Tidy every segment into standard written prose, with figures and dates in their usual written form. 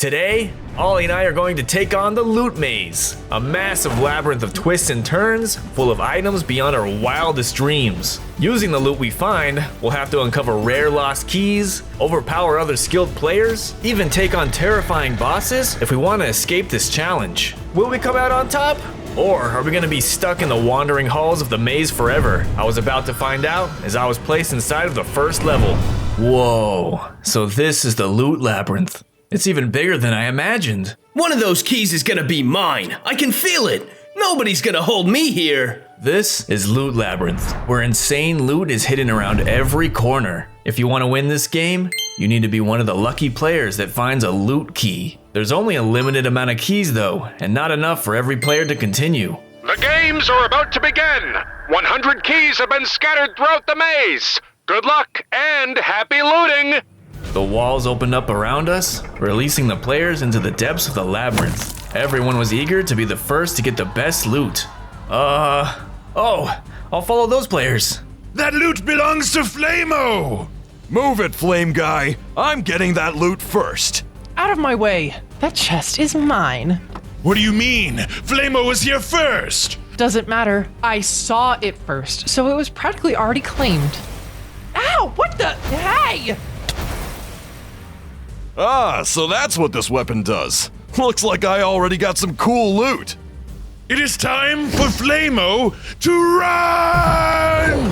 Today, Ollie and I are going to take on the Loot Maze, a massive labyrinth of twists and turns full of items beyond our wildest dreams. Using the loot we find, we'll have to uncover rare lost keys, overpower other skilled players, even take on terrifying bosses if we want to escape this challenge. Will we come out on top? Or are we going to be stuck in the wandering halls of the maze forever? I was about to find out as I was placed inside of the first level. Whoa, so this is the Loot Labyrinth. It's even bigger than I imagined. One of those keys is gonna be mine. I can feel it. Nobody's gonna hold me here. This is Loot Labyrinth, where insane loot is hidden around every corner. If you want to win this game, you need to be one of the lucky players that finds a loot key. There's only a limited amount of keys though, and not enough for every player to continue. The games are about to begin. 100 keys have been scattered throughout the maze. Good luck and happy looting. The walls opened up around us, releasing the players into the depths of the labyrinth. Everyone was eager to be the first to get the best loot. I'll follow those players. That loot belongs to Flamo! Move it, Flame Guy. I'm getting that loot first. Out of my way. That chest is mine. What do you mean? Flamo was here first! Doesn't matter. I saw it first, so it was practically already claimed. Ow! What the? Hey! Ah, so that's what this weapon does. Looks like I already got some cool loot. It is time for Flamo to run!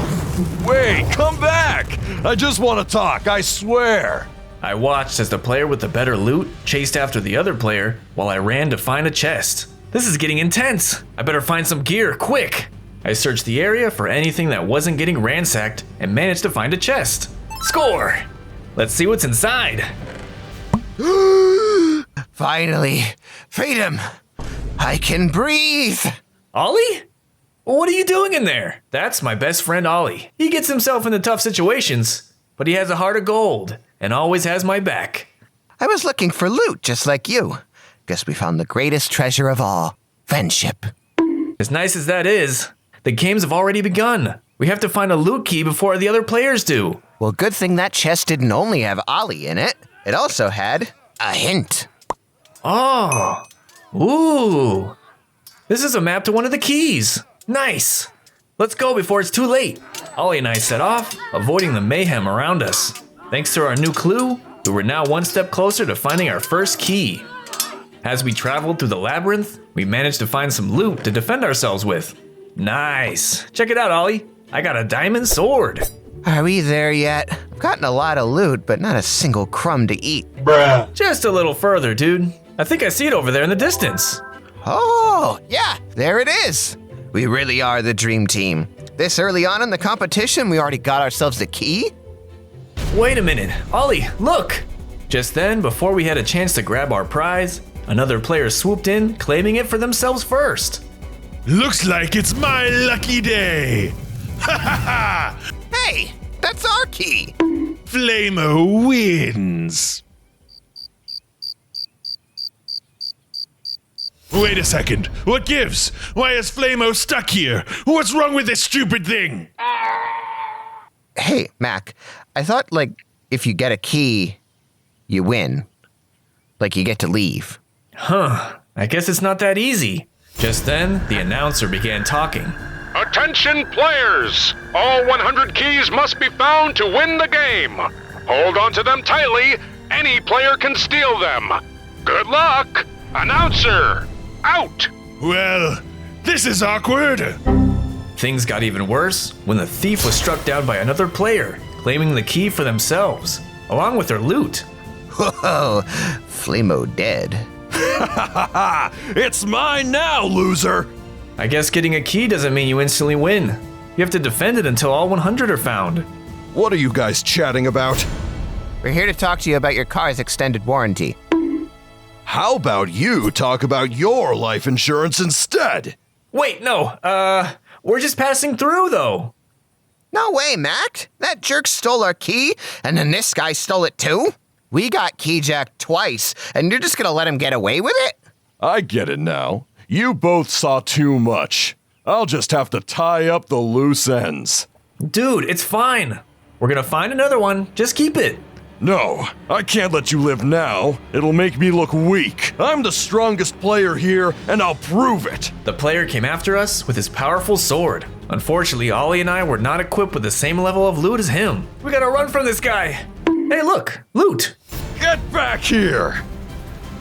Wait, come back! I just want to talk, I swear. I watched as the player with the better loot chased after the other player while I ran to find a chest. This is getting intense. I better find some gear, quick. I searched the area for anything that wasn't getting ransacked and managed to find a chest. Score! Let's see what's inside. Finally, freedom. I can breathe. Ollie? What are you doing in there? That's my best friend Ollie. He gets himself into tough situations, but he has a heart of gold and always has my back. I was looking for loot just like you. Guess we found the greatest treasure of all, friendship. As nice as that is, the games have already begun. We have to find a loot key before the other players do. Well, good thing that chest didn't only have Ollie in it. It also had a hint. Oh, ooh. This is a map to one of the keys. Nice. Let's go before it's too late. Ollie and I set off, avoiding the mayhem around us. Thanks to our new clue, we were now one step closer to finding our first key. As we traveled through the labyrinth, we managed to find some loot to defend ourselves with. Nice. Check it out, Ollie. I got a diamond sword. Are we there yet? I've gotten a lot of loot, but not a single crumb to eat. Just a little further, dude. I think I see it over there in the distance. Oh, yeah, there it is. We really are the dream team. This early on in the competition, we already got ourselves a key? Wait a minute. Ollie, look! Just then, before we had a chance to grab our prize, another player swooped in, claiming it for themselves first. Looks like it's my lucky day. Ha ha ha! Hey, that's our key. Flamo wins. Wait a second. What gives? Why is Flamo stuck here? What's wrong with this stupid thing? Hey, Mac, I thought, if you get a key, you win. You get to leave. Huh, I guess it's not that easy. Just then, the announcer began talking. Attention players! All 100 keys must be found to win the game. Hold on to them tightly. Any player can steal them. Good luck! Announcer, out! Well, this is awkward. Things got even worse when the thief was struck down by another player, claiming the key for themselves, along with their loot. Whoa, Flamo dead. It's mine now, loser. I guess getting a key doesn't mean you instantly win. You have to defend it until all 100 are found. What are you guys chatting about? We're here to talk to you about your car's extended warranty. How about you talk about your life insurance instead? Wait, no, we're just passing through though. No way, Mac. That jerk stole our key, and then this guy stole it too? We got keyjacked twice, and you're just gonna let him get away with it? I get it now. You both saw too much. I'll just have to tie up the loose ends. Dude, it's fine. We're gonna find another one. Just keep it. No, I can't let you live now. It'll make me look weak. I'm the strongest player here, and I'll prove it. The player came after us with his powerful sword. Unfortunately, Ollie and I were not equipped with the same level of loot as him. We gotta run from this guy. Hey, look, loot. Get back here!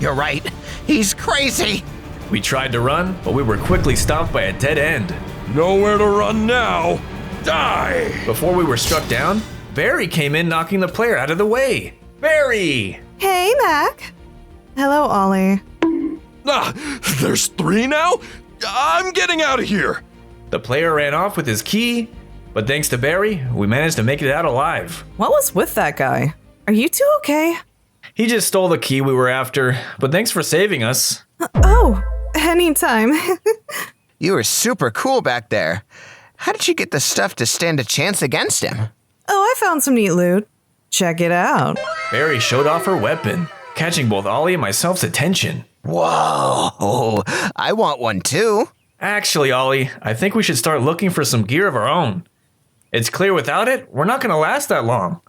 You're right. He's crazy. We tried to run, but we were quickly stopped by a dead end. Nowhere to run now. Die! Before we were struck down, Barry came in knocking the player out of the way. Barry! Hey, Mac. Hello, Ollie. Ah, there's 3 now? I'm getting out of here. The player ran off with his key, but thanks to Barry, we managed to make it out alive. What was with that guy? Are you two okay? He just stole the key we were after, but thanks for saving us. Oh, anytime. You were super cool back there. How did you get the stuff to stand a chance against him? Oh, I found some neat loot. Check it out. Barry showed off her weapon, catching both Ollie and myself's attention. Whoa, I want one too. Actually, Ollie, I think we should start looking for some gear of our own. It's clear without it, we're not gonna last that long.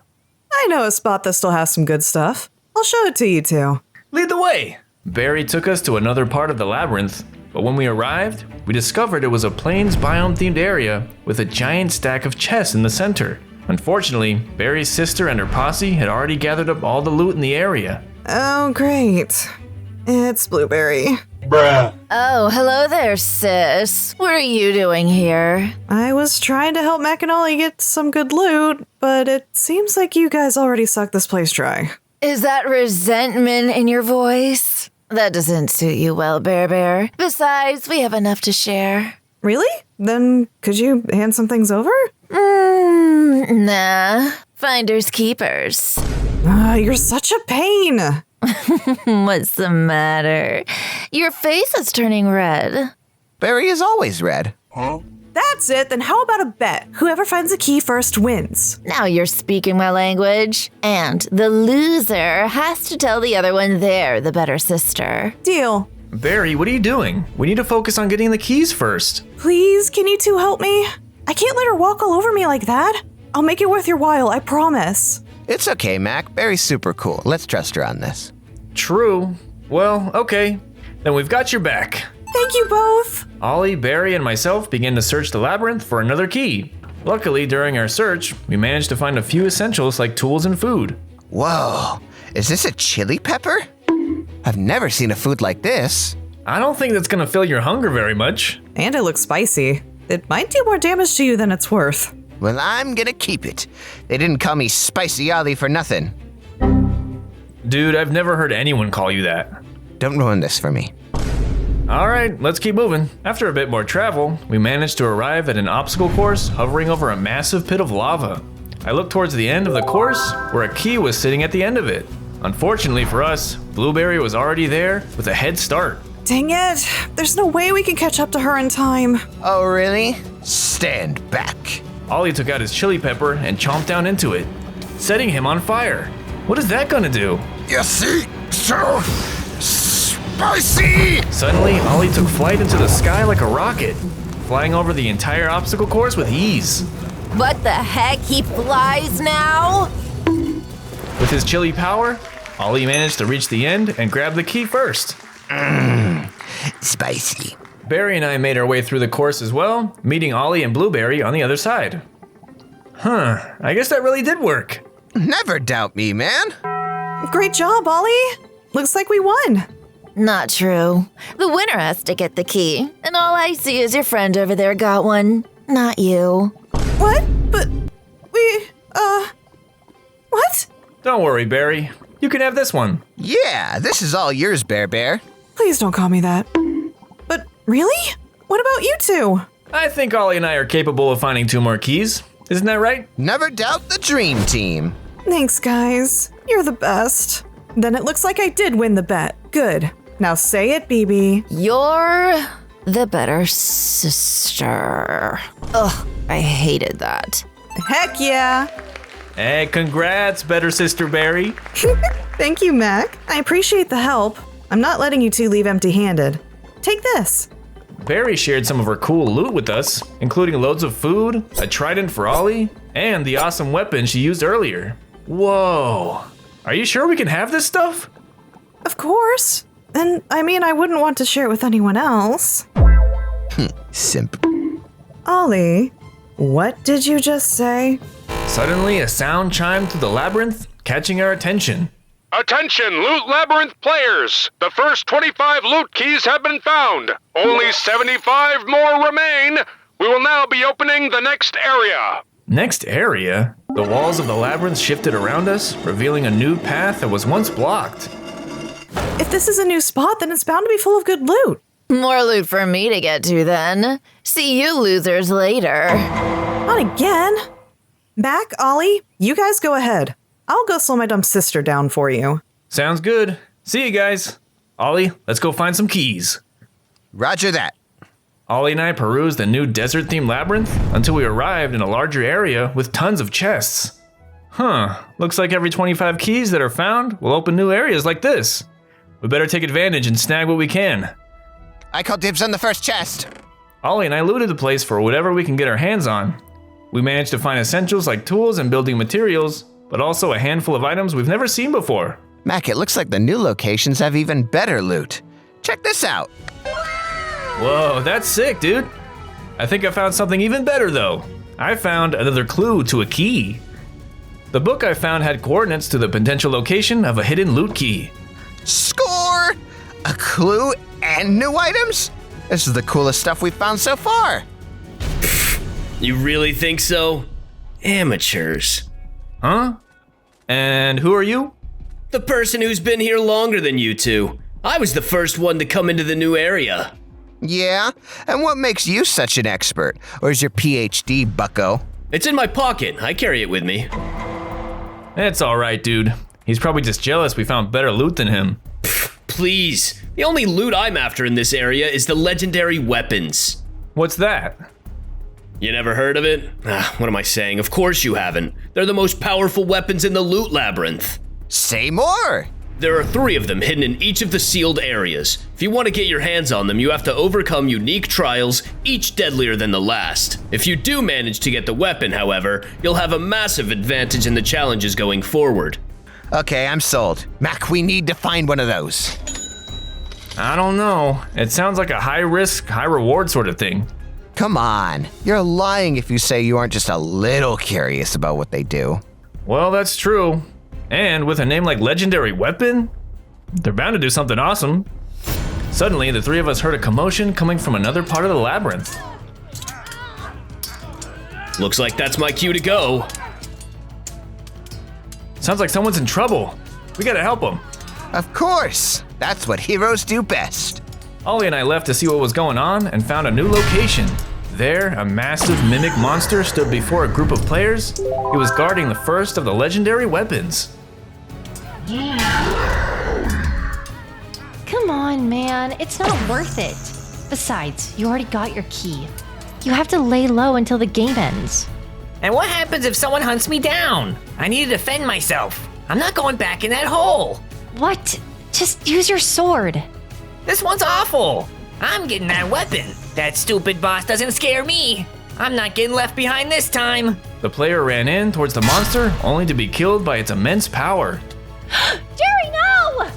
I know a spot that still has some good stuff. I'll show it to you two. Lead the way! Barry took us to another part of the labyrinth, but when we arrived, we discovered it was a plains biome-themed area with a giant stack of chests in the center. Unfortunately, Barry's sister and her posse had already gathered up all the loot in the area. Oh, great. It's Blueberry. Oh, hello there, sis. What are you doing here? I was trying to help Mac and Ollie get some good loot, but it seems like you guys already sucked this place dry. Is that resentment in your voice? That doesn't suit you well, Bear. Besides, we have enough to share. Really? Then could you hand some things over? Nah. Finders keepers. You're such a pain. What's the matter? Your face is turning red. Barry is always red. That's it. Then how about a bet? Whoever finds the key first wins. Now you're speaking my language. And the loser has to tell the other one they're the better sister. Deal. Barry, what are you doing? We need to focus on getting the keys first. Please, can you two help me? I can't let her walk all over me like that. I'll make it worth your while, I promise. It's okay, Mac. Barry's super cool. Let's trust her on this. True. Well, okay. Then we've got your back. Thank you both. Ollie, Barry, and myself began to search the labyrinth for another key. Luckily, during our search, we managed to find a few essentials like tools and food. Whoa, is this a chili pepper? I've never seen a food like this. I don't think that's gonna fill your hunger very much. And it looks spicy. It might do more damage to you than it's worth. Well, I'm gonna keep it. They didn't call me Spicy Ollie for nothing. Dude, I've never heard anyone call you that. Don't ruin this for me. Alright, let's keep moving. After a bit more travel, we managed to arrive at an obstacle course hovering over a massive pit of lava. I looked towards the end of the course, where a key was sitting at the end of it. Unfortunately for us, Blueberry was already there with a head start. Dang it. There's no way we can catch up to her in time. Oh, really? Stand back. Ollie took out his chili pepper and chomped down into it, setting him on fire. What is that gonna do? You see? So spicy! Suddenly, Ollie took flight into the sky like a rocket, flying over the entire obstacle course with ease. What the heck? He flies now? With his chili power, Ollie managed to reach the end and grab the key first. Spicy. Barry and I made our way through the course as well, meeting Ollie and Blueberry on the other side. I guess that really did work. Never doubt me, man. Great job, Ollie. Looks like we won. Not true. The winner has to get the key, and all I see is your friend over there got one, not you. What? But we, what? Don't worry, Barry. You can have this one. Yeah, this is all yours, Bear. Please don't call me that. But really? What about you two? I think Ollie and I are capable of finding 2 more keys. Isn't that right? Never doubt the dream team. Thanks, guys. You're the best. Then it looks like I did win the bet. Good. Now say it, BB. You're the better sister. Ugh, I hated that. Heck yeah. Hey, congrats, better sister Barry. Thank you, Mac. I appreciate the help. I'm not letting you two leave empty-handed. Take this. Barry shared some of her cool loot with us, including loads of food, a trident for Ollie, and the awesome weapon she used earlier. Whoa, Are you sure we can have this stuff? Of course. And I mean, I wouldn't want to share it with anyone else. Simp. Ollie, what did you just say? Suddenly, a sound chimed through the labyrinth, catching our attention. Attention, Loot Labyrinth players! The first 25 loot keys have been found. Only 75 more remain. We will now be opening the next area. Next area? The walls of the labyrinth shifted around us, revealing a new path that was once blocked. If this is a new spot, then it's bound to be full of good loot. More loot for me to get to then. See you losers later. Not again. Mac, Ollie, you guys go ahead. I'll go slow my dumb sister down for you. Sounds good. See you guys. Ollie, let's go find some keys. Roger that. Ollie and I perused the new desert-themed labyrinth until we arrived in a larger area with tons of chests. Looks like every 25 keys that are found will open new areas like this. We better take advantage and snag what we can. I call dibs on the first chest. Ollie and I looted the place for whatever we can get our hands on. We managed to find essentials like tools and building materials, but also a handful of items we've never seen before. Mac, it looks like the new locations have even better loot. Check this out. Whoa, that's sick, dude. I think I found something even better though. I found another clue to a key. The book I found had coordinates to the potential location of a hidden loot key. Score! A clue and new items? This is the coolest stuff we've found so far. You really think so? Amateurs. Huh? And who are you? The person who's been here longer than you two. I was the first one to come into the new area. Yeah? And what makes you such an expert? Or is your PhD, bucko? It's in my pocket. I carry it with me. It's alright, dude. He's probably just jealous we found better loot than him. Please. The only loot I'm after in this area is the legendary weapons. What's that? You never heard of it? What am I saying? Of course you haven't. They're the most powerful weapons in the loot labyrinth. Say more! There are 3 of them hidden in each of the sealed areas. If you want to get your hands on them, you have to overcome unique trials, each deadlier than the last. If you do manage to get the weapon, however, you'll have a massive advantage in the challenges going forward. Okay, I'm sold. Mac, we need to find one of those. I don't know. It sounds like a high risk, high reward sort of thing. Come on. You're lying if you say you aren't just a little curious about what they do. Well, that's true. And with a name like Legendary Weapon, they're bound to do something awesome. Suddenly, the 3 of us heard a commotion coming from another part of the labyrinth. Looks like that's my cue to go. Sounds like someone's in trouble. We gotta help them. Of course. That's what heroes do best. Ollie and I left to see what was going on and found a new location. There, a massive mimic monster stood before a group of players. He was guarding the first of the legendary weapons. Come on, man. It's not worth it. Besides, you already got your key. You have to lay low until the game ends. And what happens if someone hunts me down? I need to defend myself. I'm not going back in that hole. What? Just use your sword. This one's awful. I'm getting that weapon. That stupid boss doesn't scare me. I'm not getting left behind this time. The player ran in towards the monster, only to be killed by its immense power. Jerry, no!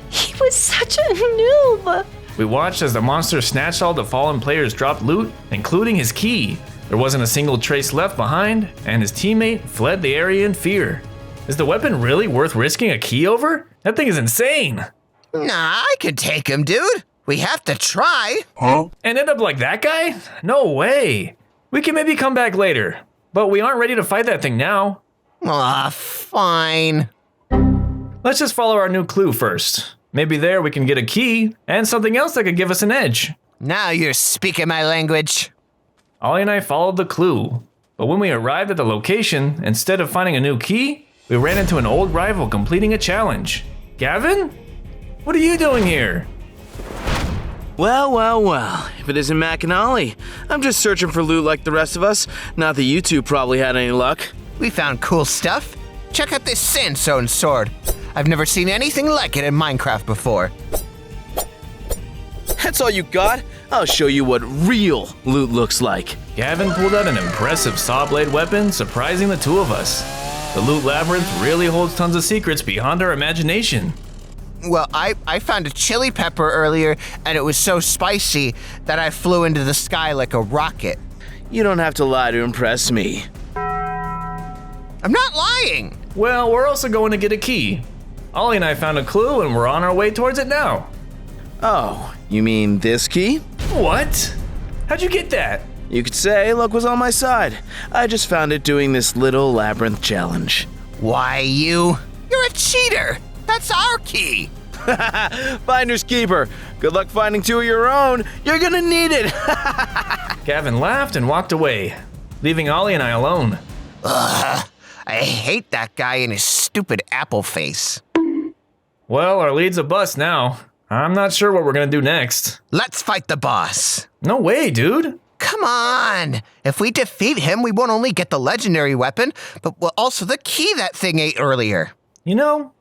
He was such a noob. We watched as the monster snatched all the fallen players' dropped loot, including his key. There wasn't a single trace left behind, and his teammate fled the area in fear. Is the weapon really worth risking a key over? That thing is insane. Nah, I can take him, dude. We have to try. And end up like that guy? No way. We can maybe come back later, but we aren't ready to fight that thing now. Aw, fine. Let's just follow our new clue first. Maybe there we can get a key and something else that could give us an edge. Now you're speaking my language. Ollie and I followed the clue, but when we arrived at the location, instead of finding a new key, we ran into an old rival completing a challenge. Gavin? What are you doing here? Well. If it isn't Mac and Ollie, I'm just searching for loot like the rest of us. Not that you two probably had any luck. We found cool stuff. Check out this sandstone sword. I've never seen anything like it in Minecraft before. That's all you got? I'll show you what real loot looks like. Gavin pulled out an impressive saw blade weapon, surprising the two of us. The loot labyrinth really holds tons of secrets beyond our imagination. Well, I found a chili pepper earlier, and it was so spicy that I flew into the sky like a rocket. You don't have to lie to impress me. I'm not lying! Well, we're also going to get a key. Ollie and I found a clue and we're on our way towards it now. Oh, you mean this key? What? How'd you get that? You could say luck was on my side. I just found it doing this little labyrinth challenge. Why, you're a cheater! That's our key! Finder's keeper. Good luck finding two of your own. You're gonna need it. Gavin laughed and walked away, leaving Ollie and I alone. Ugh, I hate that guy and his stupid apple face. Well, our lead's a bust now. I'm not sure what we're gonna do next. Let's fight the boss. No way, dude. Come on! If we defeat him, we won't only get the legendary weapon, but we'll also the key that thing ate earlier. You know,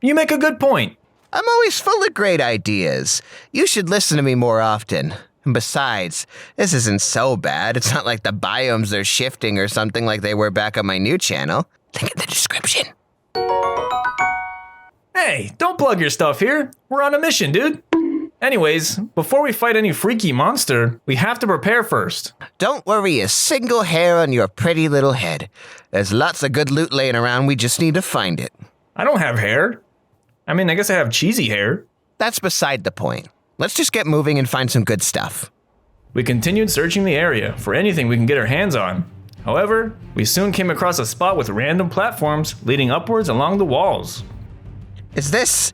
you make a good point. I'm always full of great ideas. You should listen to me more often. And besides, this isn't so bad. It's not like the biomes are shifting or something like they were back on my new channel. Link in the description. Hey, don't plug your stuff here. We're on a mission, dude. Anyways, before we fight any freaky monster, we have to prepare first. Don't worry a single hair on your pretty little head. There's lots of good loot laying around, we just need to find it. I don't have hair. I mean, I guess I have cheesy hair. That's beside the point. Let's just get moving and find some good stuff. We continued searching the area for anything we can get our hands on. However, we soon came across a spot with random platforms leading upwards along the walls. Is this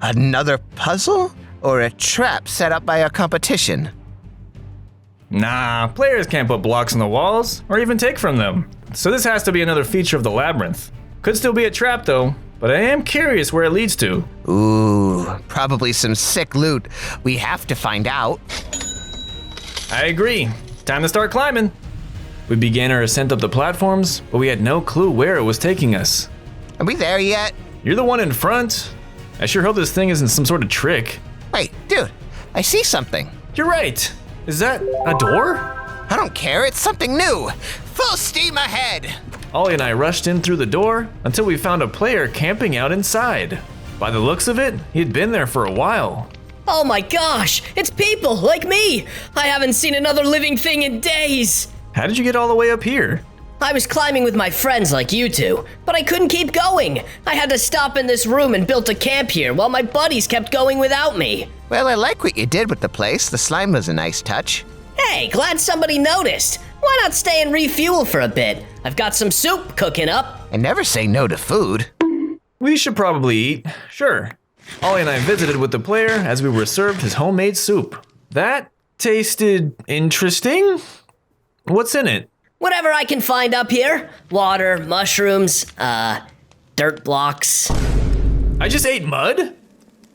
another puzzle or a trap set up by our competition? Nah, players can't put blocks on the walls or even take from them. So this has to be another feature of the labyrinth. Could still be a trap though, but I am curious where it leads to. Ooh, probably some sick loot. We have to find out. I agree. Time to start climbing. We began our ascent up the platforms, but we had no clue where it was taking us. Are we there yet? You're the one in front. I sure hope this thing isn't some sort of trick. Wait, dude, I see something. You're right. Is that a door? I don't care, it's something new. Full steam ahead. Ollie and I rushed in through the door until we found a player camping out inside. By the looks of it, he'd been there for a while. Oh my gosh, it's people like me. I haven't seen another living thing in days. How did you get all the way up here? I was climbing with my friends like you two, but I couldn't keep going. I had to stop in this room and built a camp here while my buddies kept going without me. Well, I like what you did with the place. The slime was a nice touch. Hey, glad somebody noticed. Why not stay and refuel for a bit? I've got some soup cooking up. I never say no to food. We should probably eat. Sure. Ollie and I visited with the player as we were served his homemade soup. That tasted interesting. What's in it? Whatever I can find up here. Water, mushrooms, dirt blocks. I just ate mud?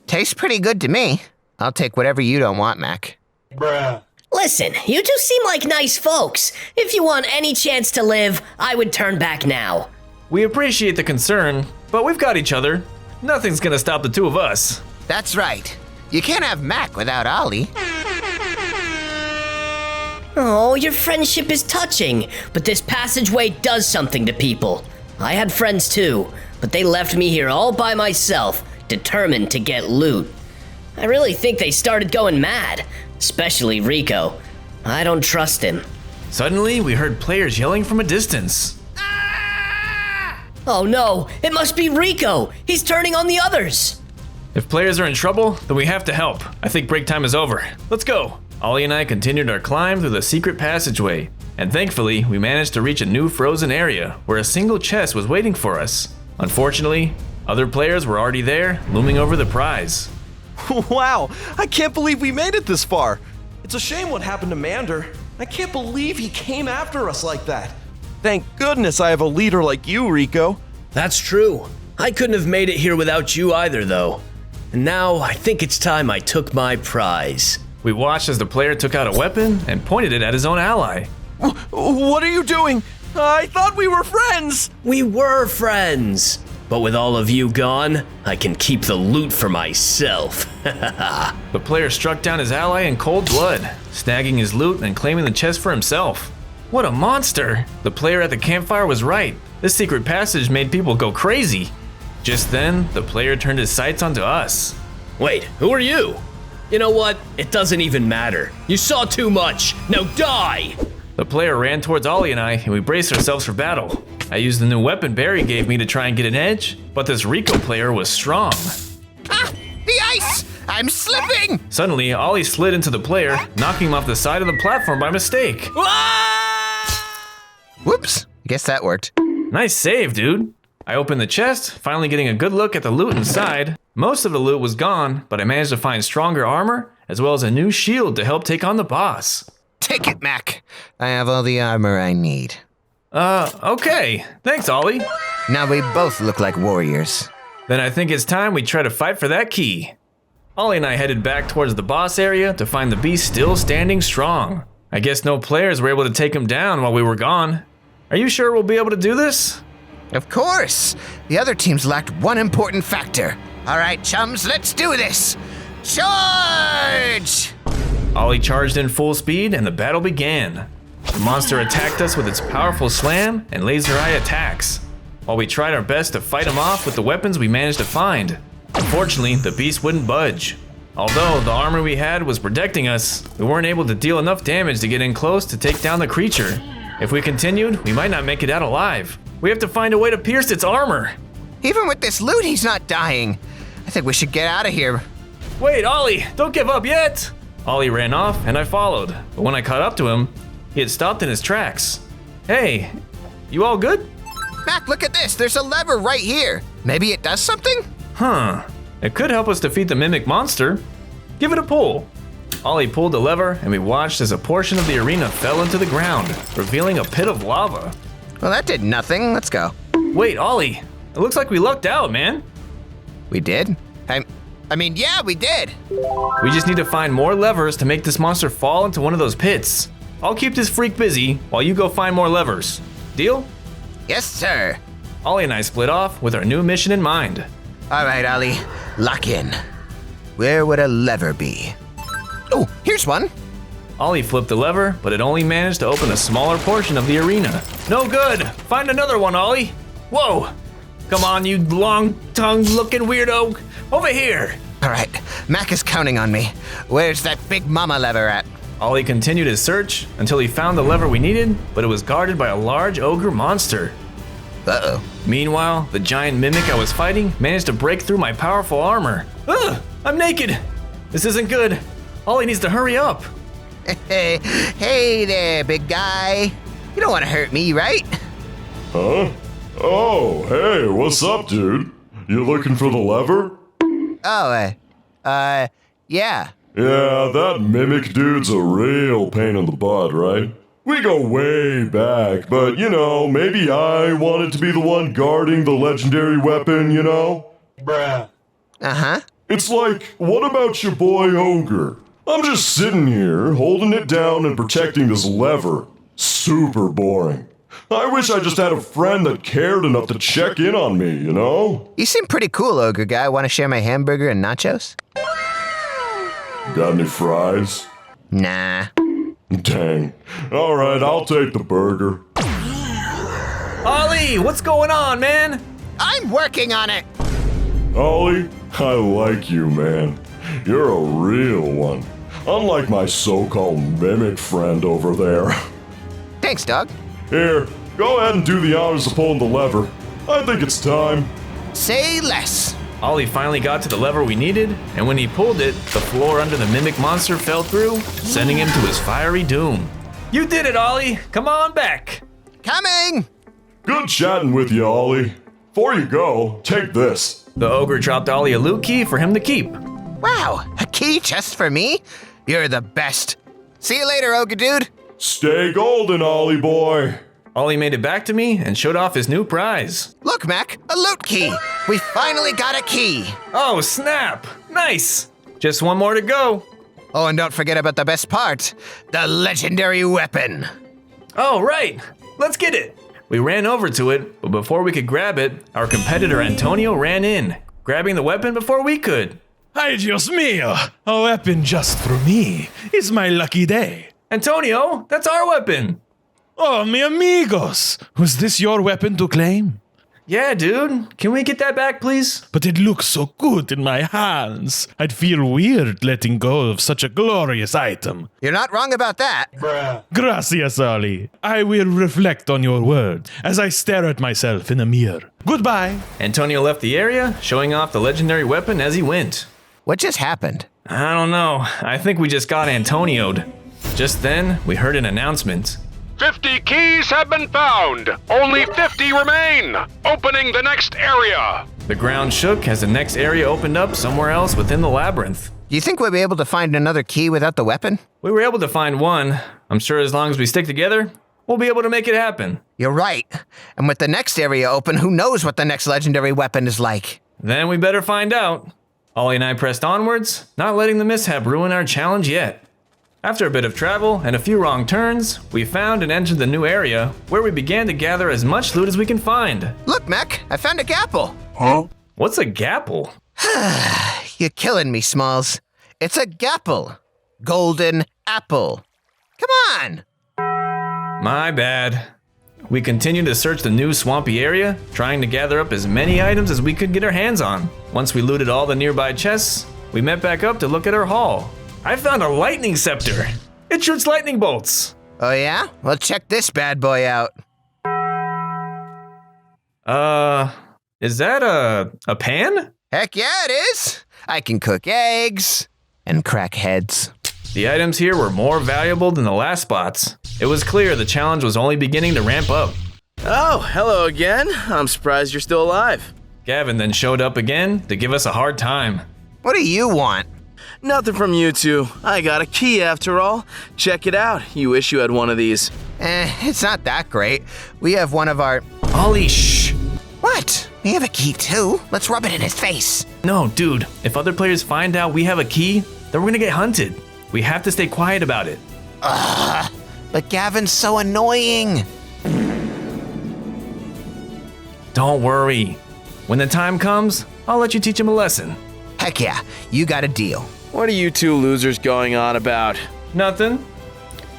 Tastes pretty good to me. I'll take whatever you don't want, Mac. Bruh. Listen, you two seem like nice folks. If you want any chance to live, I would turn back now. We appreciate the concern, but we've got each other. Nothing's gonna stop the two of us. That's right. You can't have Mac without Ollie. Oh, your friendship is touching, but this passageway does something to people. I had friends too, but they left me here all by myself, determined to get loot. I really think they started going mad, especially Rico. I don't trust him. Suddenly, we heard players yelling from a distance. Oh no, it must be Rico. He's turning on the others. If players are in trouble, then we have to help. I think break time is over. Let's go. Ollie and I continued our climb through the secret passageway, and thankfully, we managed to reach a new frozen area where a single chest was waiting for us. Unfortunately, other players were already there, looming over the prize. Wow, I can't believe we made it this far. It's a shame what happened to Mander. I can't believe he came after us like that. Thank goodness I have a leader like you, Rico. That's true. I couldn't have made it here without you either, though. And now I think it's time I took my prize. We watched as the player took out a weapon and pointed it at his own ally. What are you doing? I thought we were friends. We were friends. But with all of you gone, I can keep the loot for myself. The player struck down his ally in cold blood, snagging his loot and claiming the chest for himself. What a monster! The player at the campfire was right. This secret passage made people go crazy. Just then, the player turned his sights onto us. Wait, who are you? You know what? It doesn't even matter. You saw too much. Now die! The player ran towards Ollie and I, and we braced ourselves for battle. I used the new weapon Barry gave me to try and get an edge, but this Rico player was strong. Ah! The ice! I'm slipping! Suddenly, Ollie slid into the player, knocking him off the side of the platform by mistake. Whoops, I guess that worked. Nice save, dude. I opened the chest, finally getting a good look at the loot inside. Most of the loot was gone, but I managed to find stronger armor, as well as a new shield to help take on the boss. Take it, Mac. I have all the armor I need. Okay. Thanks, Ollie. Now we both look like warriors. Then I think it's time we try to fight for that key. Ollie and I headed back towards the boss area to find the beast still standing strong. I guess no players were able to take him down while we were gone. Are you sure we'll be able to do this? Of course! The other teams lacked one important factor. All right, chums, let's do this! Charge! Ollie charged in full speed and the battle began. The monster attacked us with its powerful slam and laser eye attacks, while we tried our best to fight him off with the weapons we managed to find. Unfortunately, the beast wouldn't budge. Although the armor we had was protecting us, we weren't able to deal enough damage to get in close to take down the creature. If we continued, we might not make it out alive. We have to find a way to pierce its armor. Even with this loot, he's not dying. I think we should get out of here. Wait, Ollie, don't give up yet! Ollie ran off and I followed, but when I caught up to him, he had stopped in his tracks. Hey, you all good? Mac, look at this. There's a lever right here. Maybe it does something? Huh. It could help us defeat the mimic monster. Give it a pull. Ollie pulled the lever and we watched as a portion of the arena fell into the ground, revealing a pit of lava. Well, that did nothing. Let's go. Wait, Ollie. It looks like we lucked out, man. We did? I mean, yeah, we did. We just need to find more levers to make this monster fall into one of those pits. I'll keep this freak busy while you go find more levers. Deal? Yes, sir. Ollie and I split off with our new mission in mind. All right, Ollie, lock in. Where would a lever be? Oh, here's one. Ollie flipped the lever, but it only managed to open a smaller portion of the arena. No good! Find another one, Ollie! Whoa! Come on, you long-tongued looking weirdo! Over here! All right, Mac is counting on me. Where's that big mama lever at? Ollie continued his search until he found the lever we needed, but it was guarded by a large ogre monster. Uh-oh. Meanwhile, the giant mimic I was fighting managed to break through my powerful armor. Ugh! I'm naked! This isn't good. Ollie needs to hurry up. Hey there, big guy. You don't want to hurt me, right? Huh? Oh, hey, what's up, dude? You looking for the lever? Oh, yeah. Yeah, that mimic dude's a real pain in the butt, right? We go way back, but you know, maybe I wanted to be the one guarding the legendary weapon, you know? Bruh. Uh-huh. It's like, what about your boy Ogre? I'm just sitting here, holding it down and protecting this lever. Super boring. I wish I just had a friend that cared enough to check in on me, you know? You seem pretty cool, ogre guy. Want to share my hamburger and nachos? Got any fries? Nah. Dang. Alright, I'll take the burger. Ollie, what's going on, man? I'm working on it! Ollie, I like you, man. You're a real one. Unlike my so-called mimic friend over there. Thanks, dog. Here, go ahead and do the honors of pulling the lever. I think it's time. Say less. Ollie finally got to the lever we needed, and when he pulled it, the floor under the mimic monster fell through, sending him to his fiery doom. You did it, Ollie! Come on back! Coming! Good chatting with you, Ollie. Before you go, take this. The ogre dropped Ollie a loot key for him to keep. Wow, a key just for me? You're the best. See you later, ogre dude. Stay golden, Ollie boy. Ollie made it back to me and showed off his new prize. Look, Mac, a loot key. We finally got a key. Oh, snap. Nice. Just one more to go. Oh, and don't forget about the best part, the legendary weapon. Oh, right. Let's get it. We ran over to it, but before we could grab it, our competitor Antonio ran in, grabbing the weapon before we could. Ay, Dios mío! A weapon just for me. It's my lucky day. Antonio, that's our weapon! Oh, mi amigos! Was this your weapon to claim? Yeah, dude. Can we get that back, please? But it looks so good in my hands. I'd feel weird letting go of such a glorious item. You're not wrong about that. Gracias, Ollie. I will reflect on your words as I stare at myself in a mirror. Goodbye. Antonio left the area, showing off the legendary weapon as he went. What just happened? I don't know. I think we just got Antonio'd. Just then, we heard an announcement. 50 keys have been found. Only 50 remain. Opening the next area. The ground shook as the next area opened up somewhere else within the labyrinth. Do you think we'll be able to find another key without the weapon? We were able to find one. I'm sure as long as we stick together, we'll be able to make it happen. You're right. And with the next area open, who knows what the next legendary weapon is like? Then we better find out. Ollie and I pressed onwards, not letting the mishap ruin our challenge yet. After a bit of travel and a few wrong turns, we found and entered the new area, where we began to gather as much loot as we can find. Look, Mac, I found a gapple. Huh? What's a gapple? You're killing me, Smalls. It's a gapple. Golden apple. Come on! My bad. We continued to search the new swampy area, trying to gather up as many items as we could get our hands on. Once we looted all the nearby chests, we met back up to look at our haul. I found a lightning scepter. It shoots lightning bolts. Oh yeah? Well, check this bad boy out. Is that a pan? Heck yeah, it is. I can cook eggs and crack heads. The items here were more valuable than the last spots. It was clear the challenge was only beginning to ramp up. Oh, hello again. I'm surprised you're still alive. Gavin then showed up again to give us a hard time. What do you want? Nothing from you two. I got a key after all. Check it out. You wish you had one of these. It's not that great. We have one of our... Ollie, shh! What? We have a key too. Let's rub it in his face. No, dude. If other players find out we have a key, then we're gonna get hunted. We have to stay quiet about it. But Gavin's so annoying. Don't worry. When the time comes, I'll let you teach him a lesson. Heck yeah, you got a deal. What are you two losers going on about? Nothing.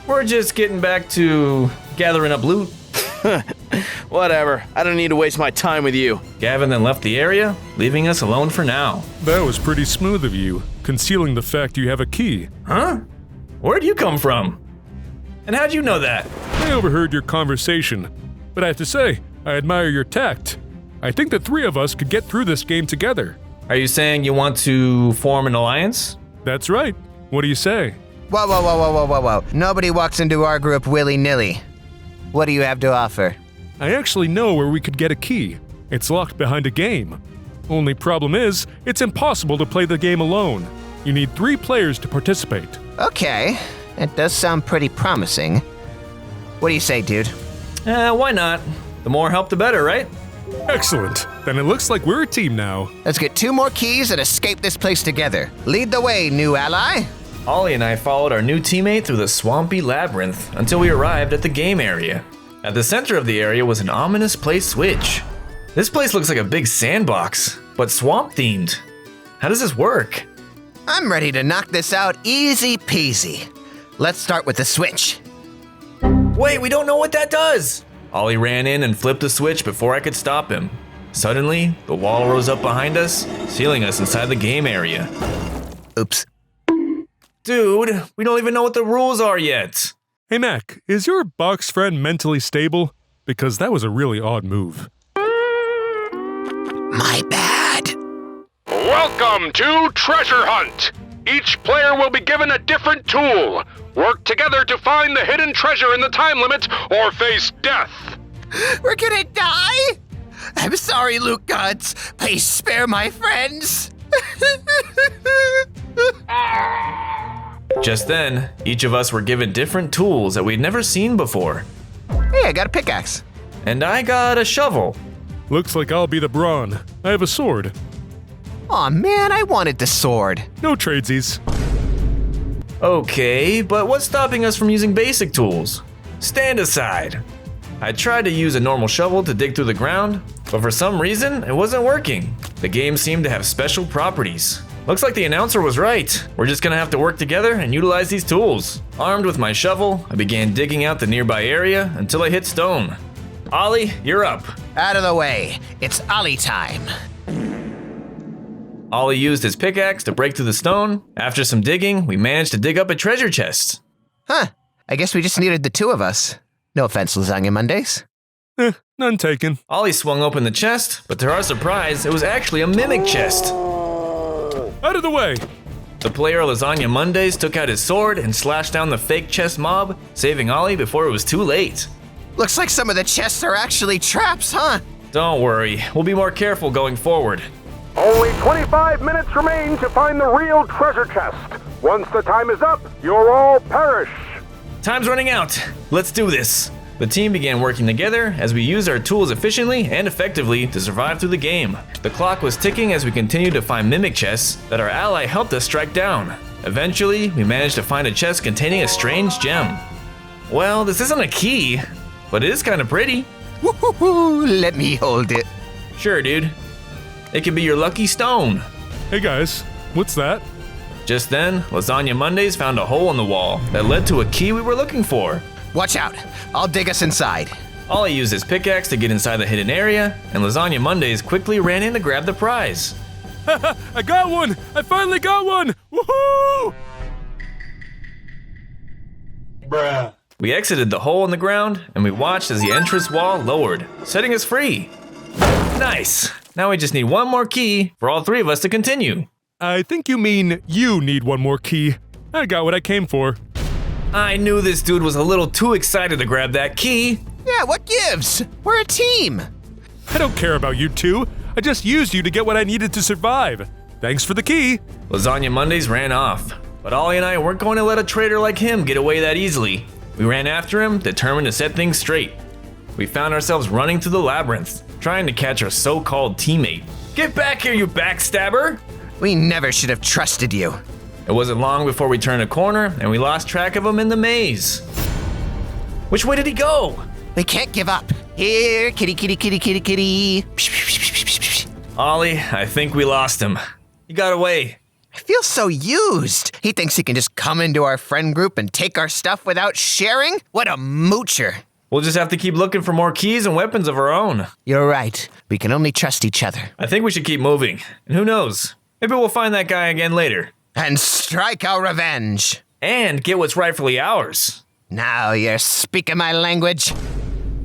We're just getting back to gathering up loot. Whatever. I don't need to waste my time with you. Gavin then left the area, leaving us alone for now. That was pretty smooth of you, concealing the fact you have a key. Huh? Where'd you come from? And how'd you know that? I overheard your conversation, but I have to say, I admire your tact. I think the three of us could get through this game together. Are you saying you want to form an alliance? That's right. What do you say? Whoa. Nobody walks into our group willy-nilly. What do you have to offer? I actually know where we could get a key. It's locked behind a game. Only problem is, it's impossible to play the game alone. You need 3 players to participate. Okay, it does sound pretty promising. What do you say, dude? Why not? The more help, the better, right? Excellent. Then it looks like we're a team now. Let's get 2 more keys and escape this place together. Lead the way, new ally. Ollie and I followed our new teammate through the swampy labyrinth until we arrived at the game area. At the center of the area was an ominous place switch. This place looks like a big sandbox, but swamp themed. How does this work? I'm ready to knock this out easy peasy. Let's start with the switch. Wait, we don't know what that does! Ollie ran in and flipped the switch before I could stop him. Suddenly, the wall rose up behind us, sealing us inside the game area. Oops. Dude, we don't even know what the rules are yet. Hey Mac, is your box friend mentally stable? Because that was a really odd move. My bad. Welcome to Treasure Hunt. Each player will be given a different tool. Work together to find the hidden treasure in the time limit or face death. We're gonna die? I'm sorry, Luke Gods. Please spare my friends. Just then, each of us were given different tools that we'd never seen before. Hey, I got a pickaxe. And I got a shovel. Looks like I'll be the brawn. I have a sword. Aw man, I wanted the sword. No tradesies. Okay, but what's stopping us from using basic tools? Stand aside. I tried to use a normal shovel to dig through the ground, but for some reason, it wasn't working. The game seemed to have special properties. Looks like the announcer was right. We're just gonna have to work together and utilize these tools. Armed with my shovel, I began digging out the nearby area until I hit stone. Ollie, you're up. Out of the way. It's Ollie time. Ollie used his pickaxe to break through the stone. After some digging, we managed to dig up a treasure chest. Huh. I guess we just needed the two of us. No offense, Lasagna Mondays. None taken. Ollie swung open the chest, but to our surprise, it was actually a mimic chest. Out of the way! The player Lasagna Mondays took out his sword and slashed down the fake chest mob, saving Ollie before it was too late. Looks like some of the chests are actually traps, huh? Don't worry, we'll be more careful going forward. Only 25 minutes remain to find the real treasure chest. Once the time is up, you'll all perish. Time's running out. Let's do this. The team began working together as we used our tools efficiently and effectively to survive through the game. The clock was ticking as we continued to find mimic chests that our ally helped us strike down. Eventually, we managed to find a chest containing a strange gem. Well, this isn't a key, but it is kind of pretty. Woo-hoo-hoo, let me hold it. Sure, dude. It could be your lucky stone. Hey guys, what's that? Just then, Lasagna Mondays found a hole in the wall that led to a key we were looking for. Watch out. I'll dig us inside. Ollie used his pickaxe to get inside the hidden area, and Lasagna Mondays quickly ran in to grab the prize. I got one! I finally got one! Woohoo! Bruh. We exited the hole in the ground, and we watched as the entrance wall lowered, setting us free. Nice. Now we just need one more key for all three of us to continue. I think you mean you need one more key. I got what I came for. I knew this dude was a little too excited to grab that key. Yeah, what gives? We're a team. I don't care about you two. I just used you to get what I needed to survive. Thanks for the key. Lasagna Mondays ran off, but Ollie and I weren't going to let a traitor like him get away that easily. We ran after him, determined to set things straight. We found ourselves running through the labyrinth, trying to catch our so-called teammate. Get back here, you backstabber! We never should have trusted you. It wasn't long before we turned a corner and we lost track of him in the maze. Which way did he go? We can't give up. Here, kitty, kitty, kitty, kitty, kitty. Ollie, I think we lost him. He got away. I feel so used. He thinks he can just come into our friend group and take our stuff without sharing? What a moocher. We'll just have to keep looking for more keys and weapons of our own. You're right. We can only trust each other. I think we should keep moving. And who knows? Maybe we'll find that guy again later. And strike our revenge. And get what's rightfully ours. Now you're speaking my language.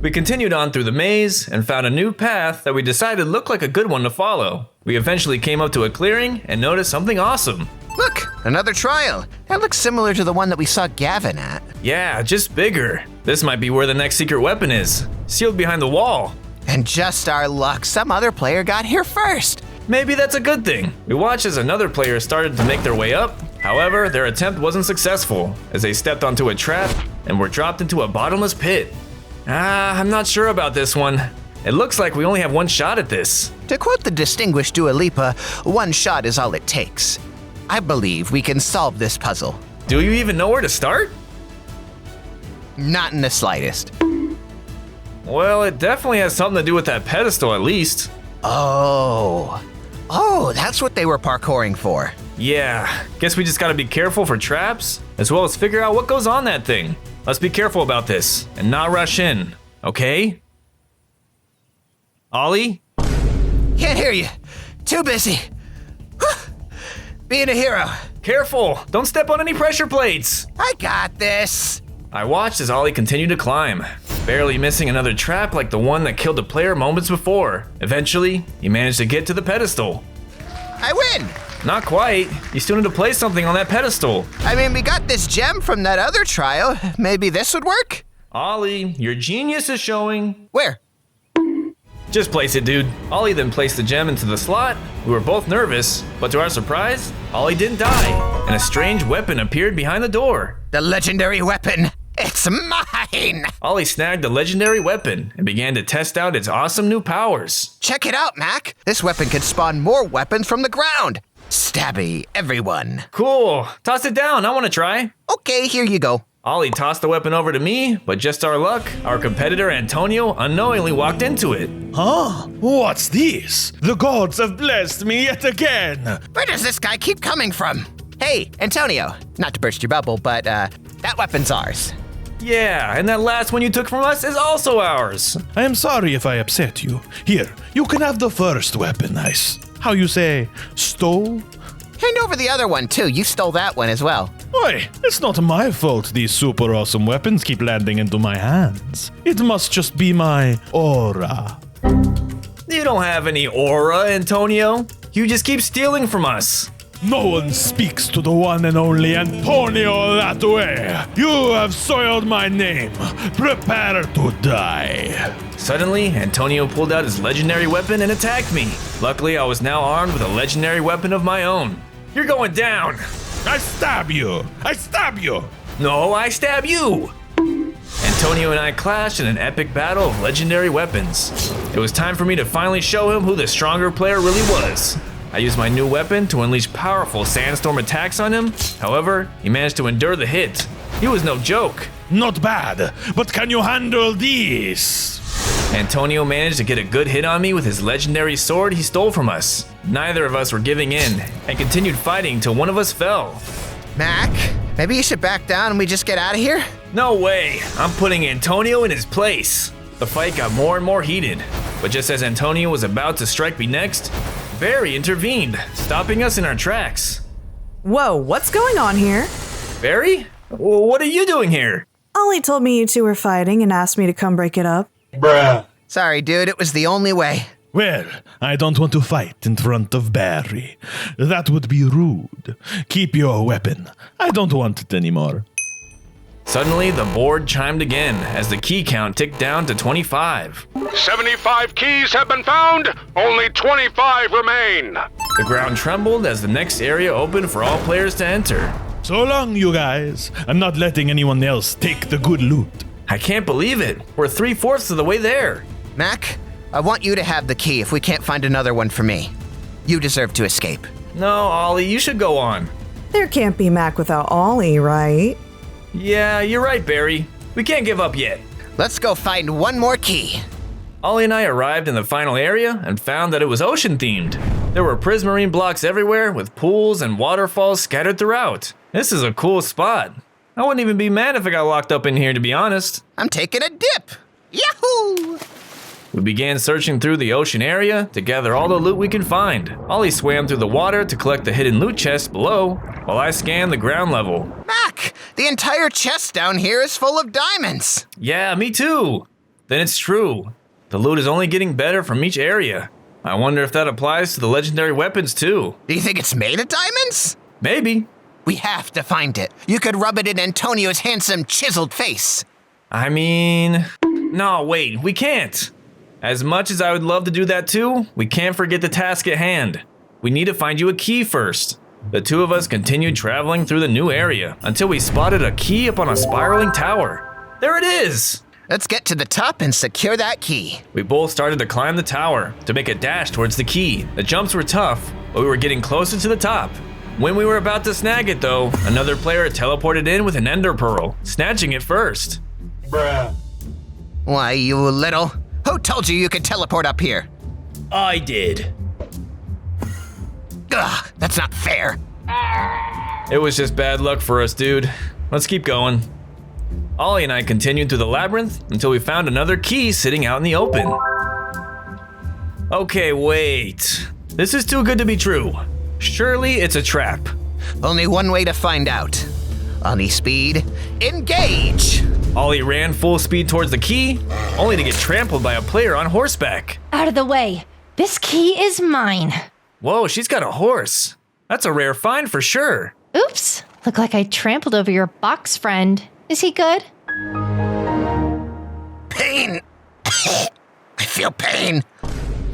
We continued on through the maze and found a new path that we decided looked like a good one to follow. We eventually came up to a clearing and noticed something awesome. Look, another trial. That looks similar to the one that we saw Gavin at. Yeah, just bigger. This might be where the next secret weapon is, sealed behind the wall. And just our luck, some other player got here first. Maybe that's a good thing. We watched as another player started to make their way up. However, their attempt wasn't successful, as they stepped onto a trap and were dropped into a bottomless pit. I'm not sure about this one. It looks like we only have one shot at this. To quote the distinguished Dua Lipa, one shot is all it takes. I believe we can solve this puzzle. Do you even know where to start? Not in the slightest. Well, it definitely has something to do with that pedestal at least. Oh, that's what they were parkouring for. Yeah, guess we just gotta be careful for traps, as well as figure out what goes on that thing. Let's be careful about this, and not rush in, okay? Ollie? Can't hear you. Too busy. Being a hero. Careful, don't step on any pressure plates. I got this. I watched as Ollie continued to climb, barely missing another trap like the one that killed a player moments before. Eventually, he managed to get to the pedestal. I win! Not quite. You still need to place something on that pedestal. I mean, we got this gem from that other trial. Maybe this would work? Ollie, your genius is showing. Where? Just place it, dude. Ollie then placed the gem into the slot. We were both nervous, but to our surprise, Ollie didn't die, and a strange weapon appeared behind the door. The legendary weapon. It's mine! Ollie snagged the legendary weapon and began to test out its awesome new powers. Check it out, Mac. This weapon can spawn more weapons from the ground. Stabby everyone. Cool. Toss it down. I want to try. Okay, here you go. Ollie tossed the weapon over to me, but just our luck, our competitor Antonio unknowingly walked into it. Huh? What's this? The gods have blessed me yet again. Where does this guy keep coming from? Hey, Antonio, not to burst your bubble, but that weapon's ours. Yeah, and that last one you took from us is also ours. I am sorry if I upset you. Here, you can have the first weapon, how you say, stole? Hand over the other one, too. You stole that one as well. Oi, it's not my fault these super awesome weapons keep landing into my hands. It must just be my aura. You don't have any aura, Antonio. You just keep stealing from us. No one speaks to the one and only Antonio that way. You have soiled my name. Prepare to die. Suddenly, Antonio pulled out his legendary weapon and attacked me. Luckily, I was now armed with a legendary weapon of my own. You're going down. I stab you. I stab you. No, I stab you. Antonio and I clashed in an epic battle of legendary weapons. It was time for me to finally show him who the stronger player really was. I used my new weapon to unleash powerful sandstorm attacks on him. However, he managed to endure the hit. He was no joke. Not bad, but can you handle these? Antonio managed to get a good hit on me with his legendary sword he stole from us. Neither of us were giving in and continued fighting till one of us fell. Mac, maybe you should back down and we just get out of here? No way, I'm putting Antonio in his place. The fight got more and more heated, but just as Antonio was about to strike me next, Barry intervened, stopping us in our tracks. Whoa, what's going on here? Barry? What are you doing here? Ollie told me you two were fighting and asked me to come break it up. Bruh. Sorry, dude, it was the only way. Well, I don't want to fight in front of Barry. That would be rude. Keep your weapon. I don't want it anymore. Suddenly, the board chimed again as the key count ticked down to 25. 75 keys have been found, only 25 remain. The ground trembled as the next area opened for all players to enter. So long, you guys. I'm not letting anyone else take the good loot. I can't believe it. We're 3/4 of the way there. Mac, I want you to have the key if we can't find another one for me. You deserve to escape. No, Ollie, you should go on. There can't be Mac without Ollie, right? Yeah, you're right, Barry. We can't give up yet. Let's go find one more key. Ollie and I arrived in the final area and found that it was ocean-themed. There were prismarine blocks everywhere with pools and waterfalls scattered throughout. This is a cool spot. I wouldn't even be mad if I got locked up in here, to be honest. I'm taking a dip. Yahoo! We began searching through the ocean area to gather all the loot we could find. Ollie swam through the water to collect the hidden loot chests below, while I scanned the ground level. Mac, the entire chest down here is full of diamonds. Yeah, me too. Then it's true. The loot is only getting better from each area. I wonder if that applies to the legendary weapons too. Do you think it's made of diamonds? Maybe. We have to find it. You could rub it in Antonio's handsome, chiseled face. I mean... No, wait, we can't. As much as I would love to do that too, we can't forget the task at hand. We need to find you a key first. The two of us continued traveling through the new area until we spotted a key up on a spiraling tower. There it is! Let's get to the top and secure that key. We both started to climb the tower to make a dash towards the key. The jumps were tough, but we were getting closer to the top. When we were about to snag it though, another player teleported in with an ender pearl, snatching it first. Bruh. Why, you little... Who told you you could teleport up here? I did. Ugh, that's not fair. It was just bad luck for us, dude. Let's keep going. Ollie and I continued through the labyrinth until we found another key sitting out in the open. Okay, wait. This is too good to be true. Surely it's a trap. Only one way to find out. Ollie speed, engage! Ollie ran full speed towards the key, only to get trampled by a player on horseback. Out of the way. This key is mine. Whoa, she's got a horse. That's a rare find for sure. Oops. Look like I trampled over your box friend. Is he good? Pain! I feel pain.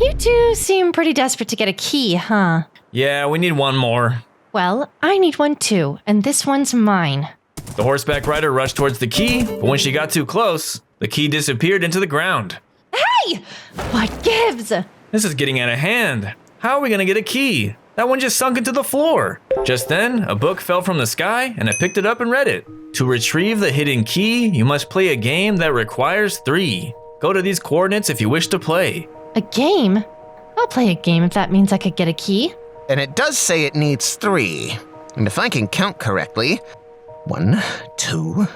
You two seem pretty desperate to get a key, huh? Yeah, we need one more. Well, I need one too, and this one's mine. The horseback rider rushed towards the key, but when she got too close, the key disappeared into the ground. Hey! What gives? This is getting out of hand. How are we gonna get a key? That one just sunk into the floor. Just then, a book fell from the sky and I picked it up and read it. To retrieve the hidden key, you must play a game that requires 3. Go to these coordinates if you wish to play. A game? I'll play a game if that means I could get a key. And it does say it needs 3. And if I can count correctly, 1, 2,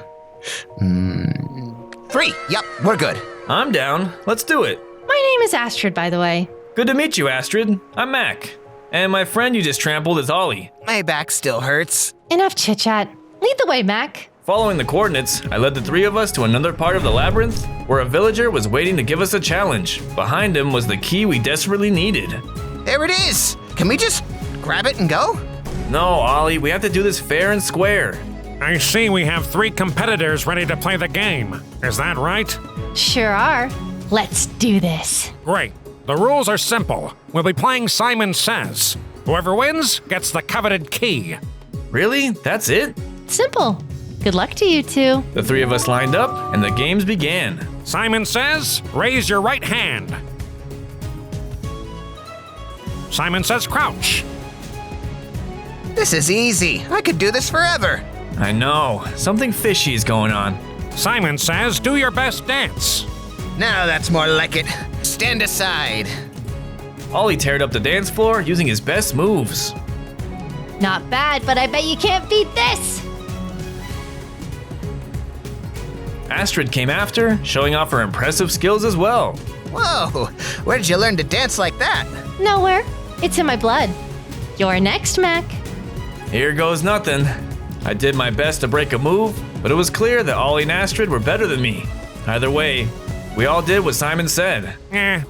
3. Yep, we're good. I'm down. Let's do it. My name is Astrid, by the way. Good to meet you, Astrid. I'm Mac. And my friend you just trampled is Ollie. My back still hurts. Enough chit-chat. Lead the way, Mac. Following the coordinates, I led the 3 of us to another part of the labyrinth where a villager was waiting to give us a challenge. Behind him was the key we desperately needed. There it is. Can we just grab it and go? No, Ollie, we have to do this fair and square. I see we have 3 competitors ready to play the game. Is that right? Sure are. Let's do this. Great. The rules are simple. We'll be playing Simon Says. Whoever wins gets the coveted key. Really? That's it? Simple. Good luck to you two. The 3 of us lined up and the games began. Simon Says, raise your right hand. Simon Says, crouch. This is easy. I could do this forever. I know. Something fishy is going on. Simon Says, do your best dance. Now that's more like it. Stand aside. Ollie teared up the dance floor using his best moves. Not bad, but I bet you can't beat this. Astrid came after, showing off her impressive skills as well. Whoa, where'd you learn to dance like that? Nowhere. It's in my blood. You're next, Mac. Here goes nothing. I did my best to break a move, but it was clear that Ollie and Astrid were better than me. Either way, we all did what Simon said.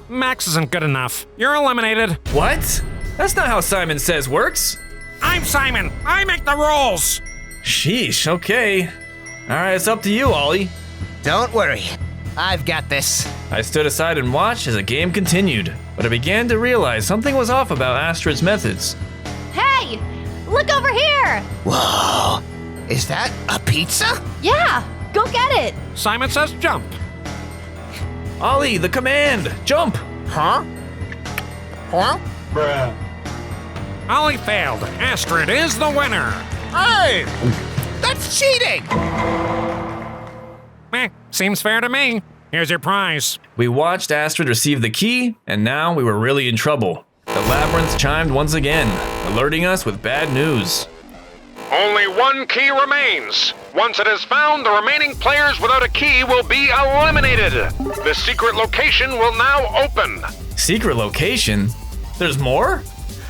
Max isn't good enough. You're eliminated. What? That's not how Simon Says works. I'm Simon. I make the rules. Sheesh, okay. Alright, it's up to you, Ollie. Don't worry. I've got this. I stood aside and watched as the game continued, but I began to realize something was off about Astrid's methods. Hey! Look over here! Whoa! Is that a pizza? Yeah! Go get it! Simon Says jump. Ollie, the command! Jump! Huh? Huh? Bruh. Ollie failed. Astrid is the winner. Hey! That's cheating! Seems fair to me. Here's your prize. We watched Astrid receive the key, and now we were really in trouble. The labyrinth chimed once again, alerting us with bad news. Only 1 key remains. Once it is found, the remaining players without a key will be eliminated. The secret location will now open. Secret location? There's more?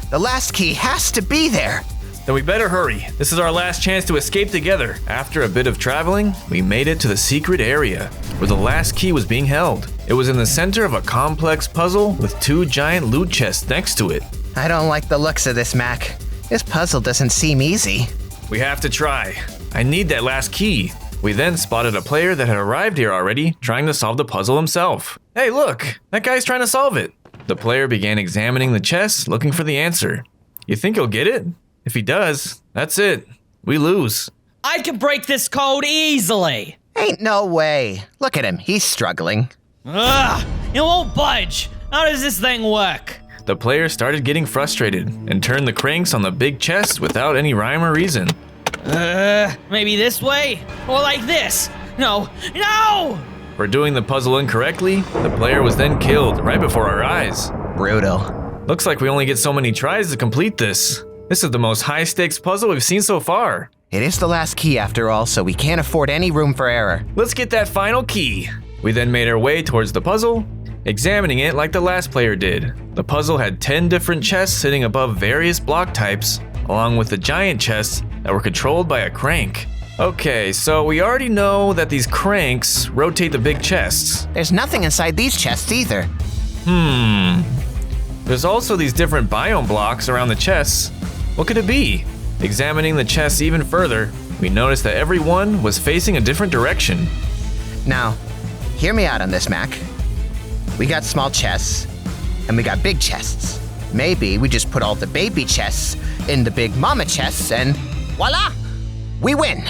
The last key has to be there. Then we better hurry. This is our last chance to escape together. After a bit of traveling, we made it to the secret area, where the last key was being held. It was in the center of a complex puzzle with 2 giant loot chests next to it. I don't like the looks of this, Mac. This puzzle doesn't seem easy. We have to try. I need that last key. We then spotted a player that had arrived here already, trying to solve the puzzle himself. Hey, look! That guy's trying to solve it. The player began examining the chests, looking for the answer. You think he'll get it? If he does, that's it. We lose. I can break this code easily. Ain't no way. Look at him, he's struggling. Ugh, it won't budge. How does this thing work? The player started getting frustrated and turned the cranks on the big chest without any rhyme or reason. Maybe this way? Or like this? No, no! For doing the puzzle incorrectly, the player was then killed right before our eyes. Brutal. Looks like we only get so many tries to complete this. This is the most high-stakes puzzle we've seen so far. It is the last key after all, so we can't afford any room for error. Let's get that final key. We then made our way towards the puzzle, examining it like the last player did. The puzzle had 10 different chests sitting above various block types, along with the giant chests that were controlled by a crank. Okay, so we already know that these cranks rotate the big chests. There's nothing inside these chests either. There's also these different biome blocks around the chests. What could it be? Examining the chests even further, we noticed that every one was facing a different direction. Now, hear me out on this, Mac. We got small chests, and we got big chests. Maybe we just put all the baby chests in the big mama chests, and voila! We win!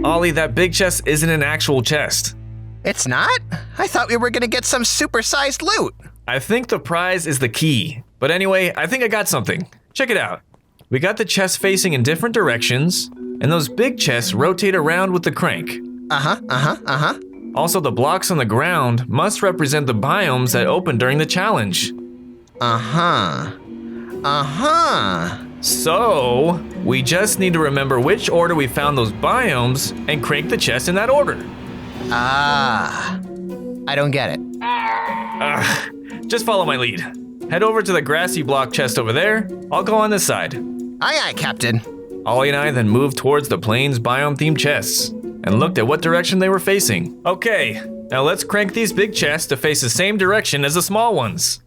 Ollie, that big chest isn't an actual chest. It's not? I thought we were gonna get some super-sized loot. I think the prize is the key. But anyway, I think I got something. Check it out. We got the chests facing in different directions, and those big chests rotate around with the crank. Also, the blocks on the ground must represent the biomes that opened during the challenge. So, we just need to remember which order we found those biomes and crank the chest in that order. I don't get it. Just follow my lead. Head over to the grassy block chest over there. I'll go on this side. Aye, aye, Captain. Ollie and I then moved towards the plains biome-themed chests and looked at what direction they were facing. Okay, now let's crank these big chests to face the same direction as the small ones.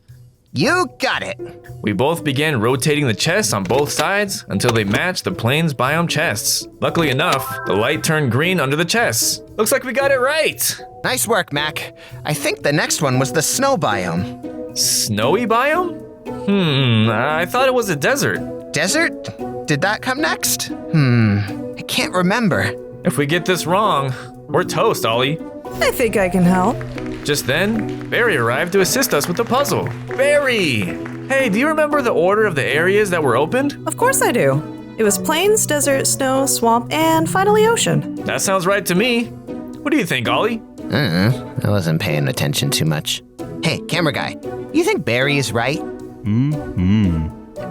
You got it. We both began rotating the chests on both sides until they matched the plains biome chests. Luckily enough, the light turned green under the chests. Looks like we got it right. Nice work, Mac. I think the next one was the snow biome. Snowy biome? I thought it was a desert. Desert? Did that come next? I can't remember. If we get this wrong, we're toast, Ollie. I think I can help. Just then, Barry arrived to assist us with the puzzle. Barry! Hey, do you remember the order of the areas that were opened? Of course I do. It was plains, desert, snow, swamp, and finally ocean. That sounds right to me. What do you think, Ollie? I wasn't paying attention too much. Hey, camera guy, you think Barry is right?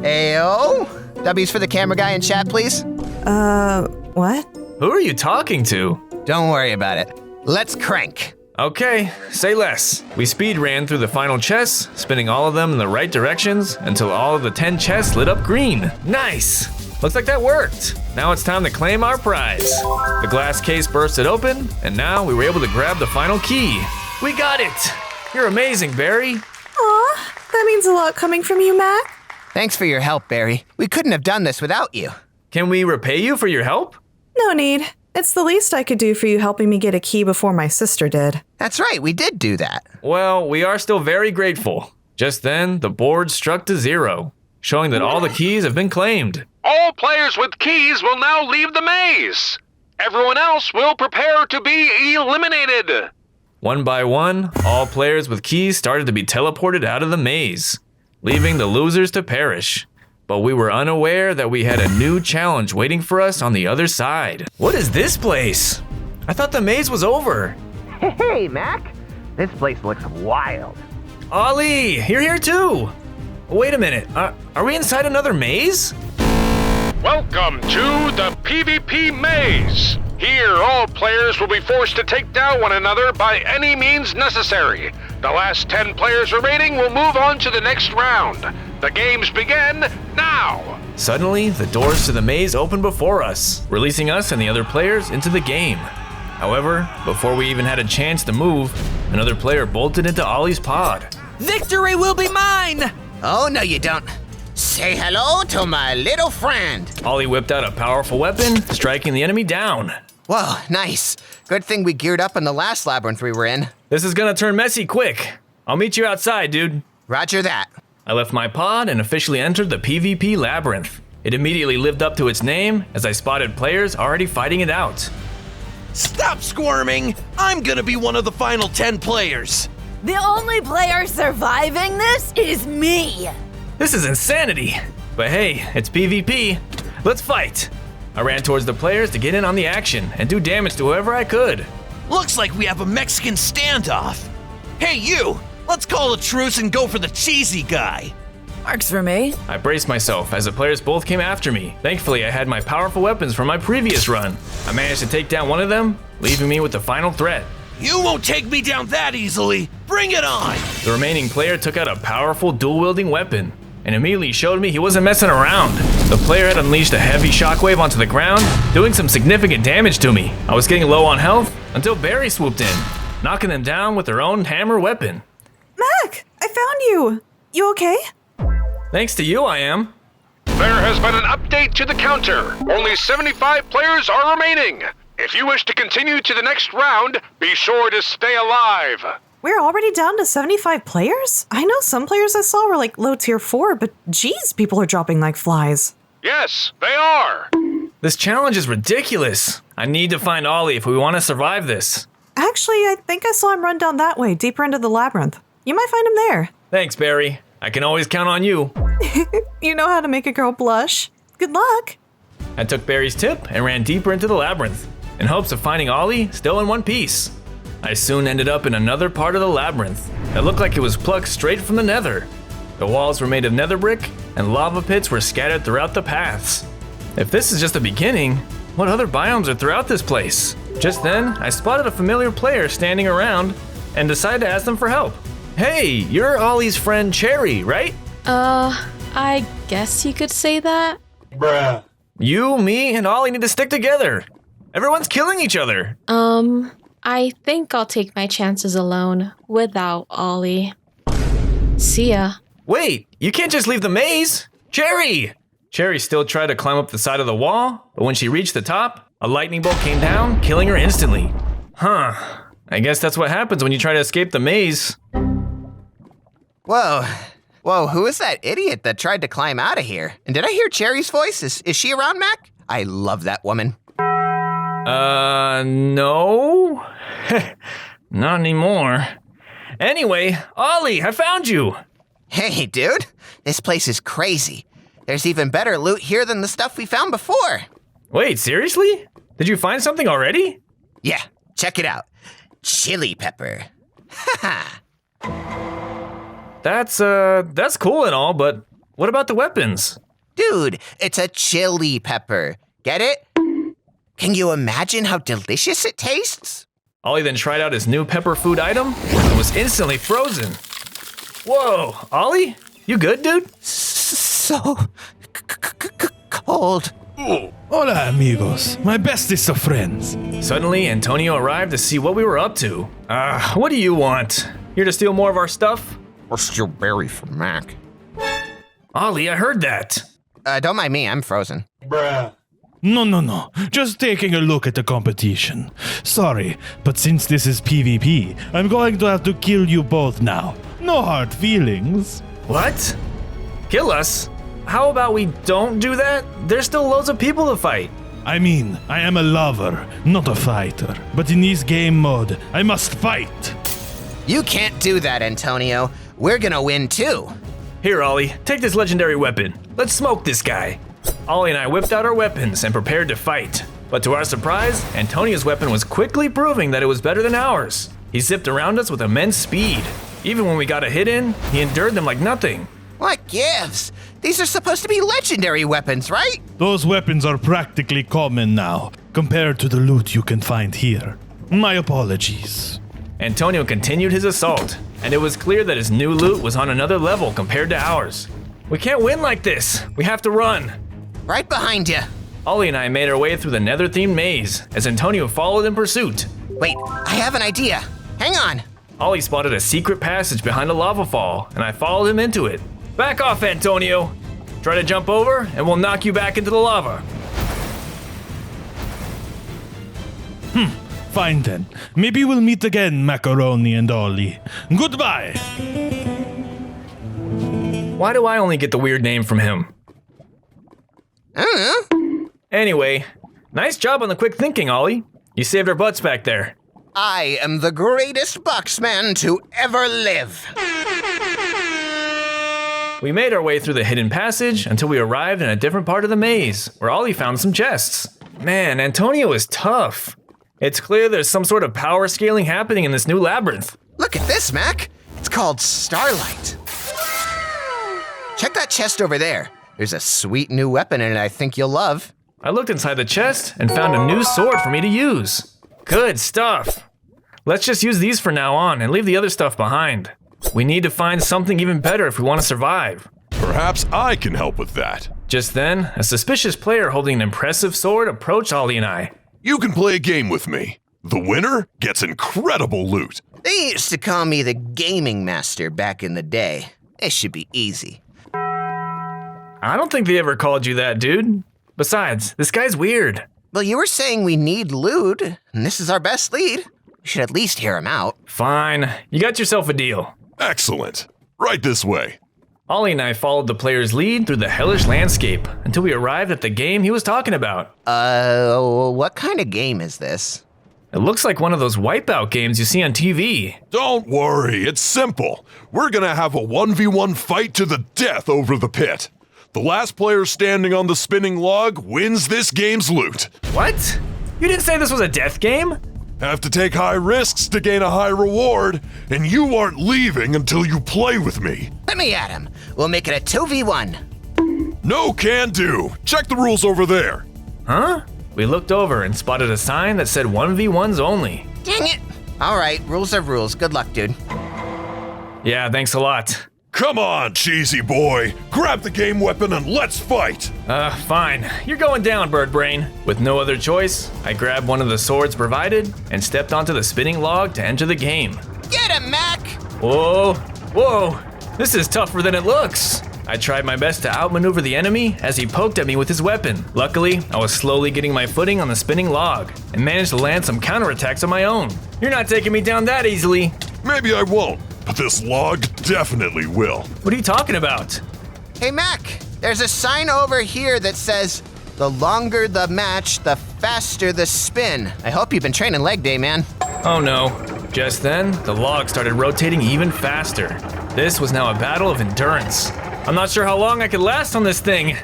Ayo? W's for the camera guy in chat, please? What? Who are you talking to? Don't worry about it. Let's crank. Okay, say less. We speed ran through the final chests, spinning all of them in the right directions until all of the 10 chests lit up green. Nice! Looks like that worked. Now it's time to claim our prize. The glass case bursted open, and now we were able to grab the final key. We got it! You're amazing, Barry. Aw, that means a lot coming from you, Mac. Thanks for your help, Barry. We couldn't have done this without you. Can we repay you for your help? No need. It's the least I could do for you helping me get a key before my sister did. That's right, we did do that. Well, we are still very grateful. Just then, the board struck to 0, showing that all the keys have been claimed. All players with keys will now leave the maze. Everyone else will prepare to be eliminated. One by one, all players with keys started to be teleported out of the maze, leaving the losers to perish. But we were unaware that we had a new challenge waiting for us on the other side. What is this place? I thought the maze was over. Hey, Mac. This place looks wild. Ollie, you're here too. Wait a minute, are we inside another maze? Welcome to the PvP maze. Here, all players will be forced to take down one another by any means necessary. The last 10 players remaining will move on to the next round. The games begin now! Suddenly, the doors to the maze opened before us, releasing us and the other players into the game. However, before we even had a chance to move, another player bolted into Ollie's pod. Victory will be mine! Oh, no you don't. Say hello to my little friend. Ollie whipped out a powerful weapon, striking the enemy down. Whoa, nice. Good thing we geared up in the last labyrinth we were in. This is gonna turn messy quick. I'll meet you outside, dude. Roger that. I left my pod and officially entered the PvP labyrinth. It immediately lived up to its name as I spotted players already fighting it out. Stop squirming! I'm gonna be one of the final 10 players. The only player surviving this is me. This is insanity. But hey, it's PvP. Let's fight. I ran towards the players to get in on the action and do damage to whoever I could. Looks like we have a Mexican standoff. Hey, you! Let's call a truce and go for the cheesy guy. Works for me. I braced myself as the players both came after me. Thankfully, I had my powerful weapons from my previous run. I managed to take down one of them, leaving me with the final threat. You won't take me down that easily. Bring it on! The remaining player took out a powerful dual-wielding weapon and immediately showed me he wasn't messing around. The player had unleashed a heavy shockwave onto the ground, doing some significant damage to me. I was getting low on health until Barry swooped in, knocking them down with their own hammer weapon. Mac, I found you. You okay? Thanks to you, I am. There has been an update to the counter. Only 75 players are remaining. If you wish to continue to the next round, be sure to stay alive. We're already down to 75 players? I know some players I saw were like low tier 4, but geez, people are dropping like flies. Yes, they are. This challenge is ridiculous. I need to find Ollie if we want to survive this. Actually, I think I saw him run down that way, deeper into the labyrinth. You might find him there. Thanks, Barry. I can always count on you. You know how to make a girl blush. Good luck. I took Barry's tip and ran deeper into the labyrinth, in hopes of finding Ollie still in one piece. I soon ended up in another part of the labyrinth that looked like it was plucked straight from the nether. The walls were made of nether brick, and lava pits were scattered throughout the paths. If this is just the beginning, what other biomes are throughout this place? Just then, I spotted a familiar player standing around and decided to ask them for help. Hey, you're Ollie's friend Cherry, right? I guess you could say that. Bruh. You, me, and Ollie need to stick together. Everyone's killing each other. I think I'll take my chances alone without Ollie. See ya. Wait, you can't just leave the maze. Cherry! Cherry still tried to climb up the side of the wall, but when she reached the top, a lightning bolt came down, killing her instantly. Huh. I guess that's what happens when you try to escape the maze. Whoa, who is that idiot that tried to climb out of here? And did I hear Cherry's voice? Is she around, Mac? I love that woman. No. Not anymore. Anyway, Ollie, I found you. Hey, dude, this place is crazy. There's even better loot here than the stuff we found before. Wait, seriously? Did you find something already? Yeah, check it out. Chili pepper. Haha. That's cool and all, but what about the weapons? Dude, it's a chili pepper. Get it? Can you imagine how delicious it tastes? Ollie then tried out his new pepper food item and was instantly frozen. Whoa, Ollie? You good, dude? So cold. Hola, amigos. My bestest of friends. Suddenly, Antonio arrived to see what we were up to. What do you want? Here to steal more of our stuff? Or steal Barry from Mac. Ollie, I heard that. Don't mind me, I'm frozen. Bruh. No. Just taking a look at the competition. Sorry, but since this is PvP, I'm going to have to kill you both now. No hard feelings. What? Kill us? How about we don't do that? There's still loads of people to fight. I mean, I am a lover, not a fighter. But in this game mode, I must fight. You can't do that, Antonio. We're gonna win too. Here, Ollie, take this legendary weapon. Let's smoke this guy. Ollie and I whipped out our weapons and prepared to fight. But to our surprise, Antonio's weapon was quickly proving that it was better than ours. He zipped around us with immense speed. Even when we got a hit in, he endured them like nothing. What gives? These are supposed to be legendary weapons, right? Those weapons are practically common now, compared to the loot you can find here. My apologies. Antonio continued his assault, and it was clear that his new loot was on another level compared to ours. We can't win like this. We have to run. Right behind you. Ollie and I made our way through the nether-themed maze as Antonio followed in pursuit. Wait, I have an idea. Hang on. Ollie spotted a secret passage behind a lava fall, and I followed him into it. Back off, Antonio. Try to jump over, and we'll knock you back into the lava. Fine then. Maybe we'll meet again, Macaroni and Ollie. Goodbye. Why do I only get the weird name from him? I don't know. Anyway, nice job on the quick thinking, Ollie. You saved our butts back there. I am the greatest boxman to ever live. We made our way through the hidden passage until we arrived in a different part of the maze, where Ollie found some chests. Man, Antonio is tough. It's clear there's some sort of power scaling happening in this new labyrinth. Look at this, Mac. It's called Starlight. Check that chest over there. There's a sweet new weapon in it I think you'll love. I looked inside the chest and found a new sword for me to use. Good stuff. Let's just use these for now on and leave the other stuff behind. We need to find something even better if we want to survive. Perhaps I can help with that. Just then, a suspicious player holding an impressive sword approached Ollie and I. You can play a game with me. The winner gets incredible loot. They used to call me the gaming master back in the day. It should be easy. I don't think they ever called you that, dude. Besides, this guy's weird. Well, you were saying we need loot, and this is our best lead. We should at least hear him out. Fine. You got yourself a deal. Excellent. Right this way. Ollie and I followed the player's lead through the hellish landscape until we arrived at the game he was talking about. What kind of game is this? It looks like one of those wipeout games you see on TV. Don't worry, it's simple. We're gonna have a 1v1 fight to the death over the pit. The last player standing on the spinning log wins this game's loot. What? You didn't say this was a death game? Have to take high risks to gain a high reward, and you aren't leaving until you play with me. Let me at him. We'll make it a 2v1. No can do. Check the rules over there. Huh? We looked over and spotted a sign that said 1v1s only. Dang it. All right, rules are rules. Good luck, dude. Yeah, thanks a lot. Come on, cheesy boy. Grab the game weapon and let's fight. Fine. You're going down, bird brain. With no other choice, I grabbed one of the swords provided and stepped onto the spinning log to enter the game. Get him, Mac! Whoa, whoa. This is tougher than it looks. I tried my best to outmaneuver the enemy as he poked at me with his weapon. Luckily, I was slowly getting my footing on the spinning log and managed to land some counterattacks of my own. You're not taking me down that easily. Maybe I won't, but this log definitely will. What are you talking about? Hey, Mac, there's a sign over here that says, the longer the match, the faster the spin. I hope you've been training leg day, man. Oh no. Just then, the log started rotating even faster. This was now a battle of endurance. I'm not sure how long I could last on this thing.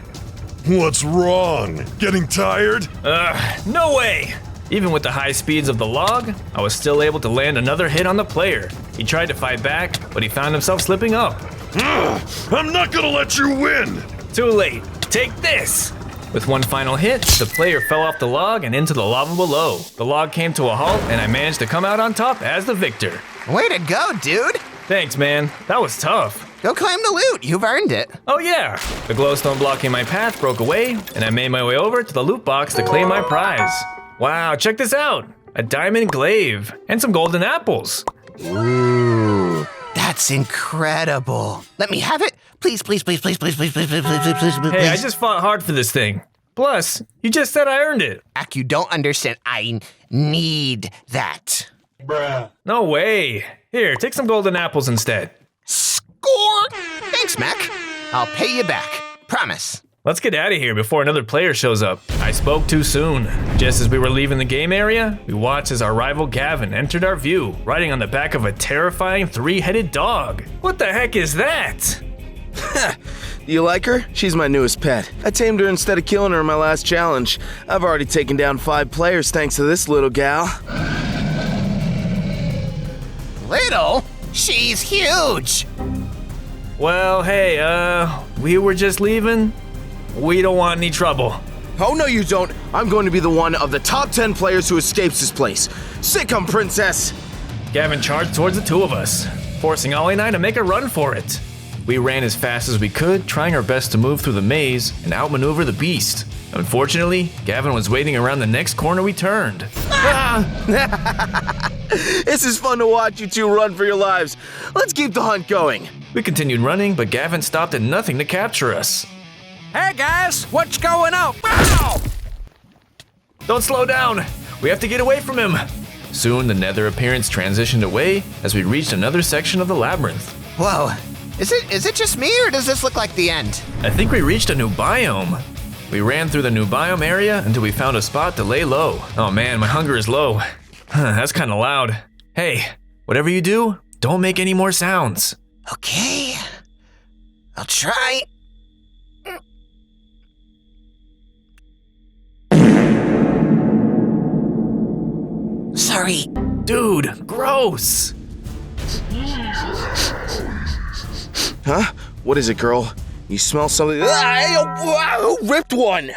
What's wrong? Getting tired? No way! Even with the high speeds of the log, I was still able to land another hit on the player. He tried to fight back, but he found himself slipping up. I'm not gonna let you win! Too late. Take this! With one final hit, the player fell off the log and into the lava below. The log came to a halt, and I managed to come out on top as the victor. Way to go, dude! Thanks, man. That was tough. Go claim the loot. You've earned it. Oh yeah! The glowstone blocking my path broke away, and I made my way over to the loot box to claim my prize. Wow, check this out! A diamond glaive and some golden apples. Ooh, that's incredible. Let me have it. Please, please, please, please, please, please, please, please, please, please, please. Hey, I just fought hard for this thing. Plus, you just said I earned it. Mac, you don't understand. I need that. Bruh. No way. Here, take some golden apples instead. Score! Thanks, Mac. I'll pay you back. Promise. Let's get out of here before another player shows up. I spoke too soon. Just as we were leaving the game area, we watched as our rival Gavin entered our view, riding on the back of a terrifying three-headed dog. What the heck is that? You like her? She's my newest pet. I tamed her instead of killing her in my last challenge. I've already taken down 5 players thanks to this little gal. Little? She's huge! Well, hey, we were just leaving. We don't want any trouble. Oh, no, you don't. I'm going to be the one of the top 10 players who escapes this place. Sick 'em, princess! Gavin charged towards the two of us, forcing Ollie and I to make a run for it. We ran as fast as we could, trying our best to move through the maze and outmaneuver the beast. Unfortunately, Gavin was waiting around the next corner we turned. This is fun to watch you two run for your lives. Let's keep the hunt going. We continued running, but Gavin stopped at nothing to capture us. Hey guys, what's going on? Wow! Don't slow down. We have to get away from him. Soon, the nether appearance transitioned away as we reached another section of the labyrinth. Whoa. Is it just me, or does this look like the end? I think we reached a new biome. We ran through the new biome area until we found a spot to lay low. Oh man, my hunger is low. That's kind of loud. Hey, whatever you do, don't make any more sounds. Okay. I'll try. Sorry. Dude, gross. Huh? What is it, girl? You smell something? Who ripped one?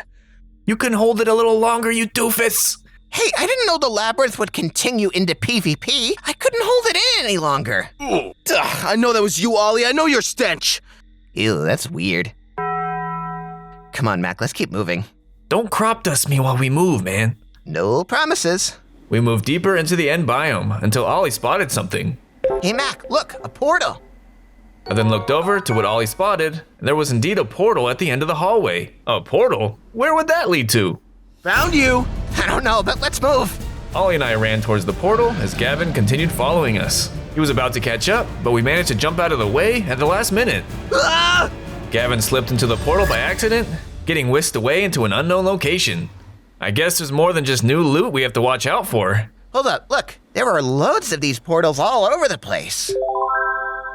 You can hold it a little longer, you doofus. Hey, I didn't know the labyrinth would continue into PvP. I couldn't hold it in any longer. I know that was you, Ollie. I know your stench. Ew, that's weird. Come on, Mac, let's keep moving. Don't crop dust me while we move, man. No promises. We moved deeper into the end biome until Ollie spotted something. Hey, Mac, look, a portal. I then looked over to what Ollie spotted, and there was indeed a portal at the end of the hallway. A portal? Where would that lead to? Found you! I don't know, but let's move. Ollie and I ran towards the portal as Gavin continued following us. He was about to catch up, but we managed to jump out of the way at the last minute. Ah! Gavin slipped into the portal by accident, getting whisked away into an unknown location. I guess there's more than just new loot we have to watch out for. Hold up, look, there are loads of these portals all over the place.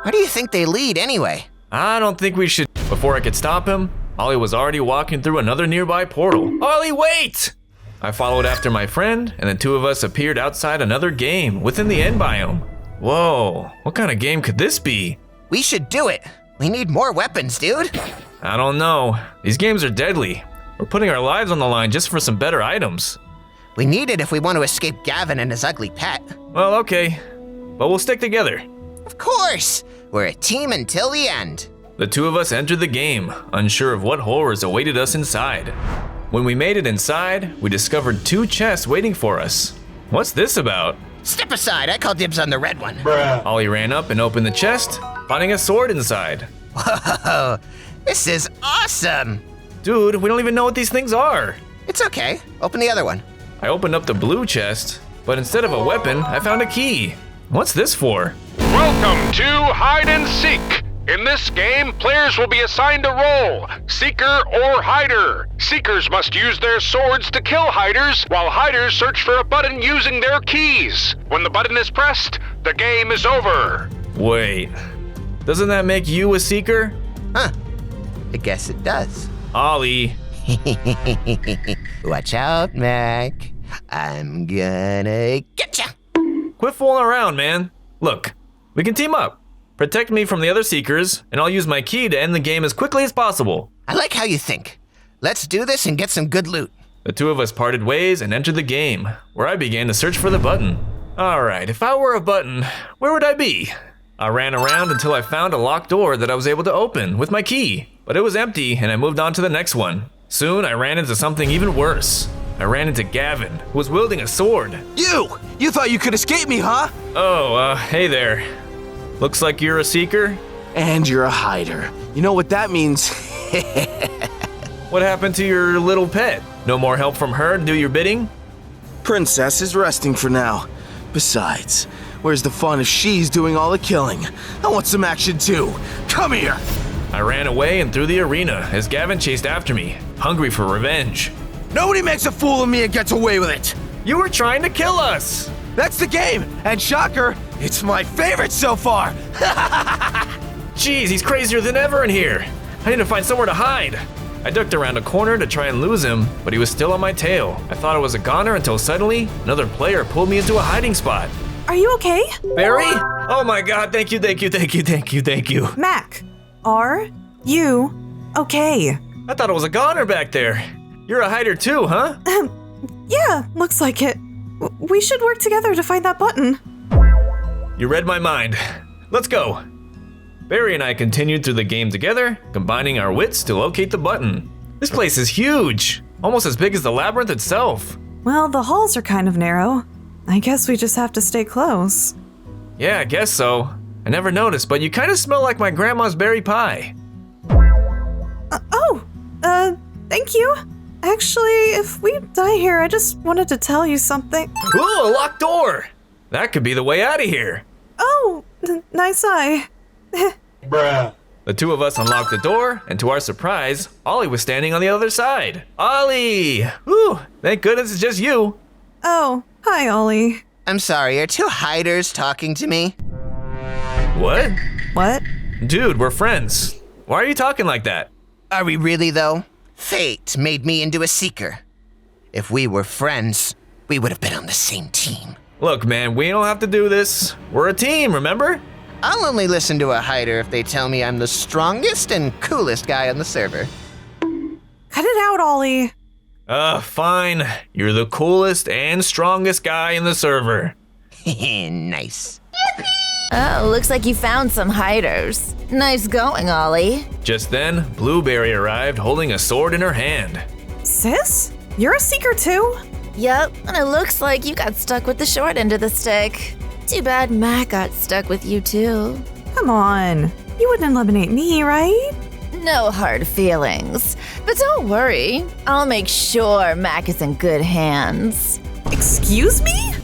Where do you think they lead anyway? I don't think we should. Before I could stop him, Ollie was already walking through another nearby portal. Ollie, wait! I followed after my friend, and the two of us appeared outside another game within the end biome. Whoa, what kind of game could this be? We should do it. We need more weapons, dude. I don't know. These games are deadly. We're putting our lives on the line just for some better items. We need it if we want to escape Gavin and his ugly pet. Well, okay. But we'll stick together. Of course. We're a team until the end. The two of us entered the game, unsure of what horrors awaited us inside. When we made it inside, we discovered 2 chests waiting for us. What's this about? Step aside, I call dibs on the red one. Ollie ran up and opened the chest, finding a sword inside. Whoa, this is awesome. Dude, we don't even know what these things are. It's okay, open the other one. I opened up the blue chest, but instead of a weapon, I found a key. What's this for? Welcome to Hide and Seek. In this game, players will be assigned a role, seeker or hider. Seekers must use their swords to kill hiders, while hiders search for a button using their keys. When the button is pressed, the game is over. Wait, doesn't that make you a seeker? Huh, I guess it does. Ollie. Watch out, Mac. I'm gonna get ya. Quit fooling around, man. Look, we can team up. Protect me from the other seekers, and I'll use my key to end the game as quickly as possible. I like how you think. Let's do this and get some good loot. The two of us parted ways and entered the game, where I began to search for the button. Alright, if I were a button, where would I be? I ran around until I found a locked door that I was able to open with my key, but it was empty and I moved on to the next one. Soon I ran into something even worse. I ran into Gavin, who was wielding a sword. You thought you could escape me, huh? Oh, hey there. Looks like you're a seeker? And you're a hider. You know what that means? What happened to your little pet? No more help from her to do your bidding? Princess is resting for now. Besides, where's the fun if she's doing all the killing? I want some action too. Come here! I ran away and through the arena as Gavin chased after me, hungry for revenge. Nobody makes a fool of me and gets away with it! You were trying to kill us! That's the game! And shocker, it's my favorite so far! Jeez, he's crazier than ever in here! I need to find somewhere to hide! I ducked around a corner to try and lose him, but he was still on my tail. I thought I was a goner until suddenly, another player pulled me into a hiding spot. Are you okay? Barry? Oh my god, thank you. Mac, are you okay? I thought it was a goner back there. You're a hider too, huh? Yeah, looks like it. We should work together to find that button. You read my mind. Let's go. Barry and I continued through the game together, combining our wits to locate the button. This place is huge, almost as big as the labyrinth itself. Well, the halls are kind of narrow. I guess we just have to stay close. Yeah, I guess so. I never noticed, but you kind of smell like my grandma's berry pie. Thank you. Actually, if we die here, I just wanted to tell you something. Ooh, a locked door! That could be the way out of here. Oh, nice eye. Bruh. The two of us unlocked the door, and to our surprise, Ollie was standing on the other side. Ollie! Whew, thank goodness it's just you. Oh, hi, Ollie. I'm sorry, are 2 hiders talking to me? What? What? Dude, we're friends. Why are you talking like that? Are we really, though? Fate made me into a seeker. If we were friends, we would have been on the same team. Look, man, we don't have to do this. We're a team, remember? I'll only listen to a hider if they tell me I'm the strongest and coolest guy on the server. Cut it out, Ollie. Fine. You're the coolest and strongest guy in the server. Nice. Oh, looks like you found some hiders. Nice going, Ollie. Just then, Blueberry arrived holding a sword in her hand. Sis? You're a seeker too? Yep, and it looks like you got stuck with the short end of the stick. Too bad Mac got stuck with you too. Come on. You wouldn't eliminate me, right? No hard feelings. But don't worry, I'll make sure Mac is in good hands. Excuse me?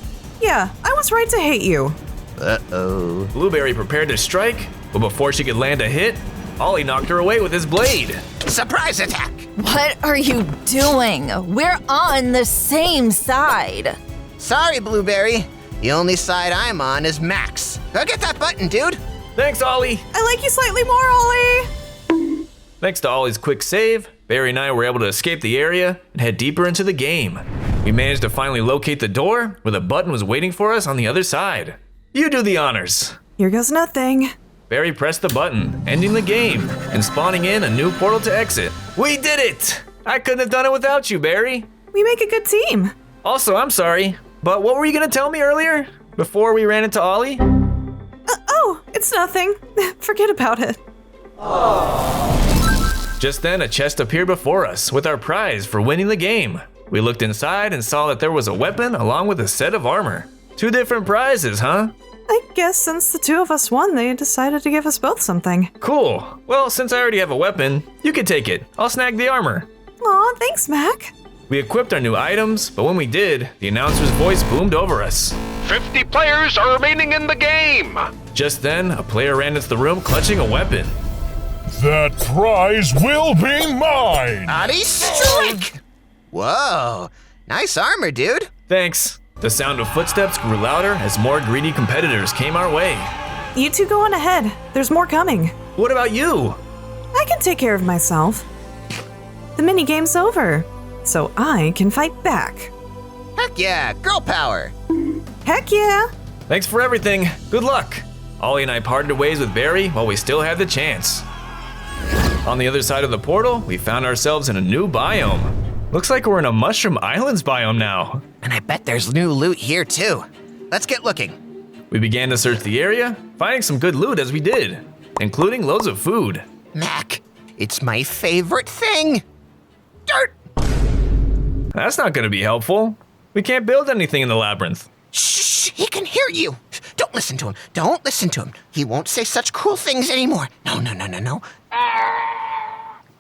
Yeah, I was right to hate you. Uh-oh. Blueberry prepared to strike, but before she could land a hit, Ollie knocked her away with his blade. Surprise attack! What are you doing? We're on the same side. Sorry, Blueberry. The only side I'm on is Mac's. Go get that button, dude. Thanks, Ollie. I like you slightly more, Ollie. Thanks to Ollie's quick save, Barry and I were able to escape the area and head deeper into the game. We managed to finally locate the door where the button was waiting for us on the other side. You do the honors. Here goes nothing. Barry pressed the button, ending the game and spawning in a new portal to exit. We did it! I couldn't have done it without you, Barry. We make a good team. Also, I'm sorry, but what were you gonna tell me earlier? Before we ran into Ollie? Oh, it's nothing. Forget about it. Just then, a chest appeared before us with our prize for winning the game. We looked inside and saw that there was a weapon along with a set of armor. 2 different prizes, huh? I guess since the 2 of us won, they decided to give us both something. Cool. Well, since I already have a weapon, you can take it. I'll snag the armor. Aw, thanks, Mac. We equipped our new items, but when we did, the announcer's voice boomed over us. 50 players are remaining in the game. Just then, a player ran into the room clutching a weapon. That prize will be mine! Body strike! Whoa, nice armor, dude. Thanks. The sound of footsteps grew louder as more greedy competitors came our way. You 2 go on ahead. There's more coming. What about you? I can take care of myself. The minigame's over, so I can fight back. Heck yeah, girl power. Heck yeah. Thanks for everything. Good luck. Ollie and I parted ways with Barry while we still had the chance. On the other side of the portal, we found ourselves in a new biome. Looks like we're in a Mushroom Islands biome now. And I bet there's new loot here too. Let's get looking. We began to search the area, finding some good loot as we did, including loads of food. Mac, it's my favorite thing. Dirt! That's not gonna be helpful. We can't build anything in the labyrinth. Shh, he can hear you. Don't listen to him. Don't listen to him. He won't say such cruel things anymore. No.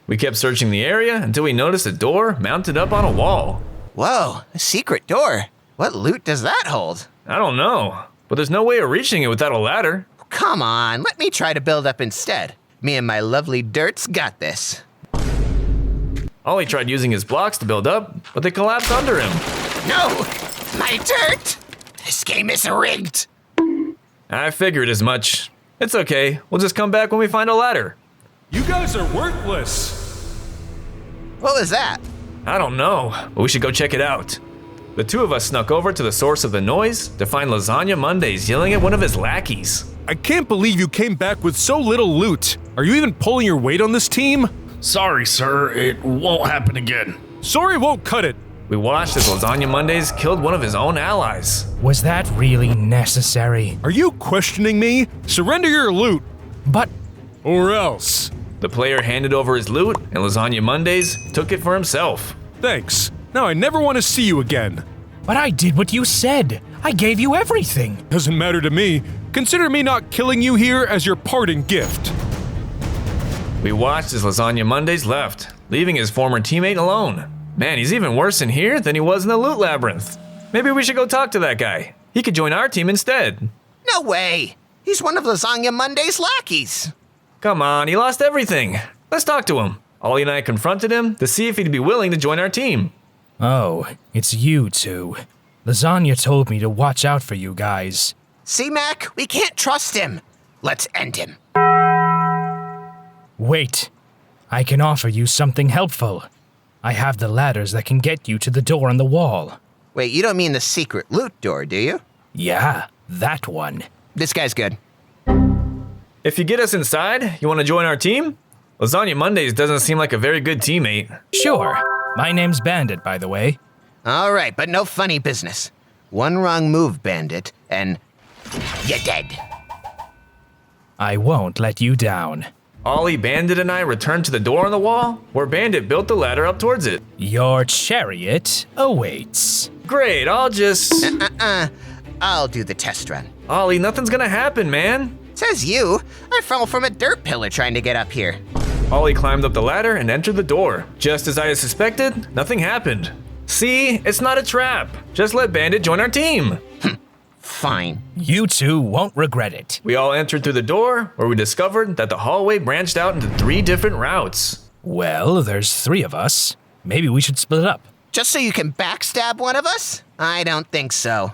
We kept searching the area until we noticed a door mounted up on a wall. Whoa, a secret door. What loot does that hold? I don't know, but there's no way of reaching it without a ladder. Come on, let me try to build up instead. Me and my lovely dirts got this. Ollie tried using his blocks to build up, but they collapsed under him. No, my dirt! This game is rigged. I figured as much. It's okay, we'll just come back when we find a ladder. You guys are worthless. What was that? I don't know, but we should go check it out. The 2 of us snuck over to the source of the noise to find Lasagna Mondays yelling at one of his lackeys. I can't believe you came back with so little loot. Are you even pulling your weight on this team? Sorry, sir. It won't happen again. Sorry won't cut it. We watched as Lasagna Mondays killed one of his own allies. Was that really necessary? Are you questioning me? Surrender your loot. But... Or else. The player handed over his loot, and Lasagna Mondays took it for himself. Thanks. Now I never want to see you again. But I did what you said. I gave you everything. Doesn't matter to me. Consider me not killing you here as your parting gift. We watched as Lasagna Mondays left, leaving his former teammate alone. Man, he's even worse in here than he was in the loot labyrinth. Maybe we should go talk to that guy. He could join our team instead. No way. He's one of Lasagna Monday's lackeys. Come on, he lost everything. Let's talk to him. Ollie and I confronted him to see if he'd be willing to join our team. Oh, it's you 2. Lasagna told me to watch out for you guys. See, Mac, we can't trust him. Let's end him. Wait. I can offer you something helpful. I have the ladders that can get you to the door on the wall. Wait, you don't mean the secret loot door, do you? Yeah, that one. This guy's good. If you get us inside, you want to join our team? Lasagna Mondays doesn't seem like a very good teammate. Sure. My name's Bandit, by the way. All right, but no funny business. One wrong move, Bandit, and you're dead. I won't let you down. Ollie, Bandit, and I returned to the door on the wall, where Bandit built the ladder up towards it. Your chariot awaits. Great, I'll just... I'll do the test run. Ollie, nothing's gonna happen, man. Says you. I fell from a dirt pillar trying to get up here. Ollie climbed up the ladder and entered the door. Just as I had suspected, nothing happened. See, it's not a trap. Just let Bandit join our team. Fine. You 2 won't regret it. We all entered through the door, where we discovered that the hallway branched out into 3 different routes. Well, there's 3 of us. Maybe we should split up. Just so you can backstab one of us? I don't think so.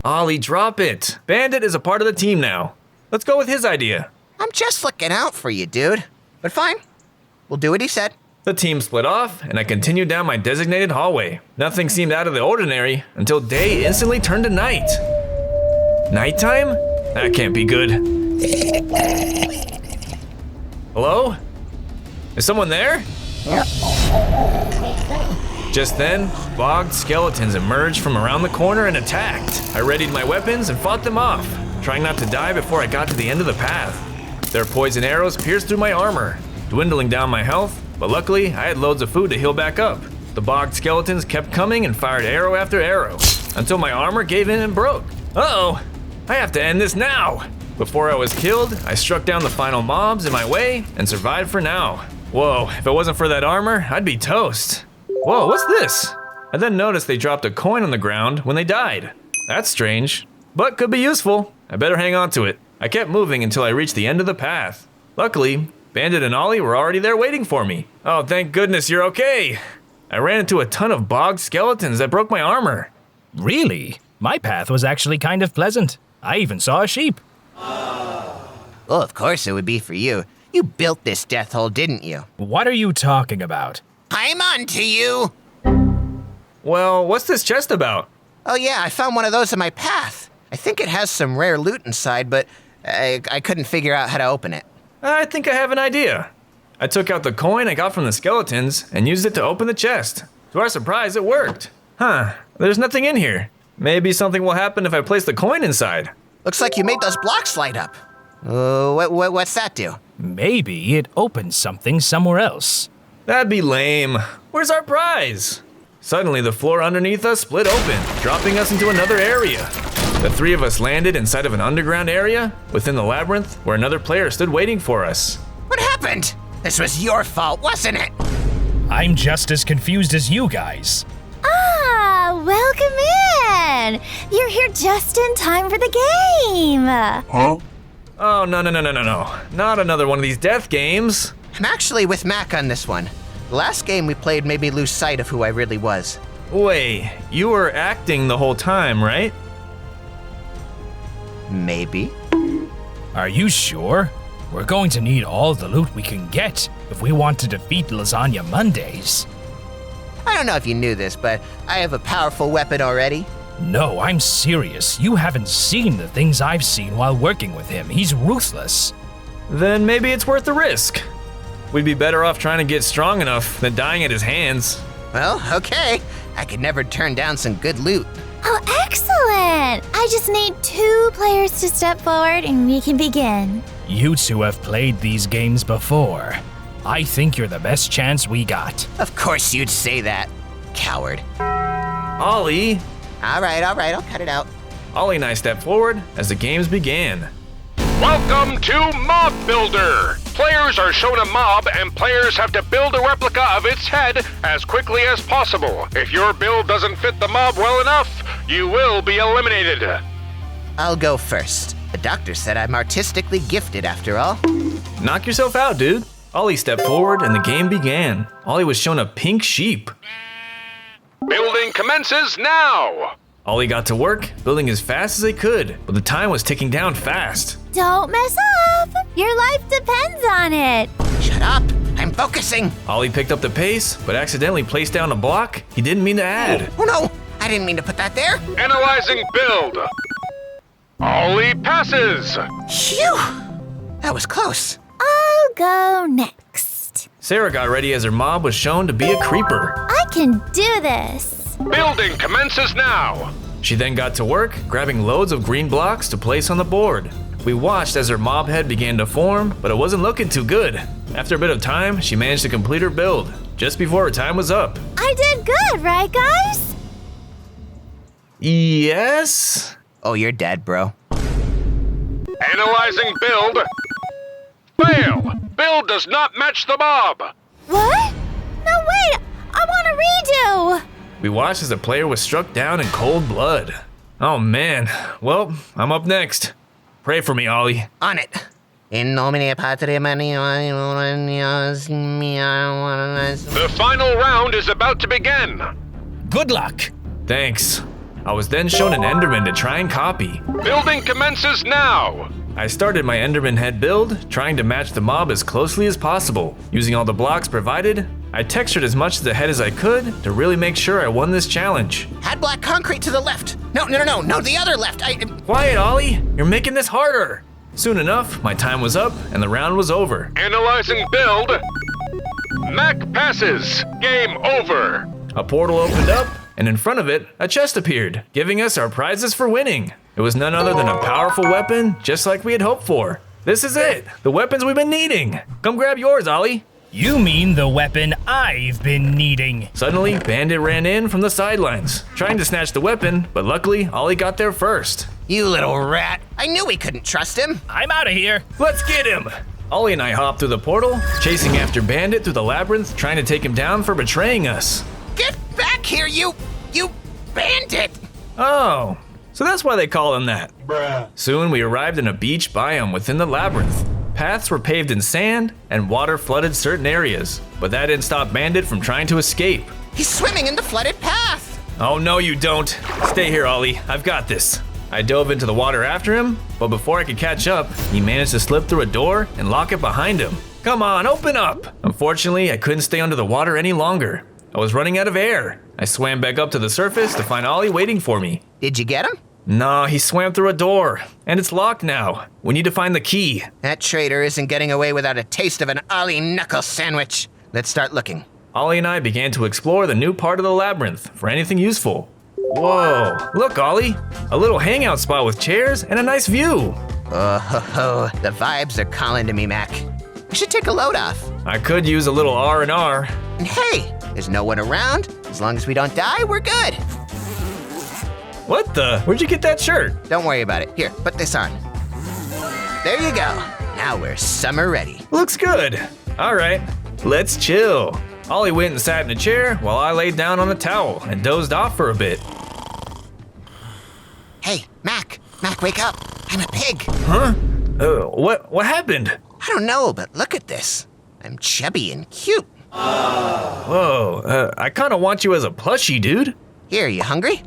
Ollie, drop it. Bandit is a part of the team now. Let's go with his idea. I'm just looking out for you, dude. But fine, we'll do what he said. The team split off, and I continued down my designated hallway. Nothing seemed out of the ordinary until day instantly turned to night. Nighttime? That can't be good. Hello? Is someone there? Just then, bogged skeletons emerged from around the corner and attacked. I readied my weapons and fought them off, trying not to die before I got to the end of the path. Their poison arrows pierced through my armor, dwindling down my health, but luckily I had loads of food to heal back up. The bogged skeletons kept coming and fired arrow after arrow, until my armor gave in and broke. Uh-oh, I have to end this now! Before I was killed, I struck down the final mobs in my way and survived for now. Whoa, if it wasn't for that armor, I'd be toast. Whoa, what's this? I then noticed they dropped a coin on the ground when they died. That's strange, but could be useful. I better hang on to it. I kept moving until I reached the end of the path. Luckily, Bandit and Ollie were already there waiting for me. Oh, thank goodness you're okay. I ran into a ton of bogged skeletons that broke my armor. Really? My path was actually kind of pleasant. I even saw a sheep. Well, of course it would be for you. You built this death hole, didn't you? What are you talking about? I'm on to you! Well, what's this chest about? Oh yeah, I found one of those in my path. I think it has some rare loot inside, but I couldn't figure out how to open it. I think I have an idea. I took out the coin I got from the skeletons and used it to open the chest. To our surprise, it worked. Huh, there's nothing in here. Maybe something will happen if I place the coin inside. Looks like you made those blocks light up. What's that do? Maybe it opens something somewhere else. That'd be lame. Where's our prize? Suddenly, the floor underneath us split open, dropping us into another area. The three of us landed inside of an underground area within the labyrinth where another player stood waiting for us. What happened? This was your fault, wasn't it? I'm just as confused as you guys. Ah, welcome in! You're here just in time for the game! Huh? Oh, no. Not another one of these death games. I'm actually with Mac on this one. The last game we played made me lose sight of who I really was. Wait, you were acting the whole time, right? Maybe. Are you sure? We're going to need all the loot we can get if we want to defeat Lasagna Mondays. I don't know if you knew this, but I have a powerful weapon already. No, I'm serious. You haven't seen the things I've seen while working with him. He's ruthless. Then maybe it's worth the risk. We'd be better off trying to get strong enough than dying at his hands. Well, okay. I could never turn down some good loot. Oh, excellent! I just need 2 players to step forward and we can begin. You two have played these games before. I think you're the best chance we got. Of course you'd say that, coward. Ollie! All right, I'll cut it out. Ollie and I stepped forward as the games began. Welcome to Mob Builder! Players are shown a mob and players have to build a replica of its head as quickly as possible. If your build doesn't fit the mob well enough, you will be eliminated. I'll go first. The doctor said I'm artistically gifted after all. Knock yourself out, dude. Ollie stepped forward and the game began. Ollie was shown a pink sheep. Building commences now! Ollie got to work, building as fast as they could, but the time was ticking down fast. Don't mess up! Your life depends on it! Shut up! I'm focusing! Ollie picked up the pace, but accidentally placed down a block he didn't mean to add. Oh no! I didn't mean to put that there! Analyzing build! Ollie passes! Phew! That was close. I'll go next. Sarah got ready as her mob was shown to be a creeper. I can do this! Building commences now! She then got to work, grabbing loads of green blocks to place on the board. We watched as her mob head began to form, but it wasn't looking too good. After a bit of time, she managed to complete her build, just before her time was up. I did good, right guys? Yes? Oh, you're dead, bro. Analyzing build. Fail! Build does not match the mob! What? No, wait! I want to redo! We watched as the player was struck down in cold blood. Oh man, well, I'm up next. Pray for me, Ollie. On it. In nomine Patria The final round is about to begin. Good luck. Thanks. I was then shown an Enderman to try and copy. Building commences now. I started my Enderman head build, trying to match the mob as closely as possible. Using all the blocks provided, I textured as much of the head as I could to really make sure I won this challenge. Add black concrete to the left. No, the other left. Quiet, Ollie. You're making this harder. Soon enough, my time was up and the round was over. Analyzing build. Mac passes. Game over. A portal opened up, and in front of it, a chest appeared, giving us our prizes for winning. It was none other than a powerful weapon, just like we had hoped for. This is it, the weapons we've been needing. Come grab yours, Ollie. You mean the weapon I've been needing. Suddenly, Bandit ran in from the sidelines, trying to snatch the weapon, but luckily, Ollie got there first. You little rat. I knew we couldn't trust him. I'm out of here. Let's get him. Ollie and I hopped through the portal, chasing after Bandit through the labyrinth, trying to take him down for betraying us. Get back here, you bandit! Oh, so that's why they call him that. Bruh. Soon we arrived in a beach biome within the labyrinth. Paths were paved in sand, and water flooded certain areas, but that didn't stop Bandit from trying to escape. He's swimming in the flooded path. Oh no, you don't. Stay here, Ollie. I've got this. I dove into the water after him, but before I could catch up, he managed to slip through a door and lock it behind him. Come on, open up! Unfortunately, I couldn't stay under the water any longer. I was running out of air. I swam back up to the surface to find Ollie waiting for me. Did you get him? No, he swam through a door, and it's locked now. We need to find the key. That traitor isn't getting away without a taste of an Ollie knuckle sandwich. Let's start looking. Ollie and I began to explore the new part of the labyrinth for anything useful. Whoa, look, Ollie, a little hangout spot with chairs and a nice view. Oh, ho, ho. The vibes are calling to me, Mac. We should take a load off. I could use a little R&R. And hey, there's no one around. As long as we don't die, we're good. What the? Where'd you get that shirt? Don't worry about it. Here, put this on. There you go. Now we're summer ready. Looks good. All right, let's chill. Ollie went and sat in a chair while I laid down on a towel and dozed off for a bit. Hey, Mac, wake up. I'm a pig. Huh? What happened? I don't know, but look at this. I'm chubby and cute. Whoa, I kinda want you as a plushie, dude. Here, you hungry?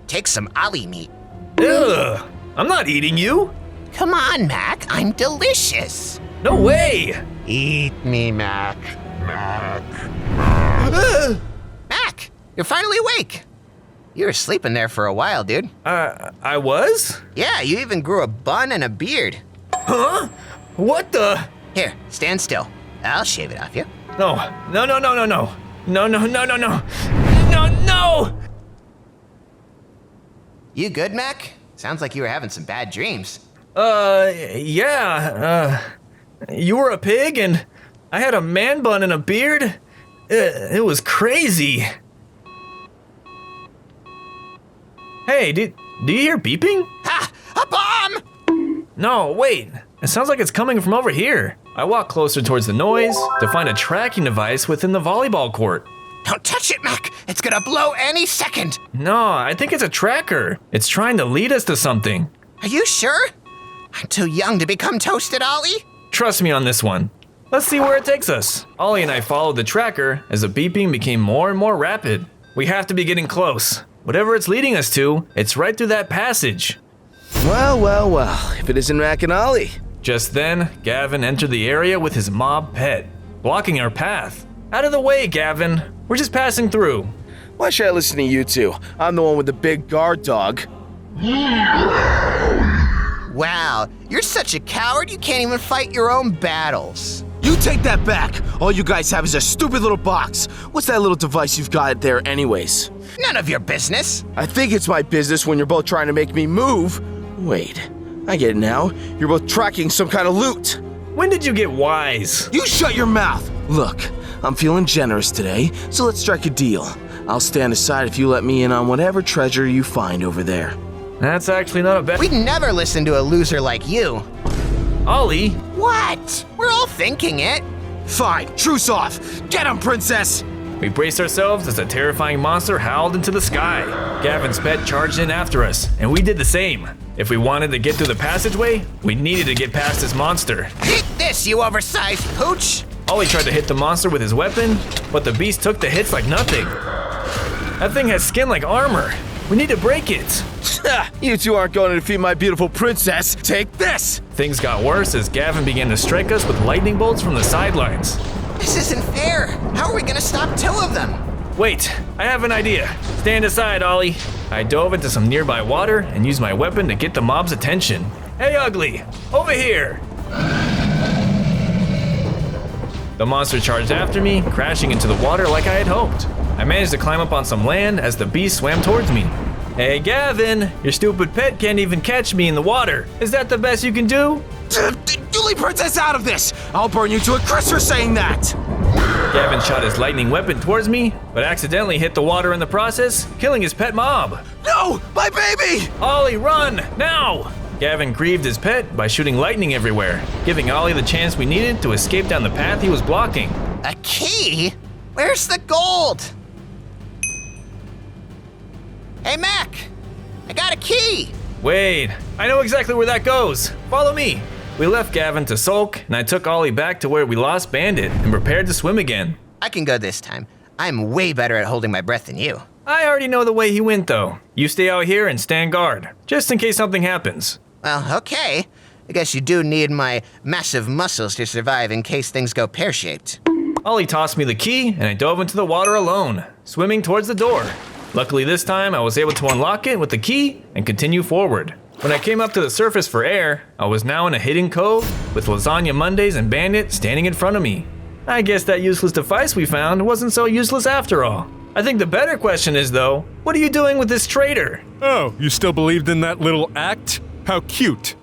Take some Ollie meat. Ugh, I'm not eating you. Come on, Mac, I'm delicious. No way. Eat me, Mac. Mac, you're finally awake. You were sleeping there for a while, dude. I was? Yeah, you even grew a bun and a beard. Huh? What the? Here, stand still. I'll shave it off you. No. No. You good, Mac? Sounds like you were having some bad dreams. Yeah. You were a pig and I had a man bun and a beard. It was crazy. Hey, do you hear beeping? Ha! A bomb! No, wait. It sounds like it's coming from over here. I walk closer towards the noise to find a tracking device within the volleyball court. Don't touch it, Mac. It's gonna blow any second. No, I think it's a tracker. It's trying to lead us to something. Are you sure? I'm too young to become toasted, Ollie. Trust me on this one. Let's see where it takes us. Ollie and I followed the tracker as the beeping became more and more rapid. We have to be getting close. Whatever it's leading us to, it's right through that passage. Well, if it isn't Mac and Ollie. Just then, Gavin entered the area with his mob pet, blocking our path. Out of the way, Gavin. We're just passing through. Why should I listen to you two? I'm the one with the big guard dog. Wow, you're such a coward you can't even fight your own battles. You take that back! All you guys have is a stupid little box. What's that little device you've got there anyways? None of your business. I think it's my business when you're both trying to make me move. Wait, I get it now. You're both tracking some kind of loot. When did you get wise? You shut your mouth! Look, I'm feeling generous today, so let's strike a deal. I'll stand aside if you let me in on whatever treasure you find over there. That's actually not a bad— We'd never listen to a loser like you. Ollie? What? We're all thinking it. Fine, truce off. Get him, princess! We braced ourselves as a terrifying monster howled into the sky. Gavin's pet charged in after us, and we did the same. If we wanted to get through the passageway, we needed to get past this monster. Eat this, you oversized pooch! Ollie tried to hit the monster with his weapon, but the beast took the hits like nothing. That thing has skin like armor. We need to break it. You two aren't going to defeat my beautiful princess. Take this! Things got worse as Gavin began to strike us with lightning bolts from the sidelines. This isn't fair. How are we gonna stop two of them? Wait, I have an idea. Stand aside, Ollie. I dove into some nearby water and used my weapon to get the mob's attention. Hey, Ugly, over here! The monster charged after me, crashing into the water like I had hoped. I managed to climb up on some land as the beast swam towards me. Hey, Gavin, your stupid pet can't even catch me in the water. Is that the best you can do? You leave Princess out of this! I'll burn you to a crisp for saying that! Gavin shot his lightning weapon towards me, but accidentally hit the water in the process, killing his pet mob. No! My baby! Ollie, run! Now! Gavin grieved his pet by shooting lightning everywhere, giving Ollie the chance we needed to escape down the path he was blocking. A key? Where's the gold? Hey, Mac! I got a key! Wait, I know exactly where that goes. Follow me. We left Gavin to sulk, and I took Ollie back to where we lost Bandit and prepared to swim again. I can go this time. I'm way better at holding my breath than you. I already know the way he went, though. You stay out here and stand guard, just in case something happens. Well, okay. I guess you do need my massive muscles to survive in case things go pear-shaped. Ollie tossed me the key, and I dove into the water alone, swimming towards the door. Luckily this time, I was able to unlock it with the key and continue forward. When I came up to the surface for air, I was now in a hidden cove with Lasagna Mondays and Bandit standing in front of me. I guess that useless device we found wasn't so useless after all. I think the better question is though, what are you doing with this traitor? Oh, you still believed in that little act? How cute.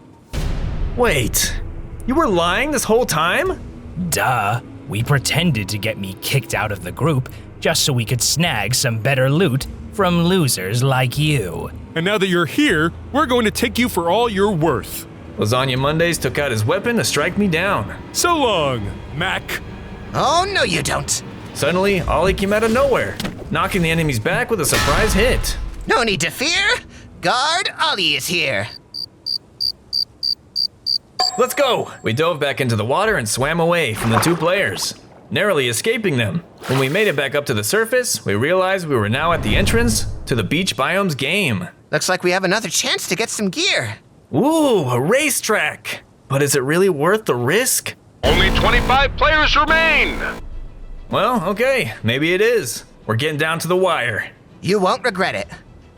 Wait, you were lying this whole time? Duh. We pretended to get me kicked out of the group just so we could snag some better loot from losers like you. And now that you're here, we're going to take you for all you're worth. Lasagna Mondays took out his weapon to strike me down. So long, Mac. Oh, no you don't. Suddenly, Ollie came out of nowhere, knocking the enemy's back with a surprise hit. No need to fear. Guard Ollie is here. Let's go! We dove back into the water and swam away from the two players, narrowly escaping them. When we made it back up to the surface, we realized we were now at the entrance to the beach biome's game. Looks like we have another chance to get some gear. Ooh, a racetrack! But is it really worth the risk? Only 25 players remain! Well, okay, maybe it is. We're getting down to the wire. You won't regret it.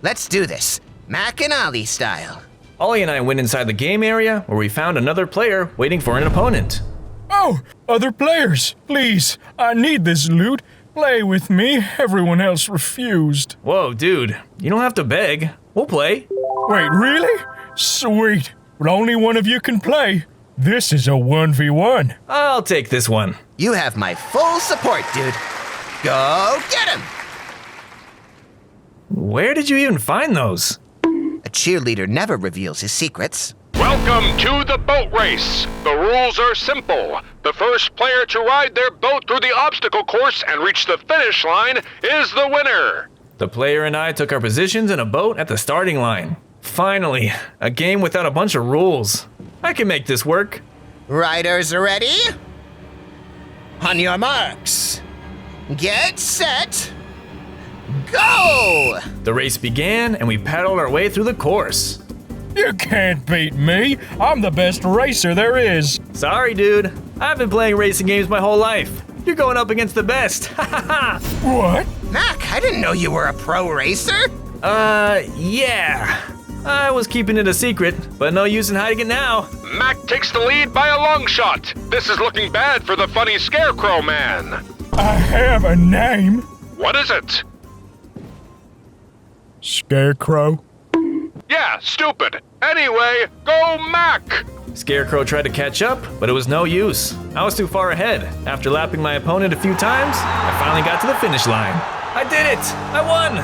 Let's do this, Mac and Ollie style. Ollie and I went inside the game area where we found another player waiting for an opponent. Oh, other players, please. I need this loot. Play with me. Everyone else refused. Whoa, dude. You don't have to beg. We'll play. Wait, really? Sweet. But only one of you can play. This is a 1v1. I'll take this one. You have my full support, dude. Go get him! Where did you even find those? A cheerleader never reveals his secrets. Welcome to the boat race. The rules are simple. The first player to ride their boat through the obstacle course and reach the finish line is the winner. The player and I took our positions in a boat at the starting line. Finally, a game without a bunch of rules. I can make this work. Riders ready? On your marks. Get set. Go! The race began and we paddled our way through the course. You can't beat me. I'm the best racer there is. Sorry, dude. I've been playing racing games my whole life. You're going up against the best. What? Mac, I didn't know you were a pro racer. Yeah. I was keeping it a secret, but no use in hiding it now. Mac takes the lead by a long shot. This is looking bad for the funny Scarecrow Man. I have a name. What is it? Scarecrow. Yeah, stupid. Anyway, go Mac! Scarecrow tried to catch up, but it was no use. I was too far ahead. After lapping my opponent a few times, I finally got to the finish line. I did it! I won!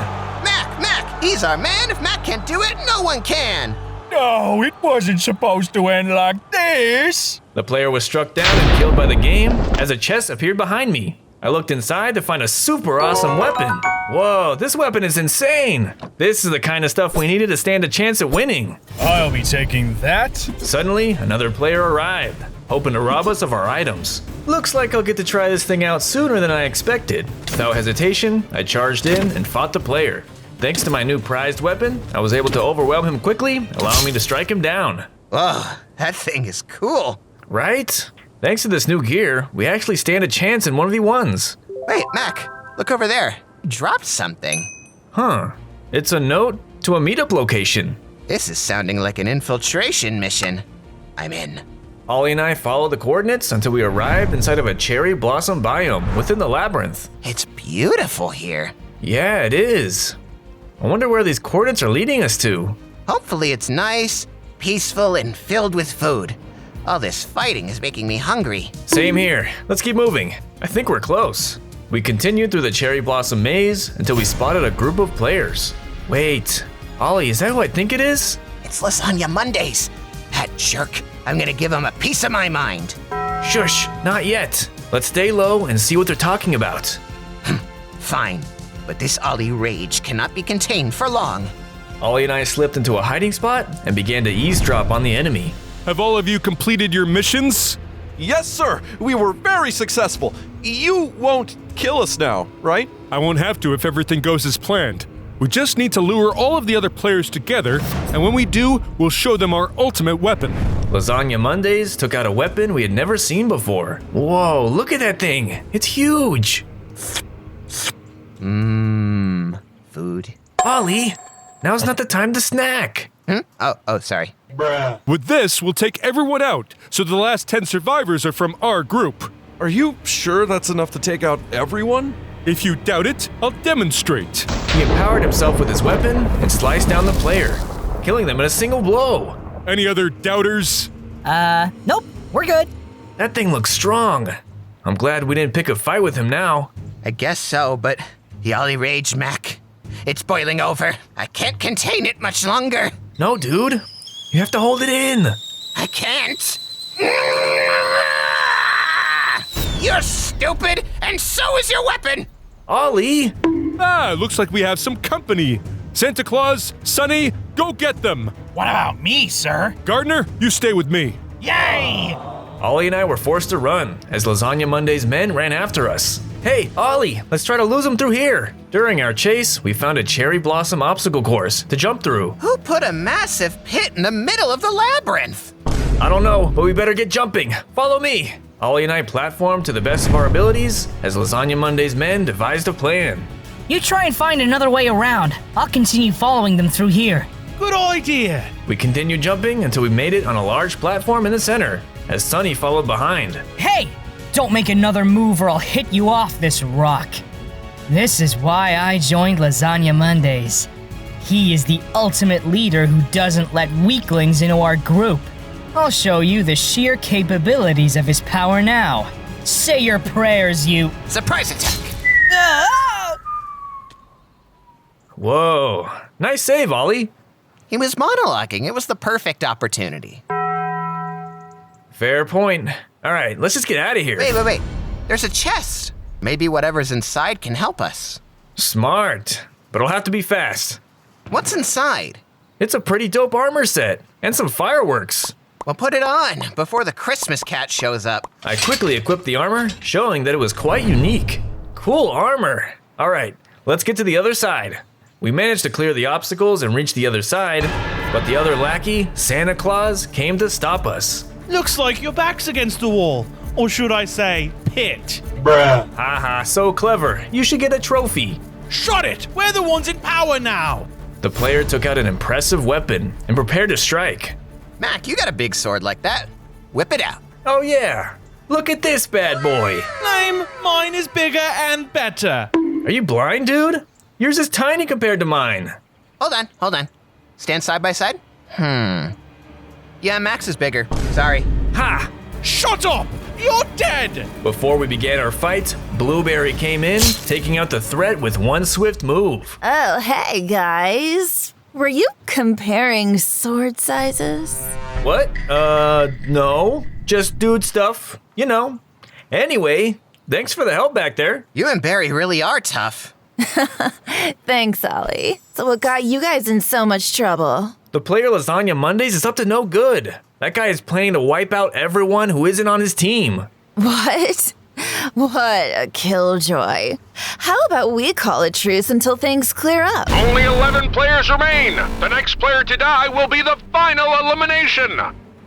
Mac, he's our man. If Mac can't do it, no one can. No, it wasn't supposed to end like this. The player was struck down and killed by the game as a chest appeared behind me. I looked inside to find a super awesome weapon. Whoa, this weapon is insane. This is the kind of stuff we needed to stand a chance at winning. I'll be taking that. Suddenly, another player arrived, hoping to rob us of our items. Looks like I'll get to try this thing out sooner than I expected. Without hesitation, I charged in and fought the player. Thanks to my new prized weapon, I was able to overwhelm him quickly, allowing me to strike him down. Whoa, that thing is cool. Right? Thanks to this new gear, we actually stand a chance in 1v1s. Wait, Mac, look over there. Dropped something. Huh. It's a note to a meetup location. This is sounding like an infiltration mission. I'm in. Ollie and I followed the coordinates until we arrived inside of a cherry blossom biome within the labyrinth. It's beautiful here. Yeah, it is. I wonder where these coordinates are leading us to. Hopefully it's nice, peaceful, and filled with food. All this fighting is making me hungry. Same here. Let's keep moving. I think we're close. We continued through the cherry blossom maze until we spotted a group of players. Wait, Ollie, is that who I think it is? It's Lasagna Mondays. That jerk. I'm gonna give him a piece of my mind. Shush, not yet. Let's stay low and see what they're talking about. Fine, but this Ollie rage cannot be contained for long. Ollie and I slipped into a hiding spot and began to eavesdrop on the enemy. Have all of you completed your missions? Yes, sir. We were very successful. You won't kill us now, right? I won't have to if everything goes as planned. We just need to lure all of the other players together, and when we do, we'll show them our ultimate weapon. Lasagna Mondays took out a weapon we had never seen before. Whoa, look at that thing. It's huge. Food. Ollie, now's not the time to snack. Oh, sorry. Bruh. With this, we'll take everyone out, so the last 10 survivors are from our group. Are you sure that's enough to take out everyone? If you doubt it, I'll demonstrate. He empowered himself with his weapon and sliced down the player, killing them in a single blow. Any other doubters? Nope, we're good. That thing looks strong. I'm glad we didn't pick a fight with him now. I guess so, but the Ollie rage, Mac. It's boiling over. I can't contain it much longer. No, dude. You have to hold it in. I can't. You're stupid, and so is your weapon. Ollie! Looks like we have some company. Santa Claus, Sonny, go get them. What about me, sir? Gardner, you stay with me. Yay! Ollie and I were forced to run as Lasagna Monday's men ran after us. Hey, Ollie, let's try to lose them through here. During our chase, we found a cherry blossom obstacle course to jump through. Who put a massive pit in the middle of the labyrinth? I don't know, but we better get jumping. Follow me. Ollie and I platformed to the best of our abilities as Lasagna Monday's men devised a plan. You try and find another way around. I'll continue following them through here. Good idea. We continued jumping until we made it on a large platform in the center, as Sonny followed behind. Hey! Don't make another move or I'll hit you off this rock. This is why I joined Lasagna Mondays. He is the ultimate leader who doesn't let weaklings into our group. I'll show you the sheer capabilities of his power now. Say your prayers, you— Surprise attack! Whoa, nice save, Ollie. He was monologuing. It was the perfect opportunity. Fair point. All right, let's just get out of here. Wait. There's a chest. Maybe whatever's inside can help us. Smart, but it'll have to be fast. What's inside? It's a pretty dope armor set and some fireworks. Well, put it on before the Christmas cat shows up. I quickly equipped the armor, showing that it was quite unique. Cool armor. All right, let's get to the other side. We managed to clear the obstacles and reach the other side, but the other lackey, Santa Claus, came to stop us. Looks like your back's against the wall. Or should I say, pit. Bruh. Haha, so clever. You should get a trophy. Shut it! We're the ones in power now! The player took out an impressive weapon and prepared to strike. Mac, you got a big sword like that. Whip it out. Oh yeah. Look at this bad boy. Lame, mine is bigger and better. Are you blind, dude? Yours is tiny compared to mine. Hold on. Stand side by side? Yeah, Max is bigger. Sorry. Ha! Shut up! You're dead! Before we began our fight, Blueberry came in, taking out the threat with one swift move. Oh, hey guys. Were you comparing sword sizes? What? No. Just dude stuff. You know. Anyway, thanks for the help back there. You and Barry really are tough. Thanks, Ollie. So what got you guys in so much trouble? The player Lasagna Mondays is up to no good. That guy is planning to wipe out everyone who isn't on his team. What? What a killjoy. How about we call a truce until things clear up? Only 11 players remain. The next player to die will be the final elimination.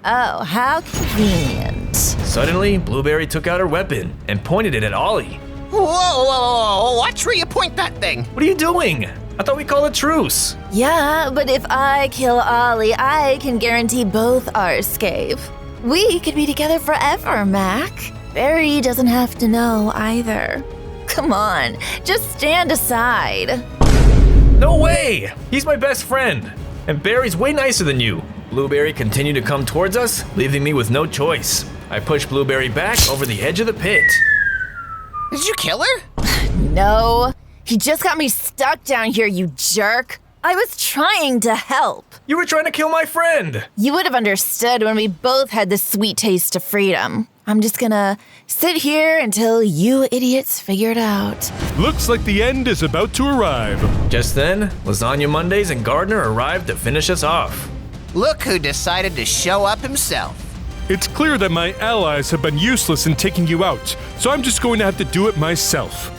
Oh, how convenient. Suddenly, Blueberry took out her weapon and pointed it at Ollie. Whoa, watch where you point that thing. What are you doing? I thought we called a truce. Yeah, but if I kill Ollie, I can guarantee both our escape. We could be together forever, Mac. Barry doesn't have to know either. Come on, just stand aside. No way! He's my best friend. And Barry's way nicer than you. Blueberry continued to come towards us, leaving me with no choice. I pushed Blueberry back over the edge of the pit. Did you kill her? No, he just got me stuck down here, you jerk. I was trying to help. You were trying to kill my friend. You would have understood when we both had the sweet taste of freedom. I'm just gonna sit here until you idiots figure it out. Looks like the end is about to arrive. Just then, Lasagna Mondays and Gardner arrived to finish us off. Look who decided to show up himself. It's clear that my allies have been useless in taking you out, so I'm just going to have to do it myself.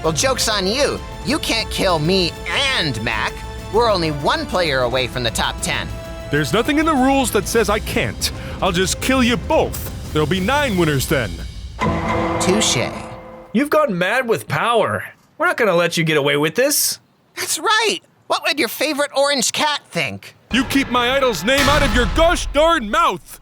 Well, joke's on you. You can't kill me and Mac. We're only one player away from the top 10. There's nothing in the rules that says I can't. I'll just kill you both. There'll be 9 winners then. Touché. You've gone mad with power. We're not gonna let you get away with this. That's right. What would your favorite orange cat think? You keep my idol's name out of your gosh darn mouth!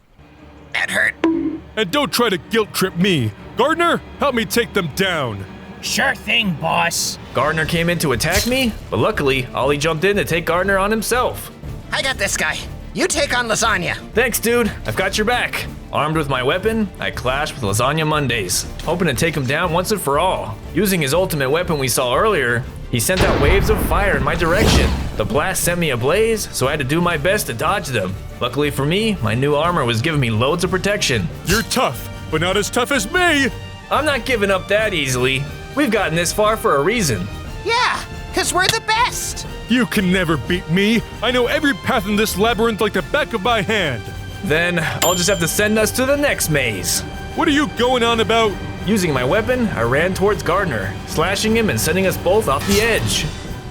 That hurt. And don't try to guilt trip me. Gardner, help me take them down. Sure thing, boss. Gardner came in to attack me, but luckily, Ollie jumped in to take Gardner on himself. I got this guy. You take on Lasagna. Thanks, dude. I've got your back. Armed with my weapon, I clashed with Lasagna Mondays, hoping to take him down once and for all. Using his ultimate weapon we saw earlier, he sent out waves of fire in my direction. The blast sent me ablaze, so I had to do my best to dodge them. Luckily for me, my new armor was giving me loads of protection. You're tough, but not as tough as me! I'm not giving up that easily. We've gotten this far for a reason. Yeah, because we're the best. You can never beat me. I know every path in this labyrinth like the back of my hand. Then I'll just have to send us to the next maze. What are you going on about? Using my weapon, I ran towards Gardner, slashing him and sending us both off the edge.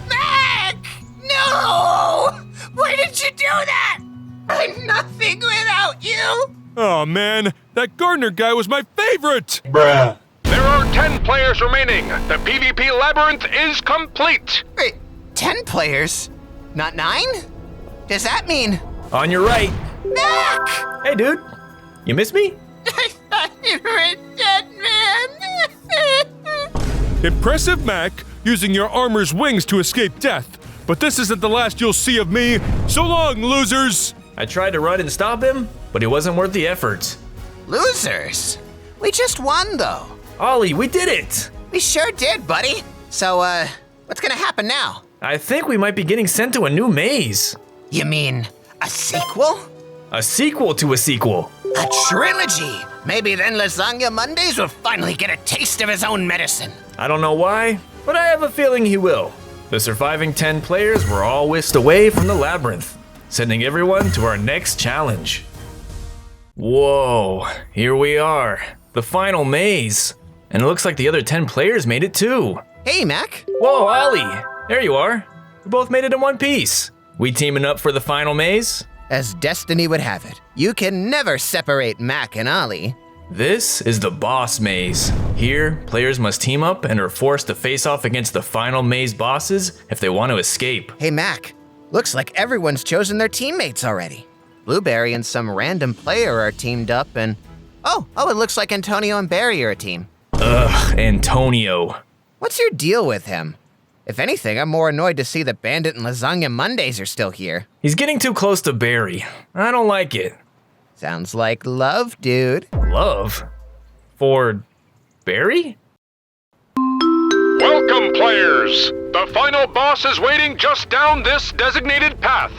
Mac! No! Why did you do that? I'm nothing without you. Oh man, that Gardner guy was my favorite! Bruh. There are 10 players remaining. The PvP labyrinth is complete. Wait, 10 players? Not 9? Does that mean... On your right. Mac! Hey, dude. You miss me? I thought you were a dead man. Impressive, Mac, using your armor's wings to escape death. But this isn't the last you'll see of me. So long, losers! I tried to run and stop him, but it wasn't worth the effort. Losers? We just won, though. Ollie, we did it! We sure did, buddy. So, what's gonna happen now? I think we might be getting sent to a new maze. You mean a sequel? A sequel to a sequel. A trilogy. Maybe then Lasagna Mondays will finally get a taste of his own medicine. I don't know why, but I have a feeling he will. The surviving 10 players were all whisked away from the labyrinth, sending everyone to our next challenge. Whoa, here we are. The final maze. And it looks like the other 10 players made it too. Hey, Mac. Whoa, Ollie. There you are. We both made it in one piece. We teaming up for the final maze? As destiny would have it, you can never separate Mac and Ollie. This is the boss maze. Here, players must team up and are forced to face off against the final maze bosses if they want to escape. Hey, Mac. Looks like everyone's chosen their teammates already. Blueberry and some random player are teamed up and... Oh, it looks like Antonio and Barry are a team. Ugh, Antonio. What's your deal with him? If anything, I'm more annoyed to see that Bandit and Lasagna Mondays are still here. He's getting too close to Barry. I don't like it. Sounds like love, dude. Love? For Barry? Welcome, players! The final boss is waiting just down this designated path.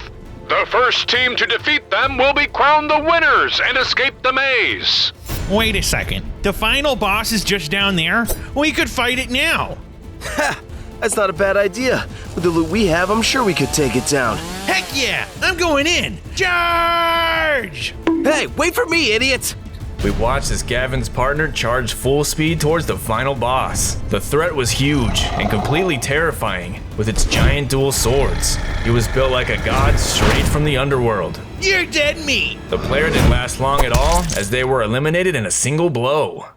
The first team to defeat them will be crowned the winners and escape the maze. Wait a second. The final boss is just down there? We could fight it now. Ha! That's not a bad idea. With the loot we have, I'm sure we could take it down. Heck yeah! I'm going in! Charge! Hey, wait for me, idiots! We watched as Gavin's partner charged full speed towards the final boss. The threat was huge and completely terrifying, with its giant dual swords. He was built like a god straight from the underworld. You're dead meat! The player didn't last long at all, as they were eliminated in a single blow.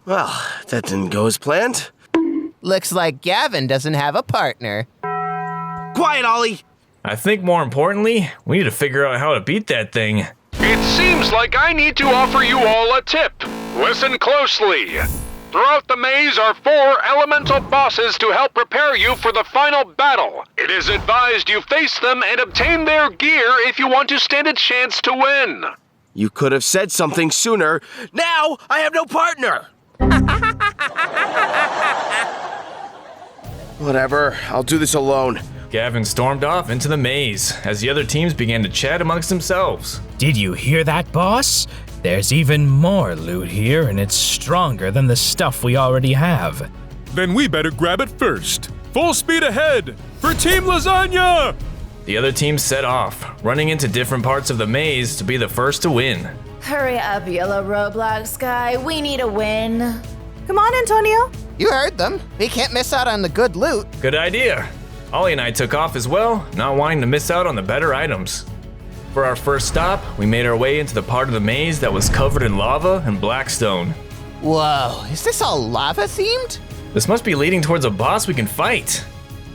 Well, that didn't go as planned. Looks like Gavin doesn't have a partner. Quiet, Ollie! I think more importantly, we need to figure out how to beat that thing. It seems like I need to offer you all a tip. Listen closely. Throughout the maze are 4 elemental bosses to help prepare you for the final battle. It is advised you face them and obtain their gear if you want to stand a chance to win. You could have said something sooner. Now I have no partner! Whatever, I'll do this alone. Gavin stormed off into the maze as the other teams began to chat amongst themselves. Did you hear that, boss? There's even more loot here, and it's stronger than the stuff we already have. Then we better grab it first. Full speed ahead for Team Lasagna! The other teams set off, running into different parts of the maze to be the first to win. Hurry up, yellow Roblox guy. We need a win. Come on, Antonio. You heard them. We can't miss out on the good loot. Good idea. Ollie and I took off as well, not wanting to miss out on the better items. For our first stop, we made our way into the part of the maze that was covered in lava and black stone. Whoa, is this all lava themed? This must be leading towards a boss we can fight.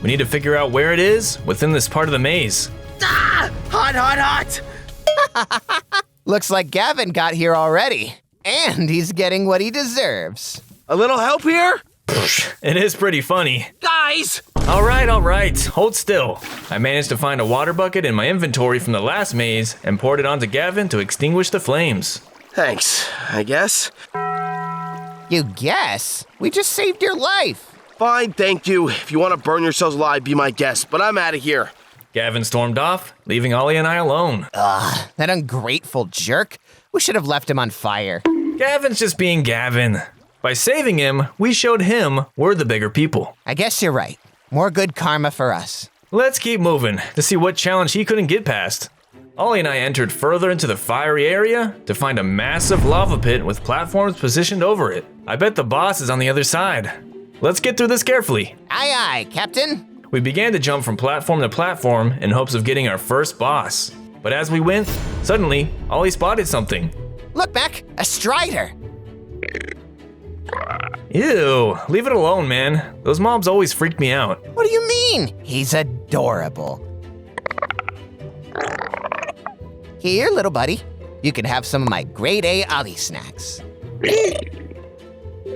We need to figure out where it is within this part of the maze. Ah! Hot, hot, hot! Looks like Gavin got here already. And he's getting what he deserves. A little help here? It is pretty funny. Guys! All right, hold still. I managed to find a water bucket in my inventory from the last maze and poured it onto Gavin to extinguish the flames. Thanks, I guess. You guess? We just saved your life. Fine, thank you. If you want to burn yourselves alive, be my guest, but I'm out of here. Gavin stormed off, leaving Ollie and I alone. Ugh, that ungrateful jerk. We should have left him on fire. Gavin's just being Gavin. By saving him, we showed him we're the bigger people. I guess you're right. More good karma for us. Let's keep moving to see what challenge he couldn't get past. Ollie and I entered further into the fiery area to find a massive lava pit with platforms positioned over it. I bet the boss is on the other side. Let's get through this carefully. Aye, aye, Captain. We began to jump from platform to platform in hopes of getting our first boss. But as we went, suddenly, Ollie spotted something. Look, Mac, a strider. Ew, leave it alone, man. Those mobs always freak me out. What do you mean? He's adorable. Here, little buddy. You can have some of my grade A Ollie snacks.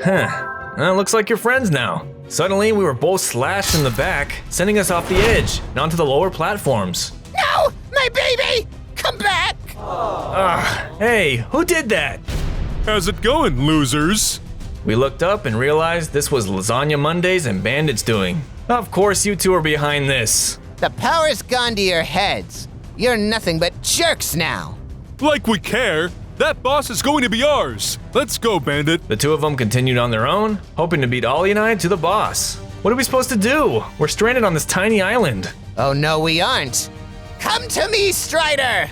Huh. Looks like you're friends now. Suddenly, we were both slashed in the back, sending us off the edge and onto the lower platforms. No! My baby! Come back! Hey, who did that? How's it going, losers? We looked up and realized this was Lasagna Mondays and Bandits doing. Of course you two are behind this. The power's gone to your heads. You're nothing but jerks now. Like we care. That boss is going to be ours. Let's go, Bandit. The two of them continued on their own, hoping to beat Ollie and I to the boss. What are we supposed to do? We're stranded on this tiny island. Oh no, we aren't. Come to me, Strider!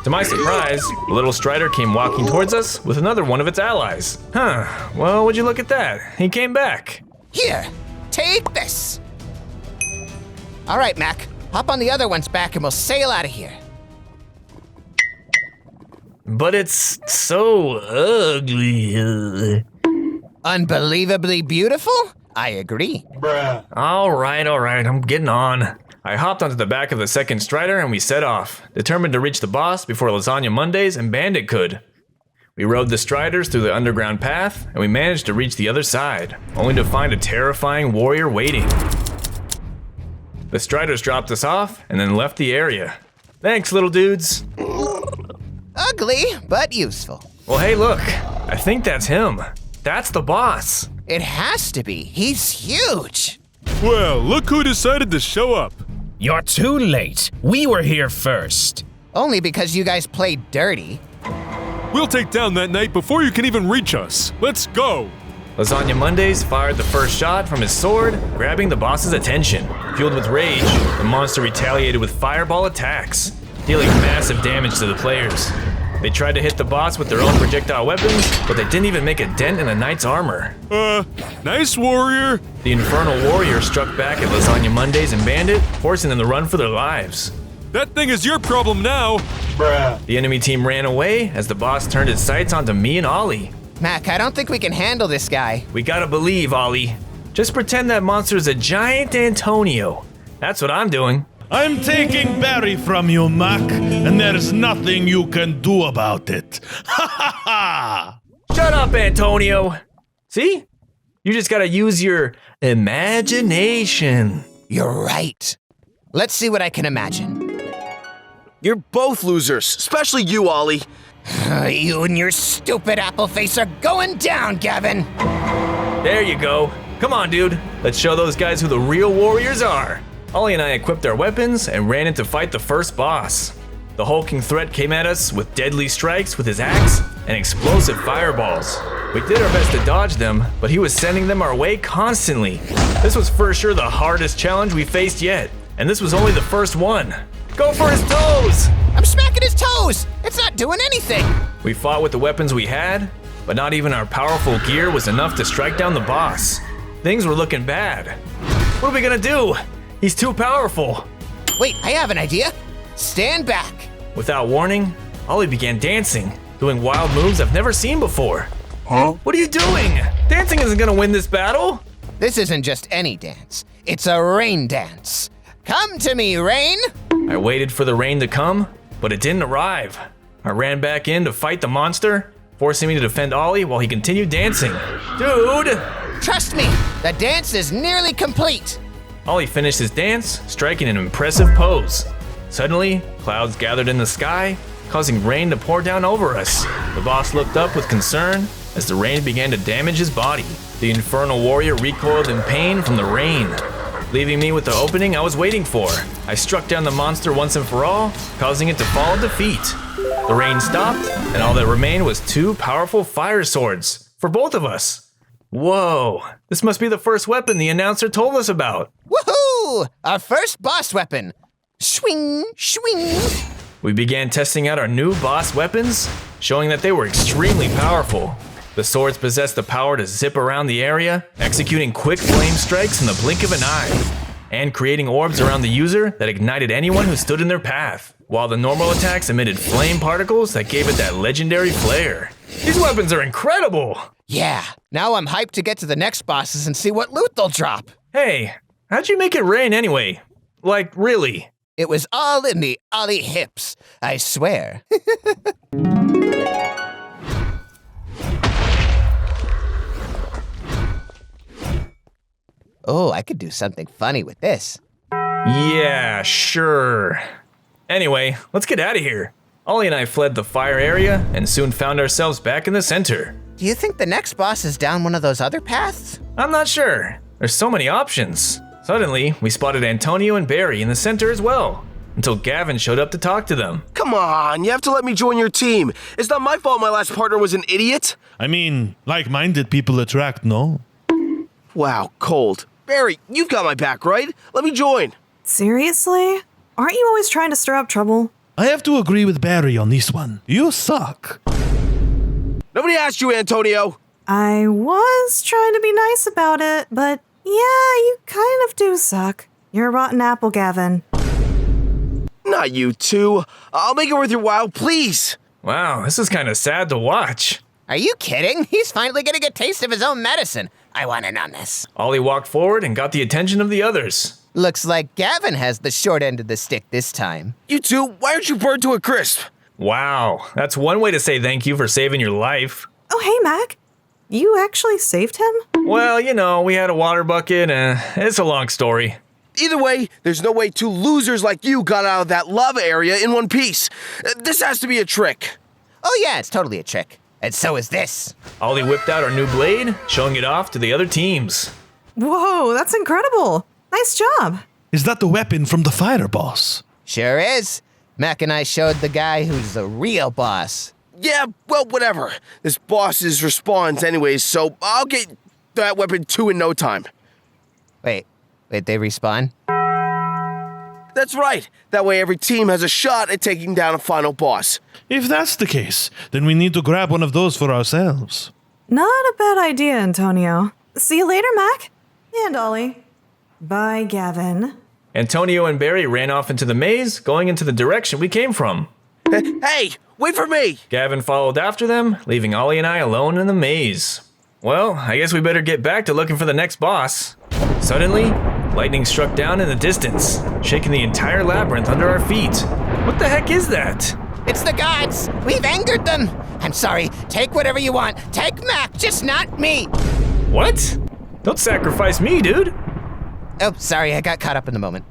To my surprise, the little Strider came walking towards us with another one of its allies. Huh, well, would you look at that? He came back. Here, take this. All right, Mac, hop on the other one's back and we'll sail out of here. But it's so ugly. Unbelievably beautiful? I agree. Bruh. All right, I'm getting on. I hopped onto the back of the second Strider and we set off, determined to reach the boss before Lasagna Mondays and Bandit could. We rode the Striders through the underground path and we managed to reach the other side, only to find a terrifying warrior waiting. The Striders dropped us off and then left the area. Thanks, little dudes. Ugly, but useful. Well, hey, look. I think that's him. That's the boss. It has to be. He's huge. Well, look who decided to show up. You're too late. We were here first. Only because you guys played dirty. We'll take down that knight before you can even reach us. Let's go. Lasagna Mondays fired the first shot from his sword, grabbing the boss's attention. Fueled with rage, the monster retaliated with fireball attacks, dealing massive damage to the players. They tried to hit the boss with their own projectile weapons, but they didn't even make a dent in the knight's armor. Nice warrior. The Infernal Warrior struck back at Lasagna Mondays and Bandit, forcing them to run for their lives. That thing is your problem now. Bruh. The enemy team ran away as the boss turned its sights onto me and Ollie. Mac, I don't think we can handle this guy. We gotta believe, Ollie. Just pretend that monster is a giant Antonio. That's what I'm doing. I'm taking Barry from you, Mac, and there's nothing you can do about it. Ha ha ha! Shut up, Antonio. See? You just gotta use your imagination. You're right. Let's see what I can imagine. You're both losers, especially you, Ollie. You and your stupid apple face are going down, Gavin. There you go. Come on, dude. Let's show those guys who the real warriors are. Ollie and I equipped our weapons and ran in to fight the first boss. The hulking threat came at us with deadly strikes with his axe and explosive fireballs. We did our best to dodge them, but he was sending them our way constantly. This was for sure the hardest challenge we faced yet, and this was only the first one. Go for his toes! I'm smacking his toes! It's not doing anything! We fought with the weapons we had, but not even our powerful gear was enough to strike down the boss. Things were looking bad. What are we gonna do? He's too powerful. Wait, I have an idea. Stand back. Without warning, Ollie began dancing, doing wild moves I've never seen before. Huh? What are you doing? Dancing isn't gonna win this battle. This isn't just any dance. It's a rain dance. Come to me, rain! I waited for the rain to come, but it didn't arrive. I ran back in to fight the monster, forcing me to defend Ollie while he continued dancing. Dude! Trust me, the dance is nearly complete. Ollie finished his dance, striking an impressive pose. Suddenly, clouds gathered in the sky, causing rain to pour down over us. The boss looked up with concern as the rain began to damage his body. The Infernal Warrior recoiled in pain from the rain, leaving me with the opening I was waiting for. I struck down the monster once and for all, causing it to fall to defeat. The rain stopped, and all that remained was 2 powerful fire swords for both of us. Whoa, this must be the first weapon the announcer told us about. Woohoo! Our first boss weapon. Swing, swing. We began testing out our new boss weapons, showing that they were extremely powerful. The swords possessed the power to zip around the area, executing quick flame strikes in the blink of an eye, and creating orbs around the user that ignited anyone who stood in their path, while the normal attacks emitted flame particles that gave it that legendary flair. These weapons are incredible! Yeah, now I'm hyped to get to the next bosses and see what loot they'll drop. Hey, how'd you make it rain anyway? Like, really? It was all in the Ollie hips, I swear. Oh, I could do something funny with this. Yeah, sure. Anyway, let's get out of here. Ollie and I fled the fire area and soon found ourselves back in the center. Do you think the next boss is down one of those other paths? I'm not sure. There's so many options. Suddenly, we spotted Antonio and Barry in the center as well, until Gavin showed up to talk to them. Come on, you have to let me join your team. It's not my fault my last partner was an idiot. I mean, like-minded people attract, no? Wow, cold. Barry, you've got my back, right? Let me join. Seriously? Aren't you always trying to stir up trouble? I have to agree with Barry on this one. You suck. Nobody asked you, Antonio. I was trying to be nice about it, but yeah, you kind of do suck. You're a rotten apple, Gavin. Not you two. I'll make it worth your while, please. Wow, this is kind of sad to watch. Are you kidding? He's finally getting a taste of his own medicine. I want in on this. Ollie walked forward and got the attention of the others. Looks like Gavin has the short end of the stick this time. You two, why aren't you burned to a crisp? Wow, that's one way to say thank you for saving your life. Oh, hey, Mac. You actually saved him? Well, you know, we had a water bucket and it's a long story. Either way, there's no way 2 losers like you got out of that lava area in one piece. This has to be a trick. Oh yeah, it's totally a trick. And so is this. Ollie whipped out our new blade, showing it off to the other teams. Whoa, that's incredible. Nice job. Is that the weapon from the fire boss? Sure is. Mac and I showed the guy who's the real boss. Yeah, well, whatever. This boss is respawns anyways, so I'll get that weapon too in no time. Wait, they respawn? That's right. That way every team has a shot at taking down a final boss. If that's the case, then we need to grab one of those for ourselves. Not a bad idea, Antonio. See you later, Mac. And Ollie. Bye, Gavin. Antonio and Barry ran off into the maze, going into the direction we came from. Hey, wait for me! Gavin followed after them, leaving Ollie and I alone in the maze. Well, I guess we better get back to looking for the next boss. Suddenly, lightning struck down in the distance, shaking the entire labyrinth under our feet. What the heck is that? It's the gods! We've angered them! I'm sorry, take whatever you want. Take Mac, just not me! What? Don't sacrifice me, dude! Oh, sorry, I got caught up in the moment.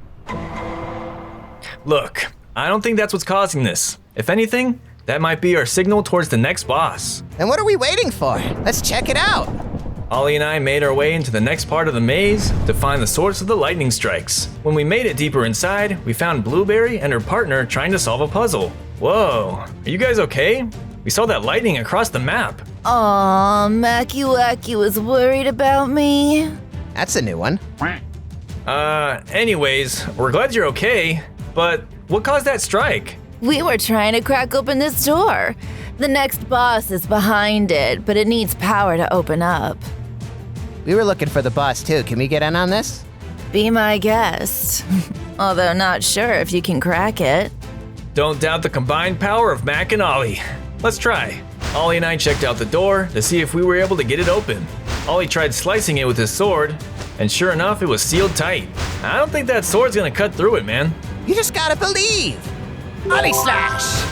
Look, I don't think that's what's causing this. If anything, that might be our signal towards the next boss. Then what are we waiting for? Let's check it out! Ollie and I made our way into the next part of the maze to find the source of the lightning strikes. When we made it deeper inside, we found Blueberry and her partner trying to solve a puzzle. Whoa, are you guys okay? We saw that lightning across the map. Aw, Macky Wacky was worried about me. That's a new one. Anyways, we're glad you're okay, but what caused that strike? We were trying to crack open this door. The next boss is behind it, but it needs power to open up. We were looking for the boss too. Can we get in on this? Be my guest. Although not sure if you can crack it. Don't doubt the combined power of Mac and Ollie. Let's try. Ollie and I checked out the door to see if we were able to get it open. Ollie tried slicing it with his sword, and sure enough, it was sealed tight. I don't think that sword's gonna cut through it, man. You just gotta believe! Ollie slash!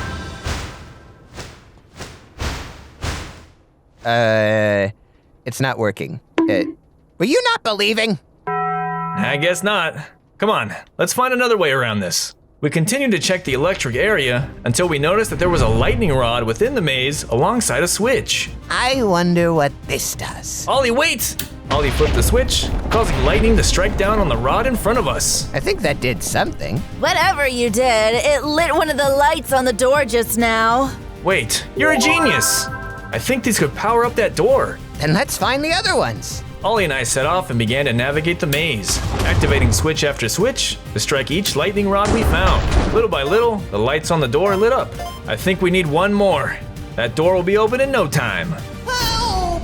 It's not working. Were you not believing? I guess not. Come on, let's find another way around this. We continued to check the electric area until we noticed that there was a lightning rod within the maze alongside a switch. I wonder what this does. Ollie, wait! Ollie flipped the switch, causing lightning to strike down on the rod in front of us. I think that did something. Whatever you did, it lit one of the lights on the door just now. Wait, you're a genius! I think these could power up that door. Then let's find the other ones. Ollie and I set off and began to navigate the maze, activating switch after switch to strike each lightning rod we found. Little by little, the lights on the door lit up. I think we need one more. That door will be open in no time. Help!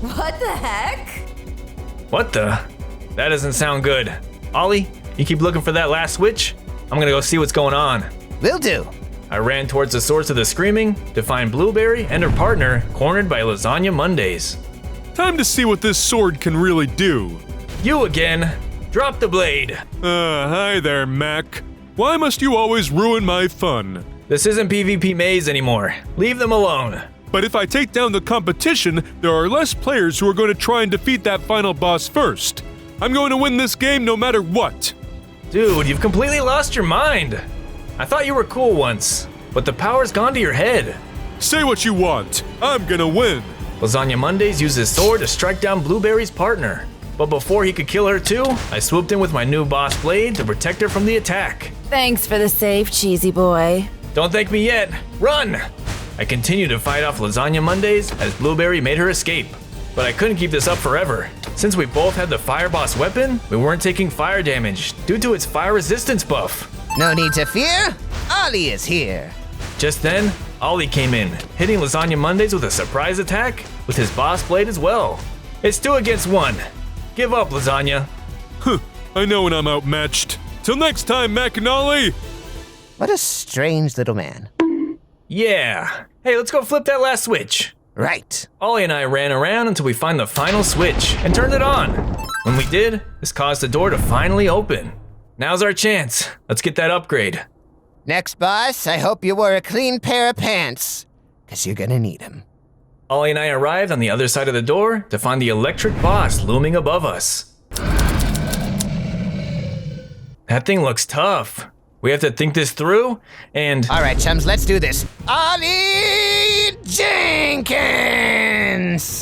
What the heck? What the? That doesn't sound good. Ollie, you keep looking for that last switch? I'm gonna go see what's going on. Will do. I ran towards the source of the screaming to find Blueberry and her partner cornered by Lasagna Mondays. Time to see what this sword can really do. You again. Drop the blade. Hi there, Mac. Why must you always ruin my fun? This isn't PvP maze anymore. Leave them alone. But if I take down the competition, there are less players who are going to try and defeat that final boss first. I'm going to win this game no matter what. Dude, you've completely lost your mind. I thought you were cool once, but the power's gone to your head. Say what you want. I'm gonna win. Lasagna Mondays used his sword to strike down Blueberry's partner. But before he could kill her too, I swooped in with my new boss blade to protect her from the attack. Thanks for the save, cheesy boy. Don't thank me yet. Run! I continued to fight off Lasagna Mondays as Blueberry made her escape. But I couldn't keep this up forever. Since we both had the Fire Boss weapon, we weren't taking fire damage due to its fire resistance buff. No need to fear. Ollie is here. Just then, Ollie came in, hitting Lasagna Mondays with a surprise attack with his boss blade as well. It's 2 against 1. Give up, Lasagna. I know when I'm outmatched. Till next time, Mac and Ollie. What a strange little man. Yeah. Hey, let's go flip that last switch. Right. Ollie and I ran around until we find the final switch and turned it on. When we did, this caused the door to finally open. Now's our chance. Let's get that upgrade. Next boss, I hope you wore a clean pair of pants, because you're gonna need them. Ollie and I arrived on the other side of the door to find the electric boss looming above us. That thing looks tough. We have to think this through, and... All right, chums, let's do this. Ollie Jenkins!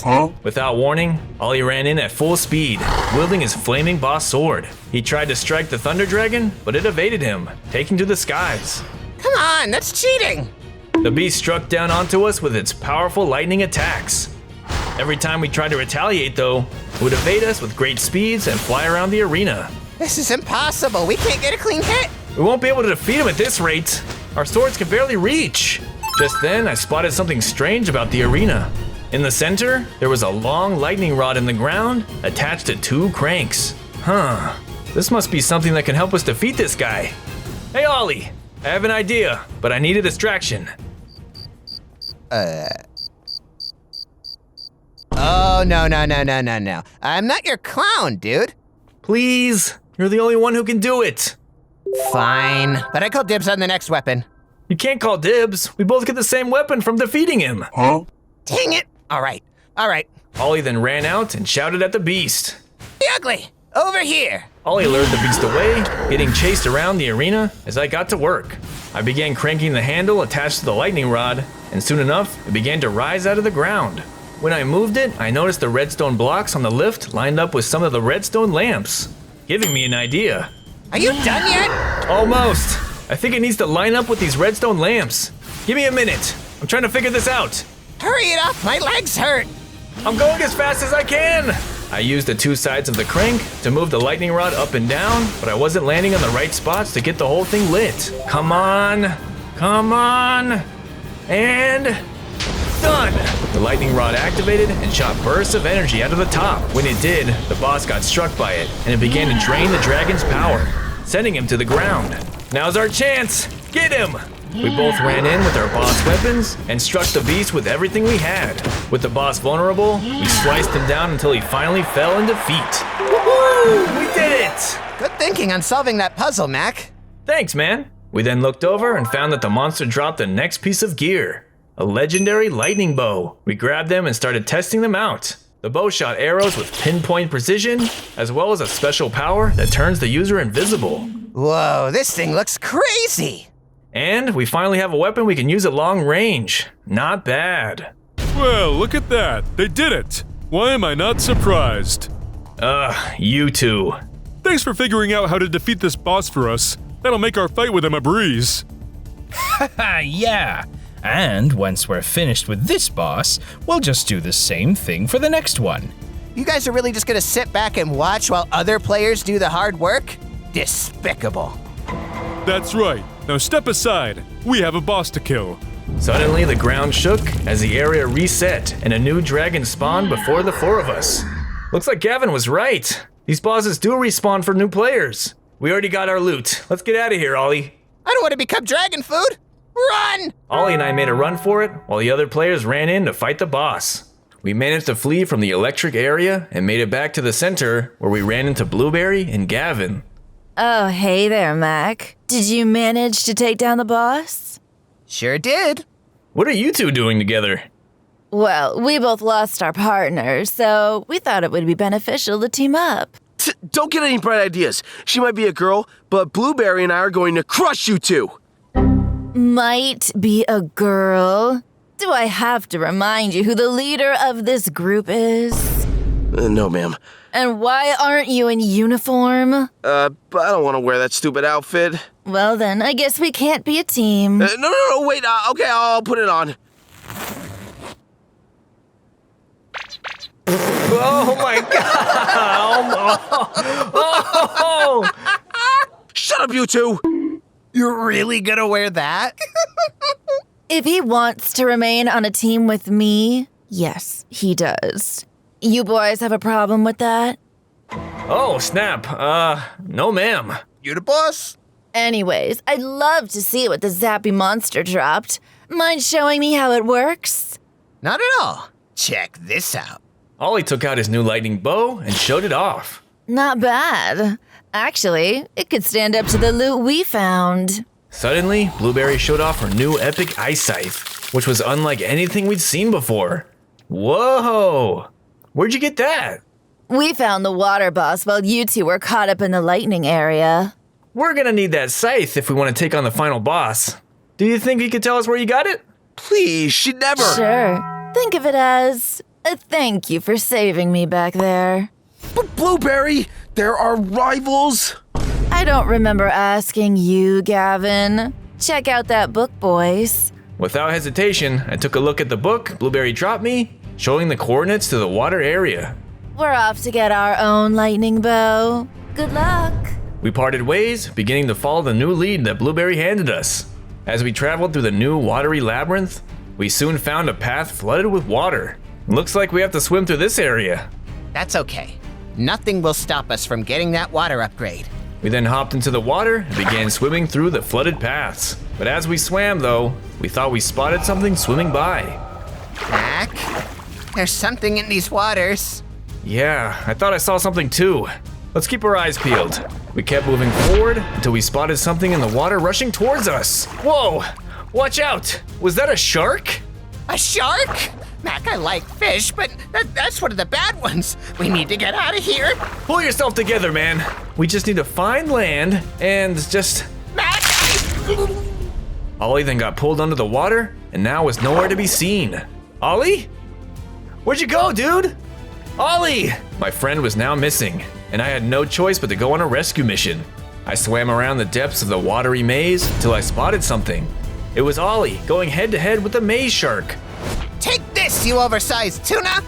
Huh? Without warning, Ollie ran in at full speed, wielding his flaming boss sword. He tried to strike the Thunder Dragon, but it evaded him, taking to the skies. Come on, that's cheating! The beast struck down onto us with its powerful lightning attacks. Every time we tried to retaliate, though, it would evade us with great speeds and fly around the arena. This is impossible. We can't get a clean hit. We won't be able to defeat him at this rate. Our swords can barely reach. Just then, I spotted something strange about the arena. In the center, there was a long lightning rod in the ground attached to 2 cranks. Huh. This must be something that can help us defeat this guy. Hey, Ollie. I have an idea, but I need a distraction. Oh, no. I'm not your clown, dude. Please. You're the only one who can do it. Fine, but I call dibs on the next weapon. You can't call dibs. We both get the same weapon from defeating him. Huh? Dang it. All right. Ollie then ran out and shouted at the beast. The ugly, over here. Ollie lured the beast away, getting chased around the arena as I got to work. I began cranking the handle attached to the lightning rod, and soon enough, it began to rise out of the ground. When I moved it, I noticed the redstone blocks on the lift lined up with some of the redstone lamps, giving me an idea. Are you done yet? Almost. I think it needs to line up with these redstone lamps. Give me a minute. I'm trying to figure this out. Hurry it up, my legs hurt. I'm going as fast as I can. I used the 2 sides of the crank to move the lightning rod up and down, but I wasn't landing on the right spots to get the whole thing lit. Come on. And done. The lightning rod activated and shot bursts of energy out of the top. When it did, the boss got struck by it, and it began to drain the dragon's power, sending him to the ground. Now's our chance. Get him. We both ran in with our boss weapons and struck the beast with everything we had. With the boss vulnerable, we sliced him down until he finally fell in defeat. Woohoo! We did it! Good thinking on solving that puzzle, Mac. Thanks, man. We then looked over and found that the monster dropped the next piece of gear, a legendary lightning bow. We grabbed them and started testing them out. The bow shot arrows with pinpoint precision, as well as a special power that turns the user invisible. Whoa, this thing looks crazy! And we finally have a weapon we can use at long range. Not bad. Well, look at that. They did it. Why am I not surprised? You two. Thanks for figuring out how to defeat this boss for us. That'll make our fight with him a breeze. Yeah. And once we're finished with this boss, we'll just do the same thing for the next one. You guys are really just gonna sit back and watch while other players do the hard work? Despicable. That's right. Now step aside. We have a boss to kill. Suddenly, the ground shook as the area reset and a new dragon spawned before the 4 of us. Looks like Gavin was right. These bosses do respawn for new players. We already got our loot. Let's get out of here, Ollie. I don't want to become dragon food. Run! Ollie and I made a run for it while the other players ran in to fight the boss. We managed to flee from the electric area and made it back to the center where we ran into Blueberry and Gavin. Oh, hey there, Mac. Did you manage to take down the boss? Sure did. What are you two doing together? Well, we both lost our partners, so we thought it would be beneficial to team up. Don't get any bright ideas. She might be a girl, but Blueberry and I are going to crush you two. Might be a girl. Do I have to remind you who the leader of this group is? No, ma'am. And why aren't you in uniform? But I don't want to wear that stupid outfit. Well then, I guess we can't be a team. No, wait, okay, I'll put it on. Oh my god! Oh. Shut up, you two! You're really gonna wear that? If he wants to remain on a team with me, yes, he does. You boys have a problem with that? Oh, snap. No ma'am. You the boss? Anyways, I'd love to see what the zappy monster dropped. Mind showing me how it works? Not at all. Check this out. Ollie took out his new lightning bow and showed it off. Not bad. Actually, it could stand up to the loot we found. Suddenly, Blueberry showed off her new epic ice scythe, which was unlike anything we'd seen before. Whoa! Where'd you get that? We found the water boss while you two were caught up in the lightning area. We're gonna need that scythe if we want to take on the final boss. Do you think you could tell us where you got it? Please, she'd never. Sure. Think of it as a thank you for saving me back there. But Blueberry, there are rivals. I don't remember asking you, Gavin. Check out that book, boys. Without hesitation, I took a look at the book Blueberry dropped me, showing the coordinates to the water area. We're off to get our own lightning bow. Good luck. We parted ways, beginning to follow the new lead that Blueberry handed us. As we traveled through the new watery labyrinth, we soon found a path flooded with water. Looks like we have to swim through this area. That's okay. Nothing will stop us from getting that water upgrade. We then hopped into the water and began swimming through the flooded paths. But as we swam, though, we thought we spotted something swimming by. Mac, there's something in these waters. Yeah, I thought I saw something too. Let's keep our eyes peeled. We kept moving forward until we spotted something in the water rushing towards us. Whoa! Watch out! Was that a shark? A shark? Mac, I like fish, but that's one of the bad ones. We need to get out of here. Pull yourself together, man. We just need to find land and just... Mac! Ollie then got pulled under the water and now was nowhere to be seen. Ollie? Where'd you go, dude? Ollie! My friend was now missing, and I had no choice but to go on a rescue mission. I swam around the depths of the watery maze until I spotted something. It was Ollie going head to head with the maze shark. Take this, you oversized tuna!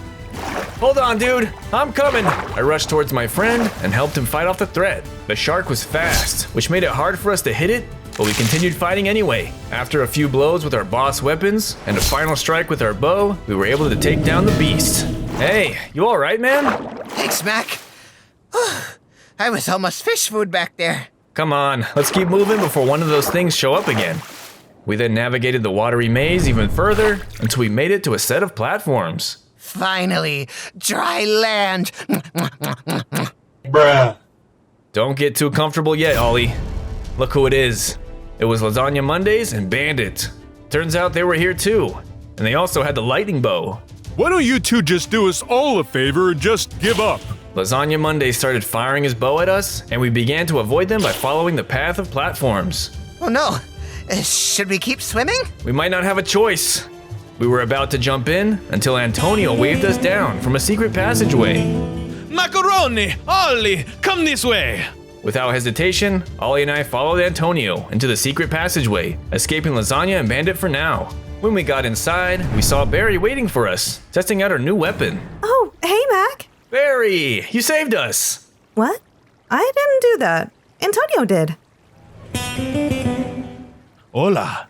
Hold on, dude. I'm coming. I rushed towards my friend and helped him fight off the threat. The shark was fast, which made it hard for us to hit it, but we continued fighting anyway. After a few blows with our boss weapons and a final strike with our bow, we were able to take down the beast. Hey, you all right, man? Thanks, Mac. I was almost fish food back there. Come on, let's keep moving before one of those things show up again. We then navigated the watery maze even further until we made it to a set of platforms. Finally, dry land. Bruh. Don't get too comfortable yet, Ollie. Look who it is. It was Lasagna Mondays and Bandit. Turns out they were here too, and they also had the lightning bow. Why don't you two just do us all a favor and just give up? Lasagna Monday started firing his bow at us, and we began to avoid them by following the path of platforms. Oh no. Should we keep swimming? We might not have a choice. We were about to jump in until Antonio waved us down from a secret passageway. Macaroni! Ollie! Come this way! Without hesitation, Ollie and I followed Antonio into the secret passageway, escaping Lasagna and Bandit for now. When we got inside, we saw Barry waiting for us, testing out her new weapon. Oh, hey, Mac. Barry, you saved us. What? I didn't do that. Antonio did. Hola.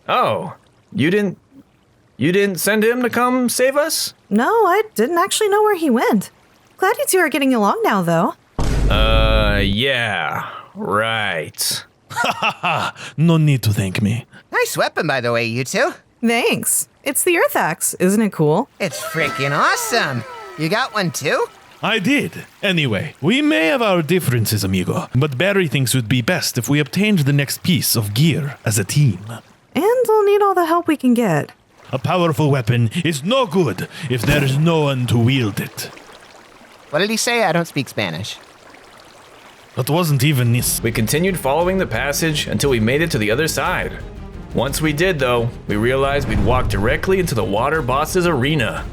Oh, you didn't send him to come save us? No, I didn't actually know where he went. Glad you two are getting along now, though. Yeah, right. No need to thank me. Nice weapon, by the way, you two. Thanks. It's the Earth Axe, isn't it cool? It's freaking awesome. You got one too? I did. Anyway, we may have our differences, amigo, but Barry thinks it would be best if we obtained the next piece of gear as a team. And we'll need all the help we can get. A powerful weapon is no good if there is no one to wield it. What did he say? I don't speak Spanish. That wasn't even this. We continued following the passage until we made it to the other side. Once we did, though, we realized we'd walked directly into the water boss's arena.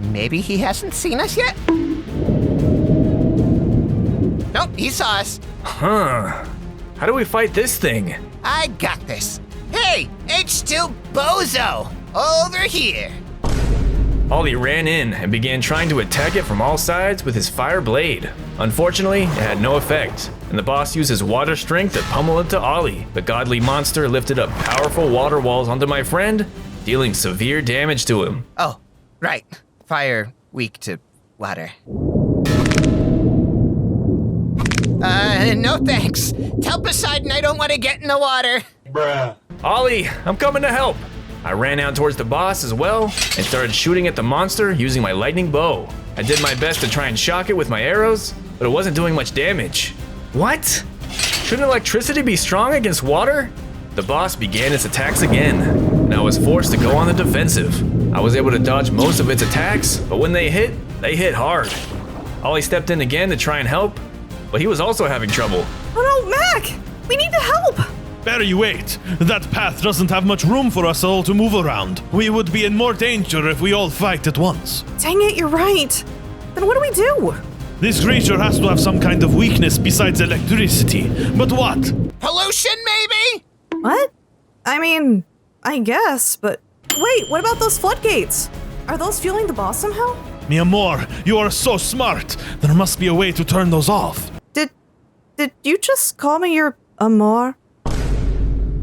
Maybe he hasn't seen us yet? Nope, he saw us. Huh. How do we fight this thing? I got this. Hey, H2 Bozo! Over here! Ollie ran in and began trying to attack it from all sides with his fire blade. Unfortunately, it had no effect, and the boss used his water strength to pummel it to Ollie. The godly monster lifted up powerful water walls onto my friend, dealing severe damage to him. Oh, right. Fire weak to water. No thanks. Tell Poseidon I don't want to get in the water. Bruh. Ollie, I'm coming to help. I ran out towards the boss as well and started shooting at the monster using my lightning bow. I did my best to try and shock it with my arrows, but it wasn't doing much damage. What? Shouldn't electricity be strong against water? The boss began its attacks again, and I was forced to go on the defensive. I was able to dodge most of its attacks, but when they hit hard. Ollie stepped in again to try and help, but he was also having trouble. Oh no, Mac! We need to help! Barry, wait. That path doesn't have much room for us all to move around. We would be in more danger if we all fight at once. Dang it, you're right. Then what do we do? This creature has to have some kind of weakness besides electricity. But what? Pollution, maybe? What? I mean, I guess, but wait, what about those floodgates? Are those fueling the boss somehow? Mi amor, you are so smart. There must be a way to turn those off. Did you just call me your amor?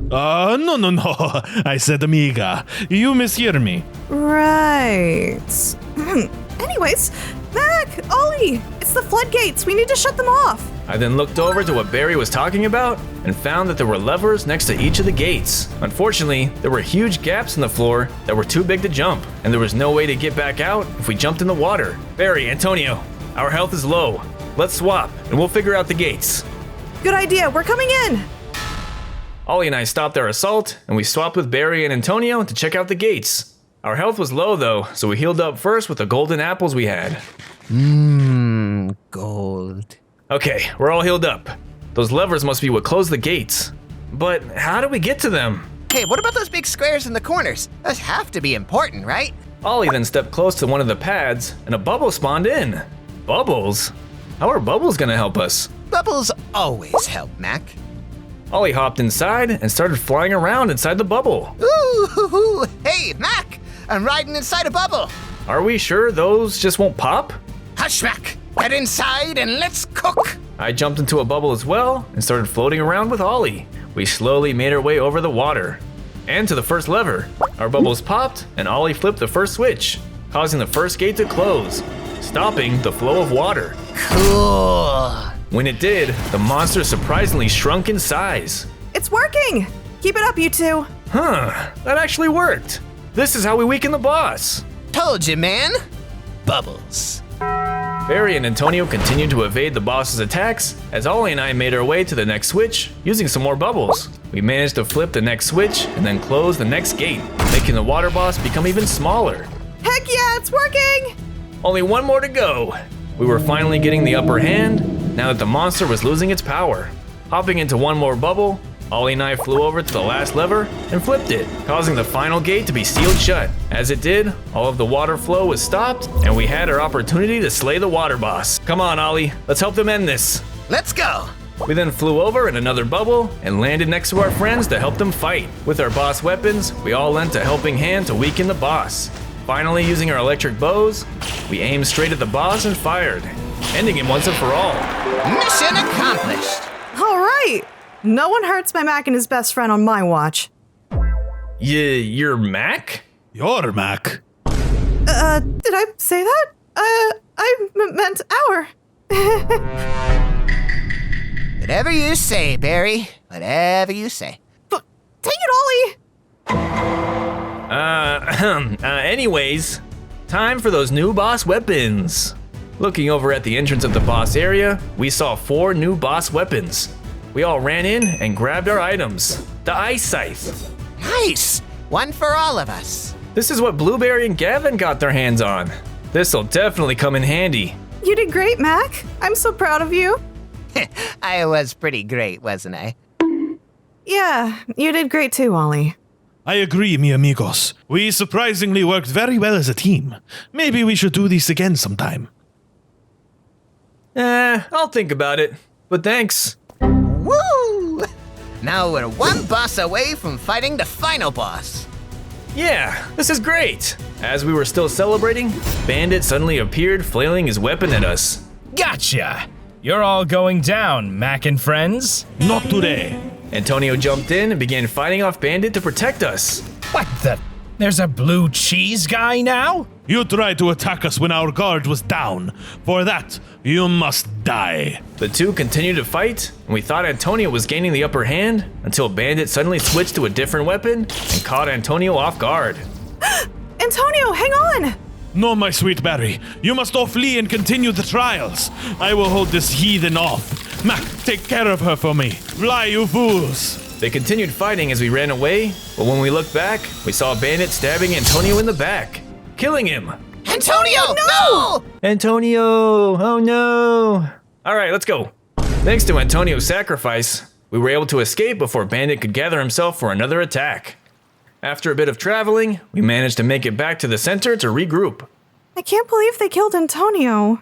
No. I said amiga. You mishear me. Right. Anyways, Mac, Ollie, it's the floodgates. We need to shut them off. I then looked over to what Barry was talking about and found that there were levers next to each of the gates. Unfortunately, there were huge gaps in the floor that were too big to jump, and there was no way to get back out if we jumped in the water. Barry, Antonio, our health is low. Let's swap, and we'll figure out the gates. Good idea. We're coming in. Ollie and I stopped our assault, and we swapped with Barry and Antonio to check out the gates. Our health was low though, so we healed up first with the golden apples we had. Gold. Okay, we're all healed up. Those levers must be what closed the gates. But how do we get to them? Hey, what about those big squares in the corners? Those have to be important, right? Ollie then stepped close to one of the pads, and a bubble spawned in. Bubbles? How are bubbles gonna help us? Bubbles always help, Mac. Ollie hopped inside and started flying around inside the bubble. Ooh, hey, Mac! I'm riding inside a bubble. Are we sure those just won't pop? Hush, Mac! Get inside and let's cook! I jumped into a bubble as well and started floating around with Ollie. We slowly made our way over the water and to the first lever. Our bubbles popped and Ollie flipped the first switch, causing the first gate to close, stopping the flow of water. Cool. When it did, the monster surprisingly shrunk in size. It's working! Keep it up, you two. Huh, that actually worked. This is how we weaken the boss. Told you, man. Bubbles. Barry and Antonio continued to evade the boss's attacks as Ollie and I made our way to the next switch using some more bubbles. We managed to flip the next switch and then close the next gate, making the water boss become even smaller. Heck yeah, it's working! Only one more to go. We were finally getting the upper hand now that the monster was losing its power. Hopping into one more bubble, Ollie and I flew over to the last lever and flipped it, causing the final gate to be sealed shut. As it did, all of the water flow was stopped, and we had our opportunity to slay the water boss. Come on, Ollie, let's help them end this. Let's go! We then flew over in another bubble and landed next to our friends to help them fight. With our boss weapons, we all lent a helping hand to weaken the boss. Finally, using our electric bows, we aimed straight at the boss and fired, ending him once and for all. Mission accomplished! All right! No one hurts my Mac and his best friend on my watch. You're Mac? You're Mac. Did I say that? I meant our. Whatever you say, Barry. Whatever you say. Take it, Ollie! Anyways, time for those new boss weapons. Looking over at the entrance of the boss area, we saw 4 new boss weapons. We all ran in and grabbed our items. The ice scythe. Nice! One for all of us. This is what Blueberry and Gavin got their hands on. This'll definitely come in handy. You did great, Mac. I'm so proud of you. I was pretty great, wasn't I? Yeah, you did great too, Ollie. I agree, mi amigos. We surprisingly worked very well as a team. Maybe we should do this again sometime. I'll think about it. But thanks. Woo! Now we're one boss away from fighting the final boss. Yeah, this is great. As we were still celebrating, Bandit suddenly appeared, flailing his weapon at us. Gotcha! You're all going down, Mac and friends. Not today. Antonio jumped in and began fighting off Bandit to protect us. What the? There's a blue cheese guy now? You tried to attack us when our guard was down. For that, you must die. The two continued to fight, and we thought Antonio was gaining the upper hand until Bandit suddenly switched to a different weapon and caught Antonio off guard. Antonio, hang on! No, my sweet Barry. You must all flee and continue the trials. I will hold this heathen off. Mac, take care of her for me. Fly, you fools. They continued fighting as we ran away, but when we looked back, we saw Bandit stabbing Antonio in the back, killing him. Antonio, no! Antonio, oh no. All right, let's go. Thanks to Antonio's sacrifice, we were able to escape before Bandit could gather himself for another attack. After a bit of traveling, we managed to make it back to the center to regroup. I can't believe they killed Antonio.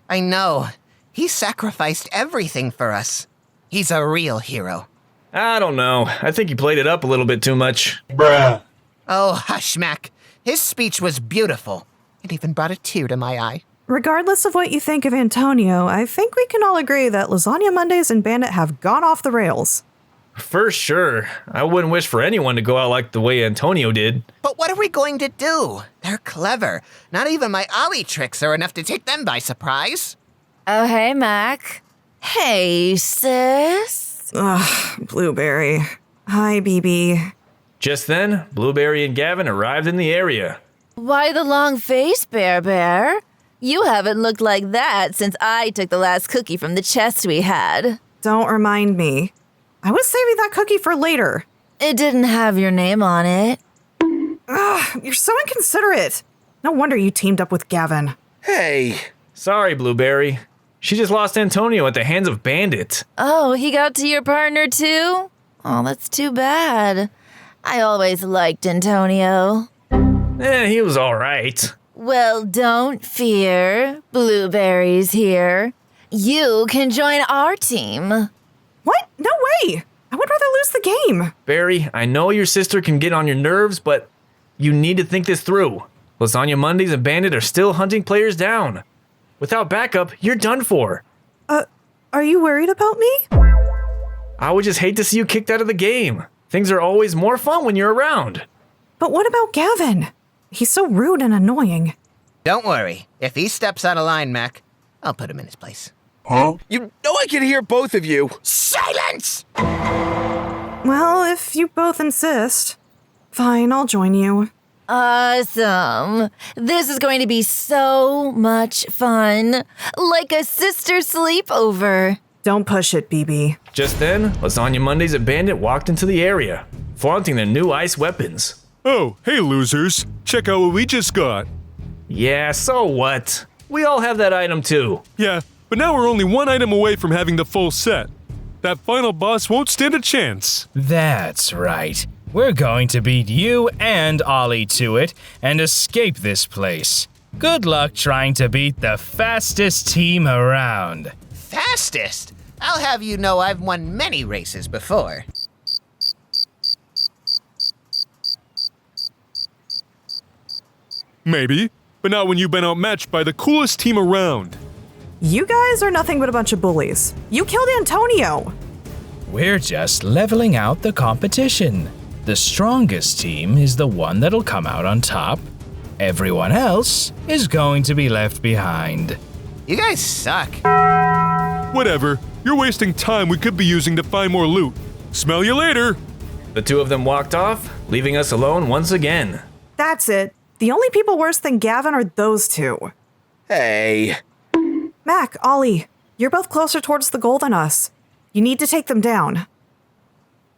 I know. He sacrificed everything for us. He's a real hero. I don't know. I think he played it up a little bit too much. Bruh. Oh, hush, Mac. His speech was beautiful. It even brought a tear to my eye. Regardless of what you think of Antonio, I think we can all agree that Lasagna Mondays and Bandit have gone off the rails. For sure. I wouldn't wish for anyone to go out like the way Antonio did. But what are we going to do? They're clever. Not even my Ollie tricks are enough to take them by surprise. Oh, hey, Mac. Hey, sis. Ugh, Blueberry. Hi, BB. Just then, Blueberry and Gavin arrived in the area. Why the long face, Bear? You haven't looked like that since I took the last cookie from the chest we had. Don't remind me. I was saving that cookie for later. It didn't have your name on it. Ugh, you're so inconsiderate. No wonder you teamed up with Gavin. Hey. Sorry, Blueberry. She just lost Antonio at the hands of Bandit. Oh, he got to your partner too? Oh, that's too bad. I always liked Antonio. He was alright. Well, don't fear. Blueberry's here. You can join our team. What? No way! I would rather lose the game. Barry, I know your sister can get on your nerves, but you need to think this through. Lasagna Mondays and Bandit are still hunting players down. Without backup, you're done for. Are you worried about me? I would just hate to see you kicked out of the game. Things are always more fun when you're around. But what about Gavin? He's so rude and annoying. Don't worry. If he steps out of line, Mac, I'll put him in his place. Huh? You know I can hear both of you. Silence! Well, if you both insist. Fine, I'll join you. Awesome. This is going to be so much fun. Like a sister sleepover. Don't push it, BB. Just then, Lasagna Mondays and Bandit walked into the area, flaunting their new ice weapons. Oh, hey losers. Check out what we just got. Yeah, so what? We all have that item too. Yeah, but now we're only one item away from having the full set. That final boss won't stand a chance. That's right. We're going to beat you and Ollie to it and escape this place. Good luck trying to beat the fastest team around. Fastest? I'll have you know I've won many races before. Maybe, but not when you've been outmatched by the coolest team around. You guys are nothing but a bunch of bullies. You killed Antonio. We're just leveling out the competition. The strongest team is the one that'll come out on top. Everyone else is going to be left behind. You guys suck. Whatever. You're wasting time we could be using to find more loot. Smell you later. The two of them walked off, leaving us alone once again. That's it. The only people worse than Gavin are those two. Hey. Mac, Ollie, you're both closer towards the goal than us. You need to take them down.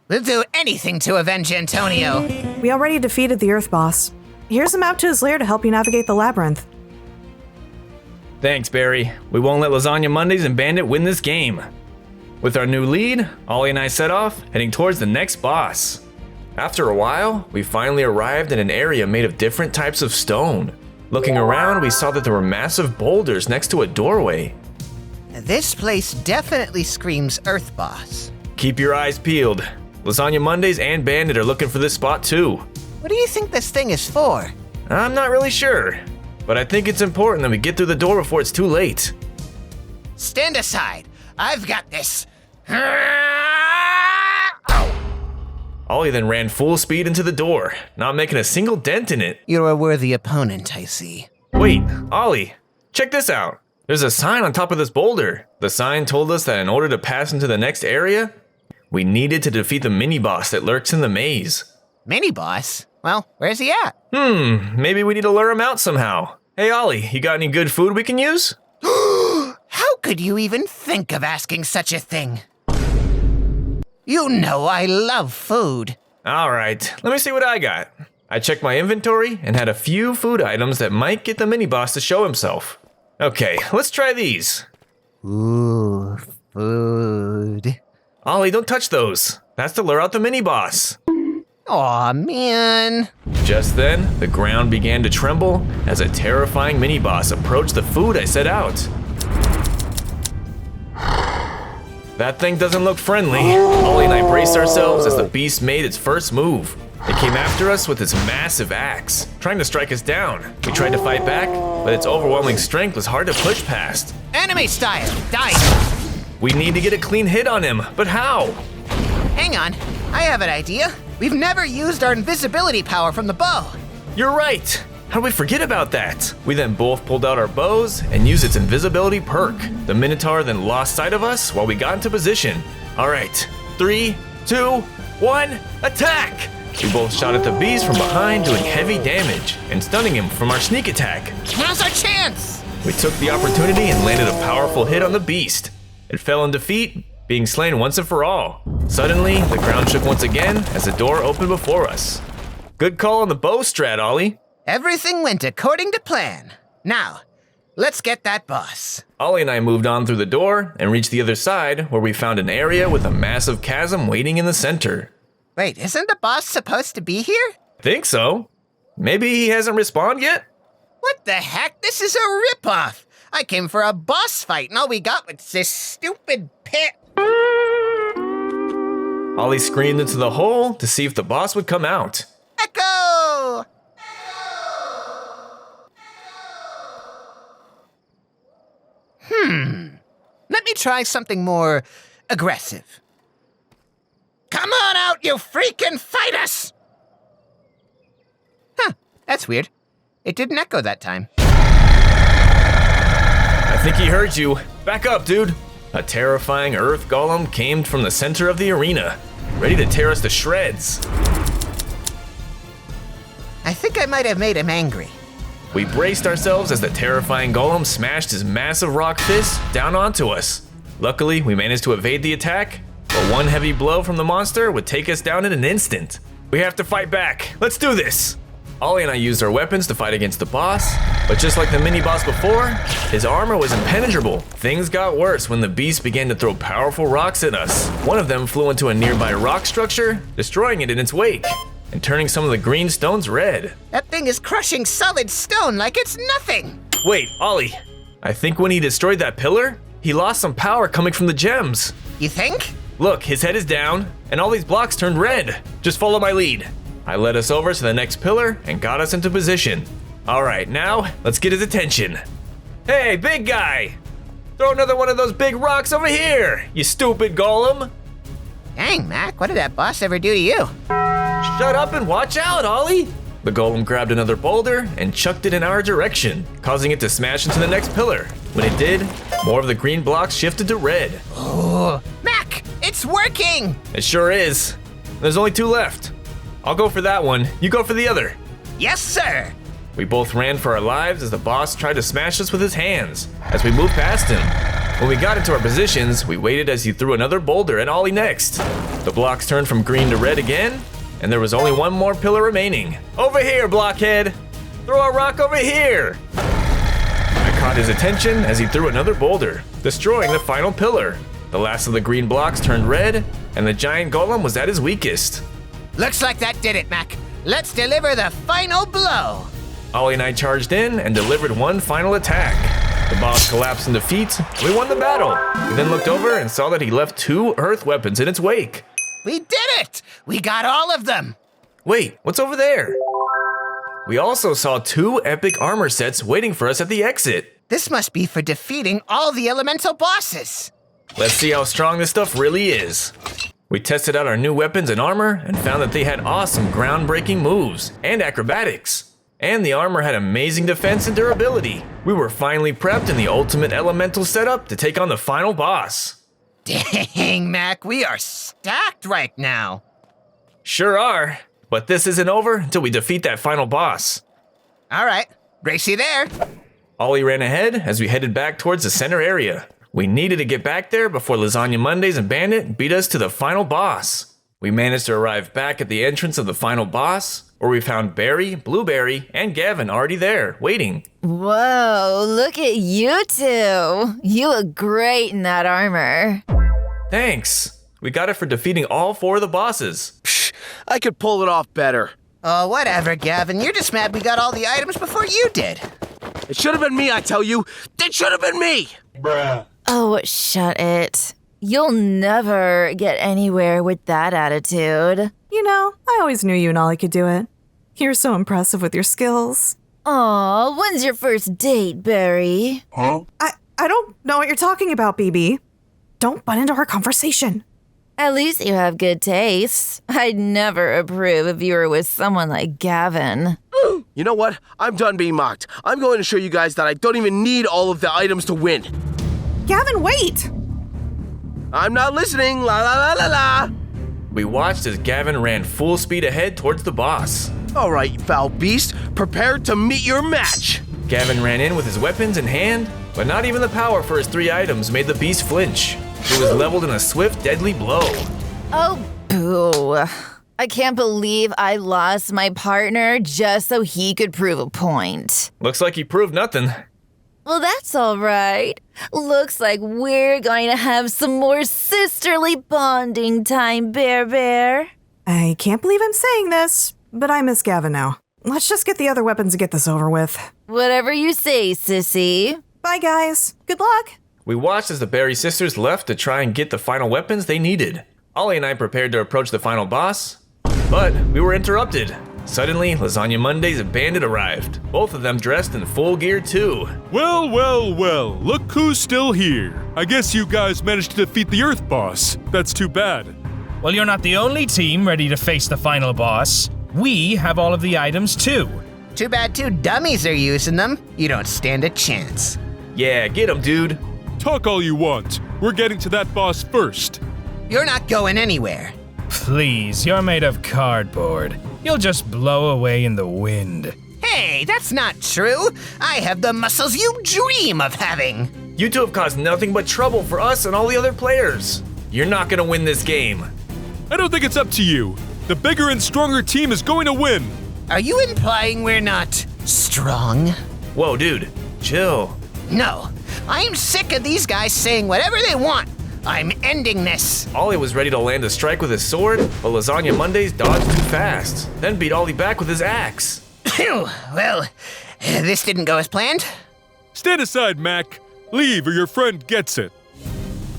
We'll do anything to avenge Antonio. We already defeated the Earth Boss. Here's a map to his lair to help you navigate the labyrinth. Thanks, Barry. We won't let Lasagna Mondays and Bandit win this game. With our new lead, Ollie and I set off, heading towards the next boss. After a while, we finally arrived in an area made of different types of stone. Looking around, we saw that there were massive boulders next to a doorway. This place definitely screams Earth Boss. Keep your eyes peeled. Lasagna Mondays and Bandit are looking for this spot too. What do you think this thing is for? I'm not really sure, but I think it's important that we get through the door before it's too late. Stand aside. I've got this. Ollie then ran full speed into the door, not making a single dent in it. You're a worthy opponent, I see. Wait, Ollie, check this out. There's a sign on top of this boulder. The sign told us that in order to pass into the next area, we needed to defeat the mini-boss that lurks in the maze. Mini-boss? Well, where's he at? Maybe we need to lure him out somehow. Hey, Ollie, you got any good food we can use? How could you even think of asking such a thing? You know I love food. All right, let me see what I got. I checked my inventory and had a few food items that might get the mini-boss to show himself. Okay, let's try these. Ooh, food. Ollie, don't touch those. That's to lure out the mini-boss. Aw, man. Just then, the ground began to tremble as a terrifying mini-boss approached the food I set out. That thing doesn't look friendly. Ollie and I braced ourselves as the beast made its first move. It came after us with its massive axe, trying to strike us down. We tried to fight back, but its overwhelming strength was hard to push past. Enemy style, die! We need to get a clean hit on him, but how? Hang on, I have an idea. We've never used our invisibility power from the bow. You're right. How did we forget about that? We then both pulled out our bows and used its invisibility perk. The Minotaur then lost sight of us while we got into position. All right, 3, 2, 1, attack! We both shot at the beast from behind, doing heavy damage and stunning him from our sneak attack. Now's our chance! We took the opportunity and landed a powerful hit on the beast. It fell in defeat, being slain once and for all. Suddenly, the ground shook once again as the door opened before us. Good call on the bow strat, Ollie. Everything went according to plan. Now, let's get that boss. Ollie and I moved on through the door and reached the other side, where we found an area with a massive chasm waiting in the center. Wait, isn't the boss supposed to be here? Think so. Maybe he hasn't respawned yet? What the heck? This is a ripoff! I came for a boss fight and all we got was this stupid pit. Ollie screamed into the hole to see if the boss would come out. Echo! Let me try something more aggressive. Come on out, you freaking fight us! Huh, that's weird. It didn't echo that time. I think he heard you. Back up, dude. A terrifying earth golem came from the center of the arena, ready to tear us to shreds. I think I might have made him angry. We braced ourselves as the terrifying golem smashed his massive rock fist down onto us. Luckily, we managed to evade the attack, but one heavy blow from the monster would take us down in an instant. We have to fight back. Let's do this. Ollie and I used our weapons to fight against the boss, but just like the mini-boss before, his armor was impenetrable. Things got worse when the beast began to throw powerful rocks at us. One of them flew into a nearby rock structure, destroying it in its wake, and turning some of the green stones red. That thing is crushing solid stone like it's nothing! Wait, Ollie, I think when he destroyed that pillar, he lost some power coming from the gems. You think? Look, his head is down, and all these blocks turned red. Just follow my lead. I led us over to the next pillar and got us into position. All right, now let's get his attention. Hey, big guy! Throw another one of those big rocks over here, you stupid golem! Dang, Mac, what did that boss ever do to you? Shut up and watch out, Ollie! The golem grabbed another boulder and chucked it in our direction, causing it to smash into the next pillar. When it did, more of the green blocks shifted to red. Oh, Mac, it's working! It sure is. There's only 2 left. I'll go for that one, you go for the other. Yes, sir! We both ran for our lives as the boss tried to smash us with his hands as we moved past him. When we got into our positions, we waited as he threw another boulder at Ollie next. The blocks turned from green to red again, and there was only one more pillar remaining. Over here, blockhead! Throw a rock over here! I caught his attention as he threw another boulder, destroying the final pillar. The last of the green blocks turned red, and the giant golem was at his weakest. Looks like that did it, Mac. Let's deliver the final blow. Ollie and I charged in and delivered one final attack. The boss collapsed in defeat. We won the battle. We then looked over and saw that he left 2 earth weapons in its wake. We did it! We got all of them! Wait, what's over there? We also saw 2 epic armor sets waiting for us at the exit. This must be for defeating all the elemental bosses. Let's see how strong this stuff really is. We tested out our new weapons and armor and found that they had awesome groundbreaking moves and acrobatics. And the armor had amazing defense and durability. We were finally prepped in the ultimate elemental setup to take on the final boss. Dang, Mac, we are stacked right now. Sure are, but this isn't over until we defeat that final boss. All right, race you there. Ollie ran ahead as we headed back towards the center area. We needed to get back there before Lasagna Mondays and Bandit beat us to the final boss. We managed to arrive back at the entrance of the final boss, where we found Barry, Blueberry, and Gavin already there, waiting. Whoa, look at you 2. You look great in that armor. Thanks. We got it for defeating all 4 of the bosses. Psh, I could pull it off better. Oh, whatever, Gavin. You're just mad we got all the items before you did. It should have been me, I tell you. It should have been me. Bruh. Oh, shut it. You'll never get anywhere with that attitude. You know, I always knew you and Ollie could do it. You're so impressive with your skills. Aw, when's your first date, Barry? Huh? I don't know what you're talking about, BB. Don't butt into her conversation. At least you have good taste. I'd never approve if you were with someone like Gavin. You know what? I'm done being mocked. I'm going to show you guys that I don't even need all of the items to win. Gavin, wait! I'm not listening. La la la la la. We watched as Gavin ran full speed ahead towards the boss. All right, foul beast. Prepare to meet your match. Gavin ran in with his weapons in hand, but not even the power for his 3 items made the beast flinch. It was leveled in a swift, deadly blow. Oh, boo. I can't believe I lost my partner just so he could prove a point. Looks like he proved nothing. Well, that's all right. Looks like we're going to have some more sisterly bonding time, Bear. I can't believe I'm saying this, but I miss Gavin now. Let's just get the other weapons and get this over with. Whatever you say, sissy. Bye, guys. Good luck. We watched as the Berry sisters left to try and get the final weapons they needed. Ollie and I prepared to approach the final boss, but we were interrupted. Suddenly, Lasagna Monday's bandit arrived, both of them dressed in full gear too. Well, well, well, look who's still here. I guess you guys managed to defeat the Earth boss. That's too bad. Well, you're not the only team ready to face the final boss. We have all of the items too. Too bad 2 dummies are using them. You don't stand a chance. Yeah, get him, dude. Talk all you want. We're getting to that boss first. You're not going anywhere. Please, you're made of cardboard. You'll just blow away in the wind. Hey, that's not true. I have the muscles you dream of having. You two have caused nothing but trouble for us and all the other players. You're not gonna win this game. I don't think it's up to you. The bigger and stronger team is going to win. Are you implying we're not strong? Whoa, dude, chill. No, I'm sick of these guys saying whatever they want. I'm ending this. Ollie was ready to land a strike with his sword, but Lasagna Mondays dodged too fast, then beat Ollie back with his axe. Well, this didn't go as planned. Stand aside, Mac. Leave or your friend gets it.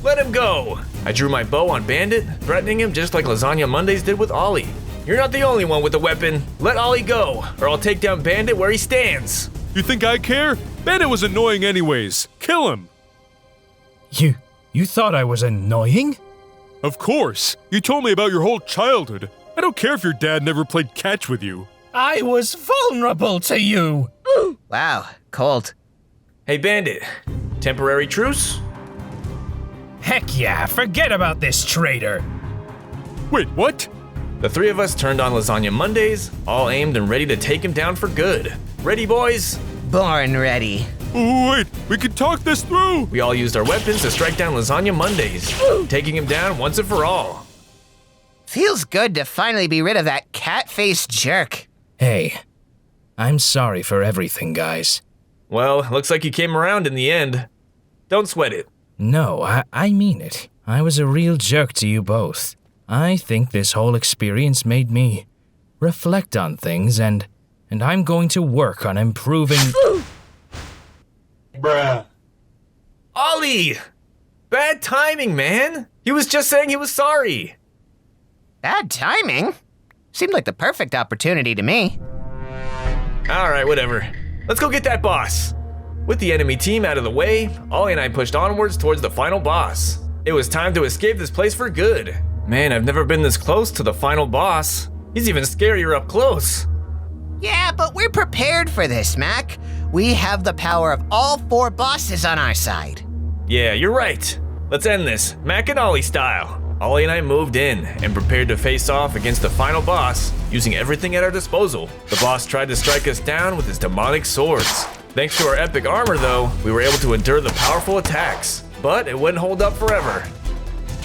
Let him go. I drew my bow on Bandit, threatening him just like Lasagna Mondays did with Ollie. You're not the only one with a weapon. Let Ollie go, or I'll take down Bandit where he stands. You think I care? Bandit was annoying anyways. Kill him. You thought I was annoying? Of course. You told me about your whole childhood. I don't care if your dad never played catch with you. I was vulnerable to you. Wow, cold. Hey, Bandit. Temporary truce? Heck yeah, forget about this traitor. Wait, what? The 3 of us turned on Lasagna Mondays, all aimed and ready to take him down for good. Ready, boys? Born ready. Wait, we can talk this through. We all used our weapons to strike down Lasagna Mondays, taking him down once and for all. Feels good to finally be rid of that cat-faced jerk. Hey, I'm sorry for everything, guys. Well, looks like you came around in the end. Don't sweat it. No, I mean it. I was a real jerk to you both. I think this whole experience made me reflect on things, and I'm going to work on improving. Bruh. Ollie! Bad timing, man. He was just saying he was sorry. Bad timing? Seemed like the perfect opportunity to me. Alright, whatever. Let's go get that boss. With the enemy team out of the way, Ollie and I pushed onwards towards the final boss. It was time to escape this place for good. Man, I've never been this close to the final boss. He's even scarier up close. Yeah, but we're prepared for this, Mac. We have the power of all 4 bosses on our side. Yeah, you're right. Let's end this, Mac and Ollie style. Ollie and I moved in and prepared to face off against the final boss using everything at our disposal. The boss tried to strike us down with his demonic swords. Thanks to our epic armor though, we were able to endure the powerful attacks, but it wouldn't hold up forever.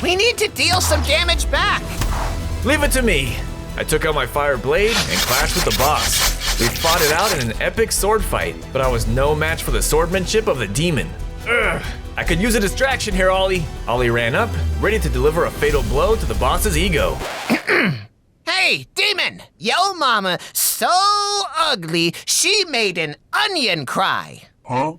We need to deal some damage back. Leave it to me. I took out my fire blade and clashed with the boss. We fought it out in an epic sword fight, but I was no match for the swordmanship of the demon. Ugh. I could use a distraction here, Ollie. Ollie ran up, ready to deliver a fatal blow to the boss's ego. Hey, demon! Yo mama, so ugly, she made an onion cry. Huh?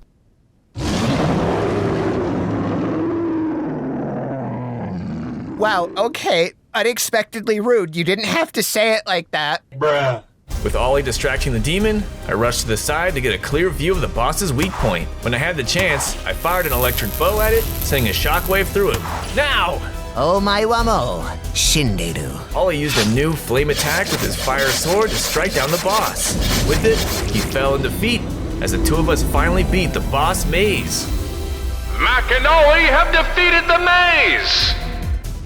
Wow, okay, unexpectedly rude. You didn't have to say it like that. Bruh. With Ollie distracting the demon, I rushed to the side to get a clear view of the boss's weak point. When I had the chance, I fired an electric bow at it, sending a shockwave through it. Now! Oh my wamo, Shinderu. Ollie used a new flame attack with his fire sword to strike down the boss. With it, he fell in defeat, as the two of us finally beat the boss maze. Mac and Ollie have defeated the maze!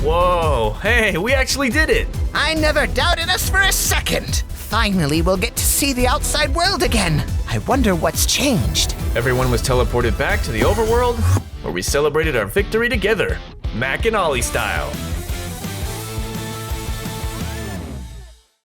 Whoa, hey, we actually did it! I never doubted us for a second. Finally, we'll get to see the outside world again. I wonder what's changed. Everyone was teleported back to the overworld, where we celebrated our victory together, Mac and Ollie style.